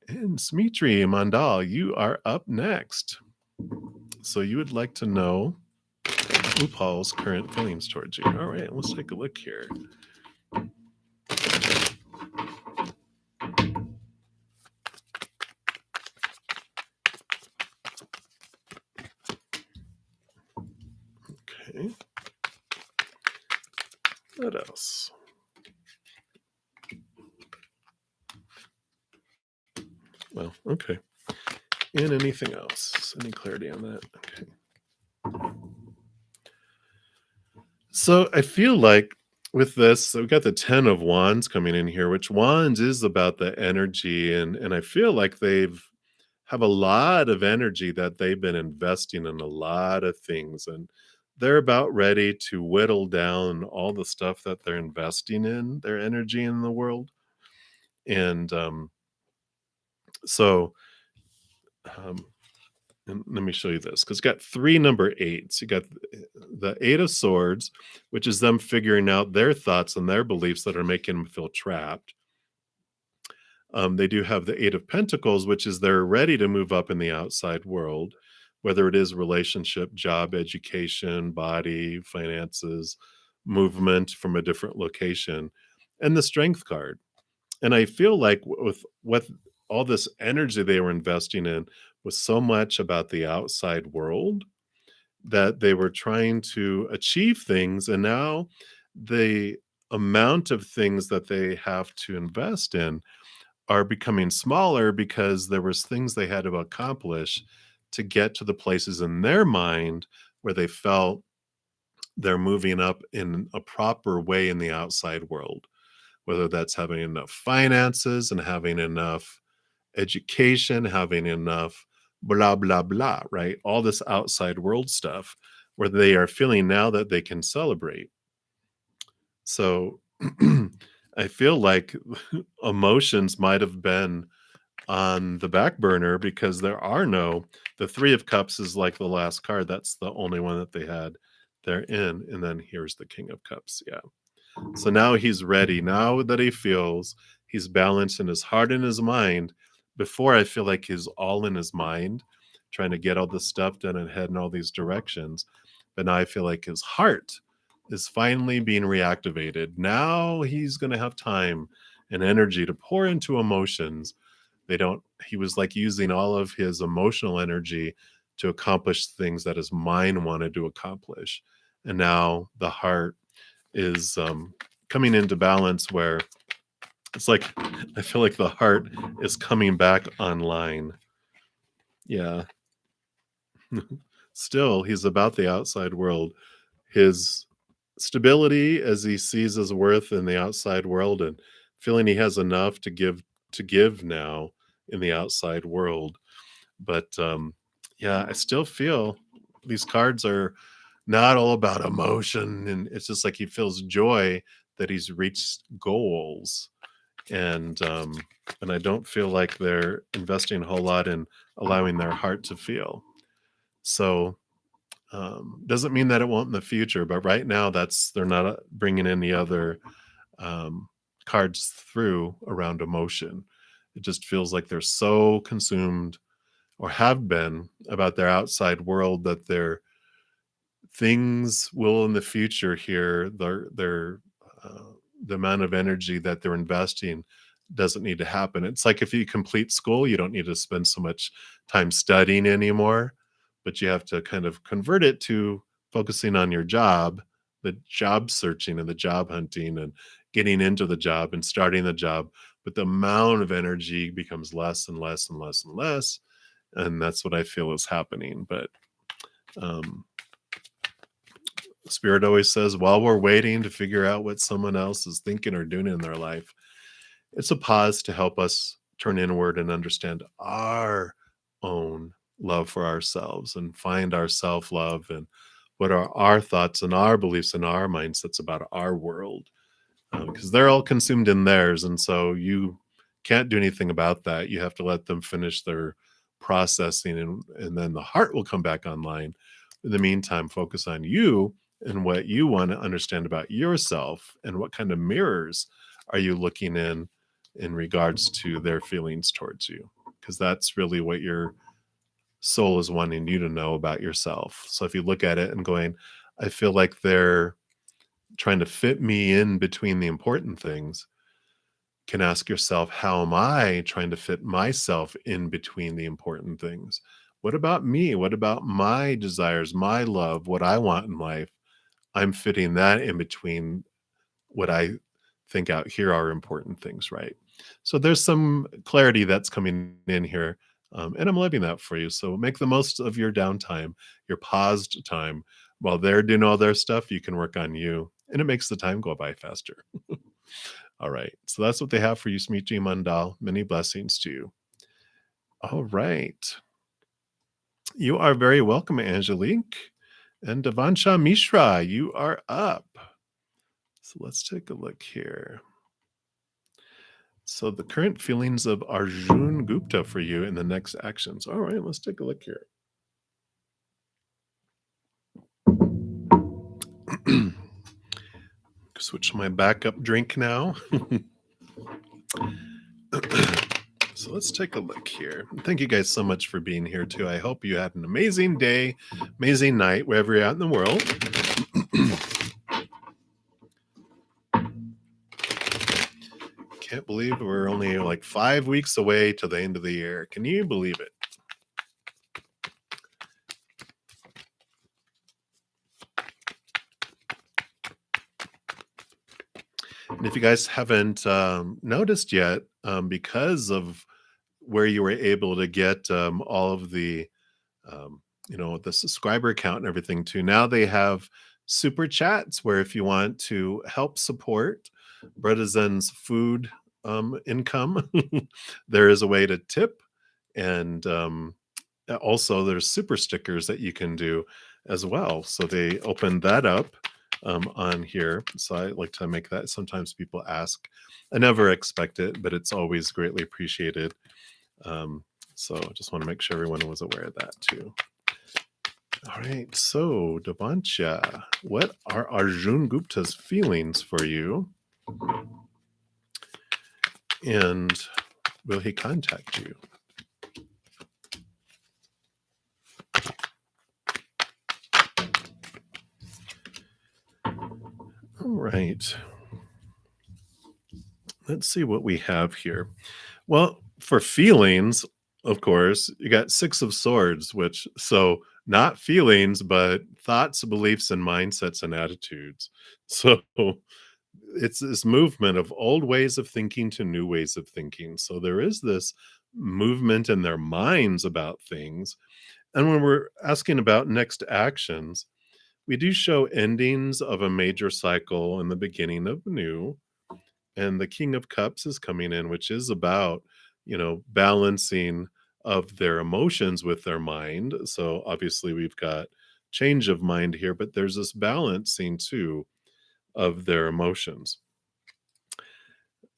And Smitri Mandal, you are up next. So you would like to know Upal's current feelings towards you. All right, let's take a look here. Okay. What else? Well, okay. And anything else? Any clarity on that? Okay. So I feel like with this, so we got the 10 of wands coming in here, which wands is about the energy, and I feel like they've have a lot of energy that they've been investing in a lot of things, and they're about ready to whittle down all the stuff that they're investing in their energy in the world. And so um, and let me show you this because it's got three number eights. You got the eight of swords, which is them figuring out their thoughts and their beliefs that are making them feel trapped. They do have the eight of pentacles, which is they're ready to move up in the outside world, whether it is relationship, job, education, body, finances, movement from a different location, and the strength card. And I feel like with what all this energy they were investing in was so much about the outside world that they were trying to achieve things. And now the amount of things that they have to invest in are becoming smaller because there was things they had to accomplish to get to the places in their mind where they felt they're moving up in a proper way in the outside world, whether that's having enough finances and having enough education, having enough blah, blah, blah, right? All this outside world stuff where they are feeling now that they can celebrate. So I feel like emotions might have been on the back burner because there are no, the three of cups is like the last card. That's the only one that they had there in. And then here's the king of cups. Yeah. So now he's ready. Now that he feels he's balanced in his heart and his mind. Before, I feel like he's all in his mind, trying to get all this stuff done and head in all these directions. But now I feel like his heart is finally being reactivated. Now he's going to have time and energy to pour into emotions. He was like using all of his emotional energy to accomplish things that his mind wanted to accomplish. And now the heart is coming into balance where it's like I feel like the heart is coming back online. Yeah. Still, he's about the outside world. His stability as he sees his worth in the outside world and feeling he has enough to give now in the outside world. But yeah, I still feel these cards are not all about emotion, and it's just like he feels joy that he's reached goals. And I don't feel like they're investing a whole lot in allowing their heart to feel. So doesn't mean that it won't in the future, but right now they're not bringing any other um, cards through around emotion. It just feels like they're so consumed or have been about their outside world that their things will in the future here uh, the amount of energy that they're investing doesn't need to happen. It's like if you complete school, you don't need to spend so much time studying anymore, but you have to kind of convert it to focusing on your job, the job searching and the job hunting and getting into the job and starting the job. But the amount of energy becomes less and less and less and less. And that's what I feel is happening. But um, Spirit always says, while we're waiting to figure out what someone else is thinking or doing in their life, it's a pause to help us turn inward and understand our own love for ourselves and find our self love and what are our thoughts and our beliefs and our mindsets about our world, because they're all consumed in theirs. And so you can't do anything about that. You have to let them finish their processing, and then the heart will come back online. In the meantime, focus on you and what you want to understand about yourself and what kind of mirrors are you looking in regards to their feelings towards you, because that's really what your soul is wanting you to know about yourself. So if you look at it and going, I feel like they're trying to fit me in between the important things, can ask yourself, how am I trying to fit myself in between the important things? What about me? What about my desires, my love, what I want in life? I'm fitting that in between what I think out here are important things, right? So there's some clarity that's coming in here. And I'm loving that for you. So make the most of your downtime, your paused time. While they're doing all their stuff, you can work on you. And it makes the time go by faster. All right. So that's what they have for you, Smriti Mandal. Many blessings to you. All right. You are very welcome, Angelique. And Devansha Mishra, you are up. So let's take a look here. So the current feelings of Arjun Gupta for you in the next actions. All right, let's take a look here. Switch my backup drink now. So let's take a look here. Thank you guys so much for being here too. I hope you had an amazing day, amazing night, wherever you're at in the world. Can't believe we're only like 5 weeks away to the end of the year. Can you believe it? And if you guys haven't noticed yet, because of where you were able to get all of the, the subscriber count and everything too, now they have super chats where if you want to help support Bredizen's food income, there is a way to tip. And also there's super stickers that you can do as well. So they opened that up on here. So I like to make that. Sometimes people ask. I never expect it, but it's always greatly appreciated. So I just want to make sure everyone was aware of that too. All right. So Devancha, what are Arjun Gupta's feelings for you? And will he contact you? All right. Let's see what we have here. Well, for feelings, of course, you got 6 of swords, which so not feelings, but thoughts, beliefs, and mindsets and attitudes. So it's this movement of old ways of thinking to new ways of thinking. So there is this movement in their minds about things. And when we're asking about next actions, we do show endings of a major cycle and the beginning of new. And the King of Cups is coming in, which is about, balancing of their emotions with their mind. So obviously we've got change of mind here, but there's this balancing too of their emotions.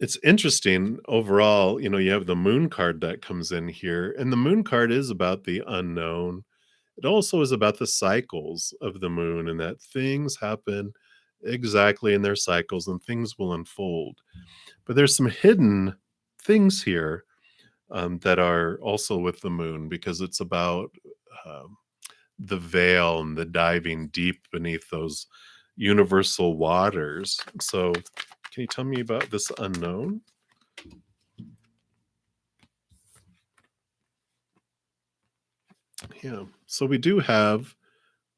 It's interesting overall, you have the moon card that comes in here, and the moon card is about the unknown. It also is about the cycles of the moon and that things happen exactly in their cycles and things will unfold. But there's some hidden things here that are also with the moon, because it's about um, the veil and the diving deep beneath those universal waters. So, can you tell me about this unknown? Yeah. So we do have,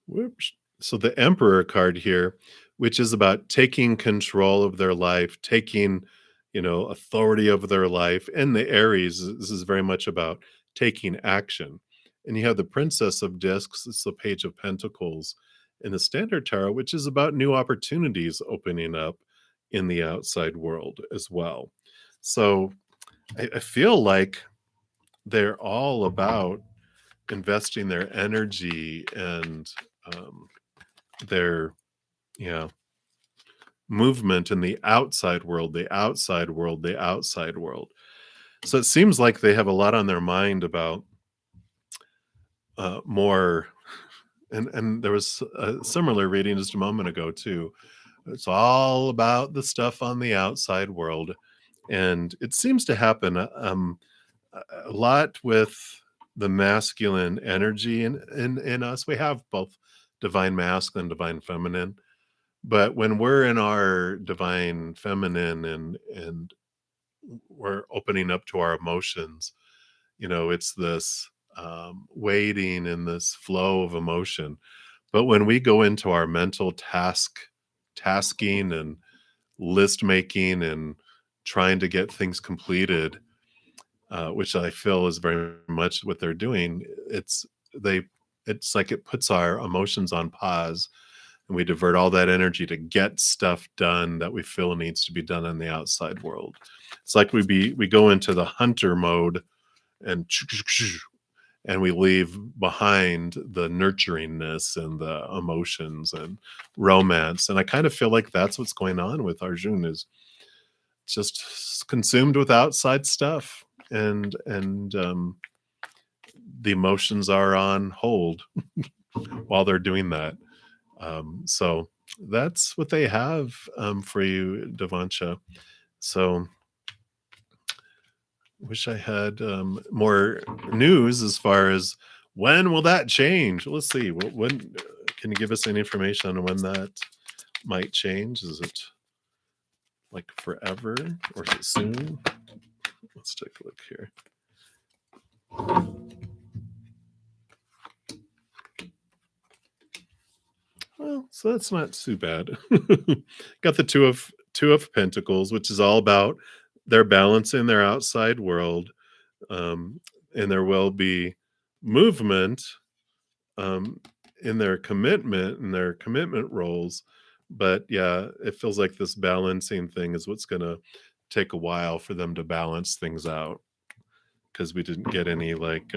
whoops. So the Emperor card here, which is about taking control of their life, taking, authority over their life. And the Aries, this is very much about taking action. And you have the Princess of Discs, it's the Page of Pentacles in the Standard Tarot, which is about new opportunities opening up in the outside world as well. So I feel like they're all about investing their energy and um, their yeah movement in the outside world, the outside world, the outside world. So it seems like they have a lot on their mind about more. And there was a similar reading just a moment ago too. It's all about the stuff on the outside world, and it seems to happen a lot with the masculine energy in us. We have both divine masculine, divine feminine, but when we're in our divine feminine and we're opening up to our emotions, it's this waiting and this flow of emotion. But when we go into our mental tasking and list making and trying to get things completed, which I feel is very much what they're doing. They it's like it puts our emotions on pause and we divert all that energy to get stuff done that we feel needs to be done in the outside world. It's like we go into the hunter mode and and we leave behind the nurturingness and the emotions and romance. And I kind of feel like that's what's going on with Arjun is just consumed with outside stuff and the emotions are on hold while they're doing that. So that's what they have for you, Devancha. So wish I had more news as far as when will that change. Let's see. When can you give us any information on when that might change? Is it like forever or is it soon? Let's take a look here. Well, so that's not too bad. Got the two of pentacles, which is all about their balance in their outside world, um, and there will be movement um, in their commitment roles. But yeah, it feels like this balancing thing is what's going to take a while for them to balance things out because we didn't get any like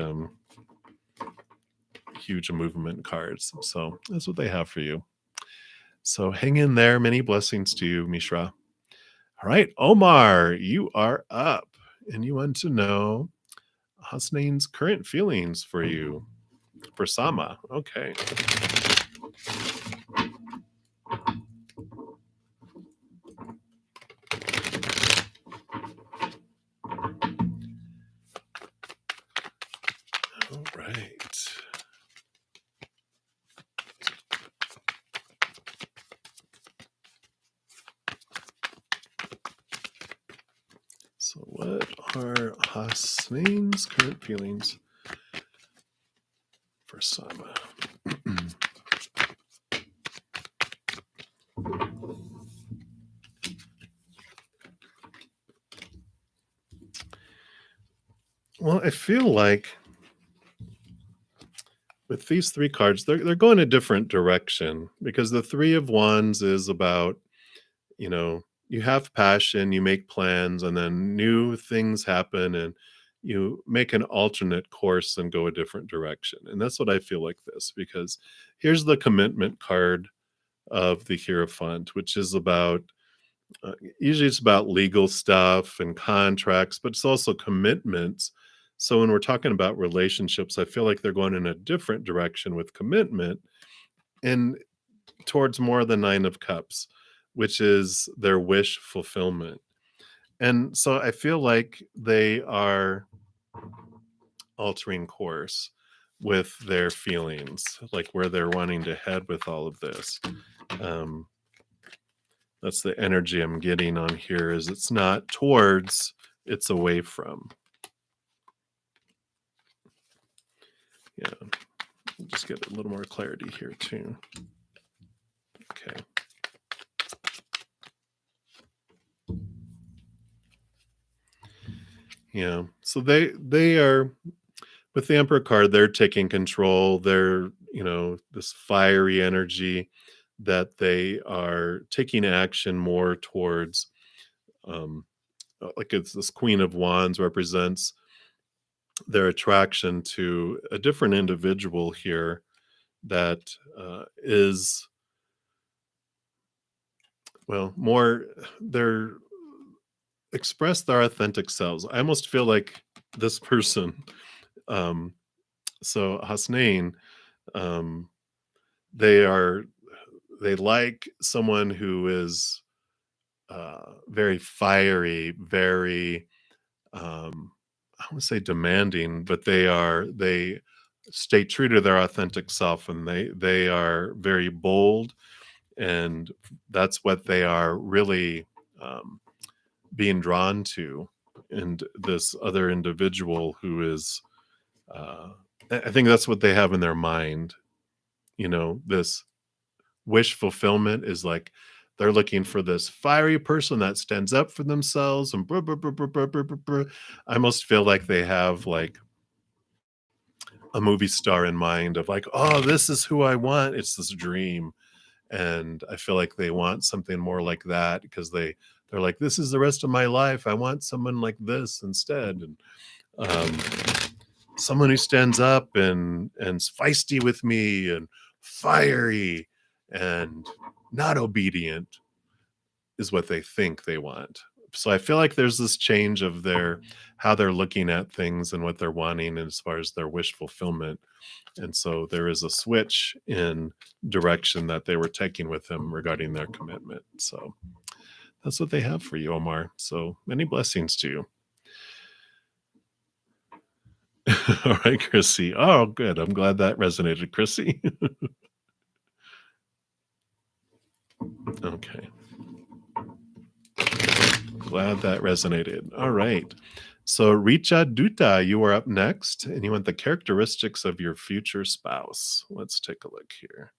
huge movement cards. So that's what they have for you. So hang in there. Many blessings to you, Mishra. All right, Omar, you are up and you want to know Hasnain's current feelings for you, for Sama. Okay. All right. So, what are Hasnain's current feelings for Sama? Well, I feel like with these three cards, they're going a different direction because the Three of Wands is about, you have passion, you make plans, and then new things happen, and you make an alternate course and go a different direction. And that's what I feel like this because here's the commitment card of the Hierophant, which is about usually it's about legal stuff and contracts, but it's also commitments. So when we're talking about relationships, I feel like they're going in a different direction with commitment and towards more the Nine of Cups, which is their wish fulfillment. And so I feel like they are altering course with their feelings, like where they're wanting to head with all of this. Um, that's the energy I'm getting on here is it's not towards, it's away from. Yeah. Just get a little more clarity here too. Okay. Yeah. So they are with the Emperor card, they're taking control. They're, this fiery energy that they are taking action more towards um like it's this Queen of Wands represents their attraction to a different individual here that is, well, more, they're express their authentic selves. I almost feel like this person, um, so Hasnain, um, they are, they like someone who is very fiery, very, I want to say demanding, but they stay true to their authentic self, and they are very bold, and that's what they are really um, being drawn to. And this other individual who is, uh, I think that's what they have in their mind. You know, this wish fulfillment is like they're looking for this fiery person that stands up for themselves and blah, blah, blah, blah, blah, blah, blah, blah. I almost feel like they have like a movie star in mind of like, oh, this is who I want. It's this dream. And I feel like they want something more like that because they're like, this is the rest of my life. I want someone like this instead. And um, someone who stands up and's feisty with me and fiery and not obedient is what they think they want. So I feel like there's this change of their how they're looking at things and what they're wanting as far as their wish fulfillment. And so there is a switch in direction that they were taking with him regarding their commitment. So that's what they have for you, Omar. So many blessings to you. All right, Chrissy. Oh, good. I'm glad that resonated, Chrissy. Okay. Glad that resonated. All right. So, Richa Duta, you are up next, and you want the characteristics of your future spouse. Let's take a look here.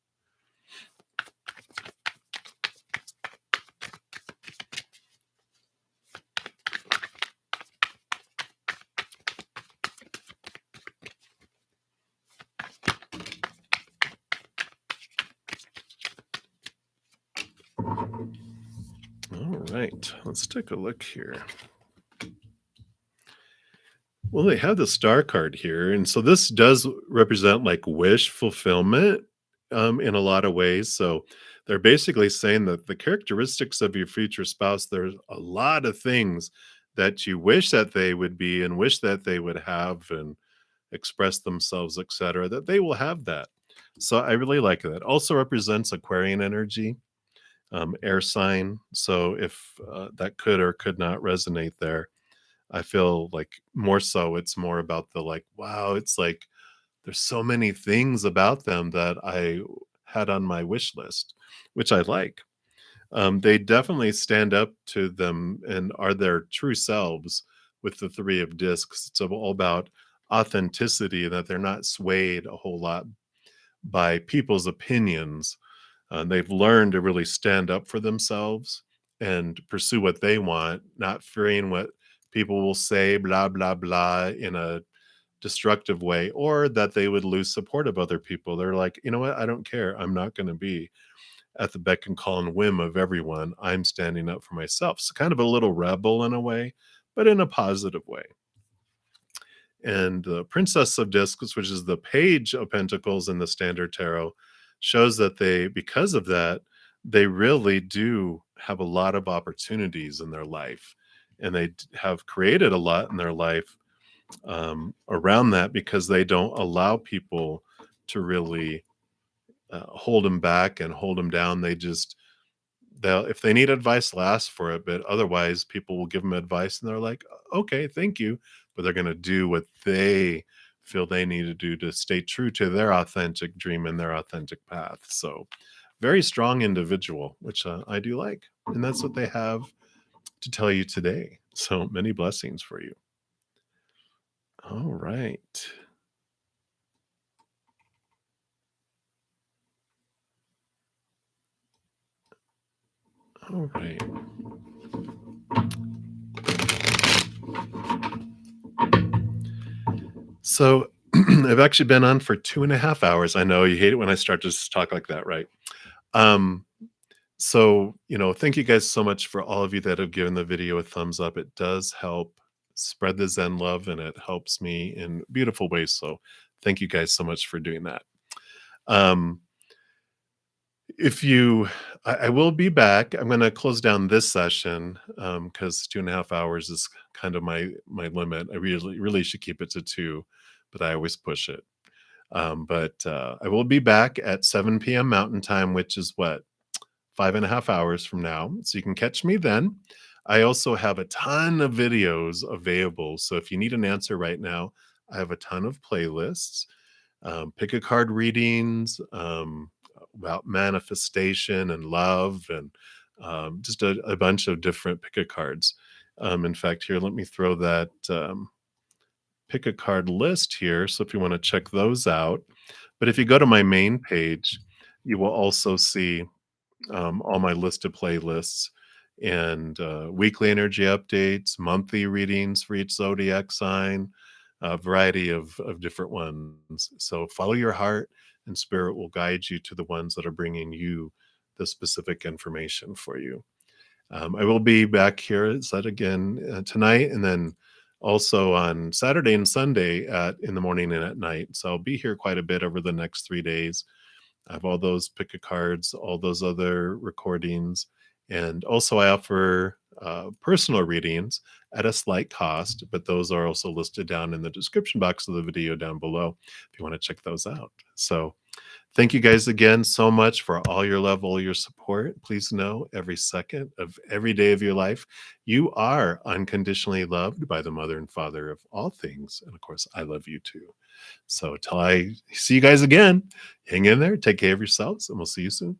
All right. Let's take a look here. Well, they have the star card here, and so this does represent like wish fulfillment in a lot of ways. So they're basically saying that the characteristics of your future spouse, there's a lot of things that you wish that they would be and wish that they would have and express themselves, etc. That they will have that. So I really like that. Also represents Aquarian energy, air sign. So if that could or could not resonate there, I feel like more so it's more about the like, wow, it's like there's so many things about them that I had on my wish list, which I like. They definitely stand up to them and are their true selves with the Three of Discs. It's all about authenticity, that they're not swayed a whole lot by people's opinions. They've learned to really stand up for themselves and pursue what they want, not fearing what people will say, blah, blah, blah, in a destructive way, or that they would lose support of other people. They're like, you know what? I don't care. I'm not going to be at the beck and call and whim of everyone. I'm standing up for myself. So kind of a little rebel in a way, but in a positive way. And the Princess of Discs, which is the Page of Pentacles in the Standard Tarot, shows that they, because of that, they really do have a lot of opportunities in their life. And they have created a lot in their life around that because they don't allow people to really hold them back and hold them down. They just, they'll, if they need advice, they'll ask for it, but otherwise people will give them advice and they're like, okay, thank you, but they're going to do what they feel they need to do to stay true to their authentic dream and their authentic path. So very strong individual, which I do like, and that's what they have to tell you today. So many blessings for you. All right. All right. So I've actually been on for 2.5 hours. I know you hate it when I start to just talk like that, right? Um, So, thank you guys so much for all of you that have given the video a thumbs up. It does help spread the Zen love and it helps me in beautiful ways. So, thank you guys so much for doing that. Um, if you, I will be back. I'm going to close down this session because 2.5 hours is kind of my limit. I really should keep it to two, but I always push it. But I will be back at 7 p.m. Mountain Time, which is what 5.5 hours from now. So you can catch me then. I also have a ton of videos available. So if you need an answer right now, I have a ton of playlists, pick a card readings, about manifestation and love, and just a bunch of different pick a cards. In fact, here, let me throw that pick a card list here. So if you want to check those out, but if you go to my main page, you will also see all my listed playlists and weekly energy updates, monthly readings for each zodiac sign, a variety of different ones. So follow your heart, and spirit will guide you to the ones that are bringing you the specific information for you. I will be back here, as said again, tonight, and then also on Saturday and Sunday at in the morning and at night. So I'll be here quite a bit over the next 3 days. I have all those pick a cards, all those other recordings, and also I offer personal readings at a slight cost, but those are also listed down in the description box of the video down below if you want to check those out. So thank you guys again so much for all your love, all your support. Please know every second of every day of your life, you are unconditionally loved by the mother and father of all things. And of course, I love you too. So till I see you guys again, hang in there, take care of yourselves, and we'll see you soon.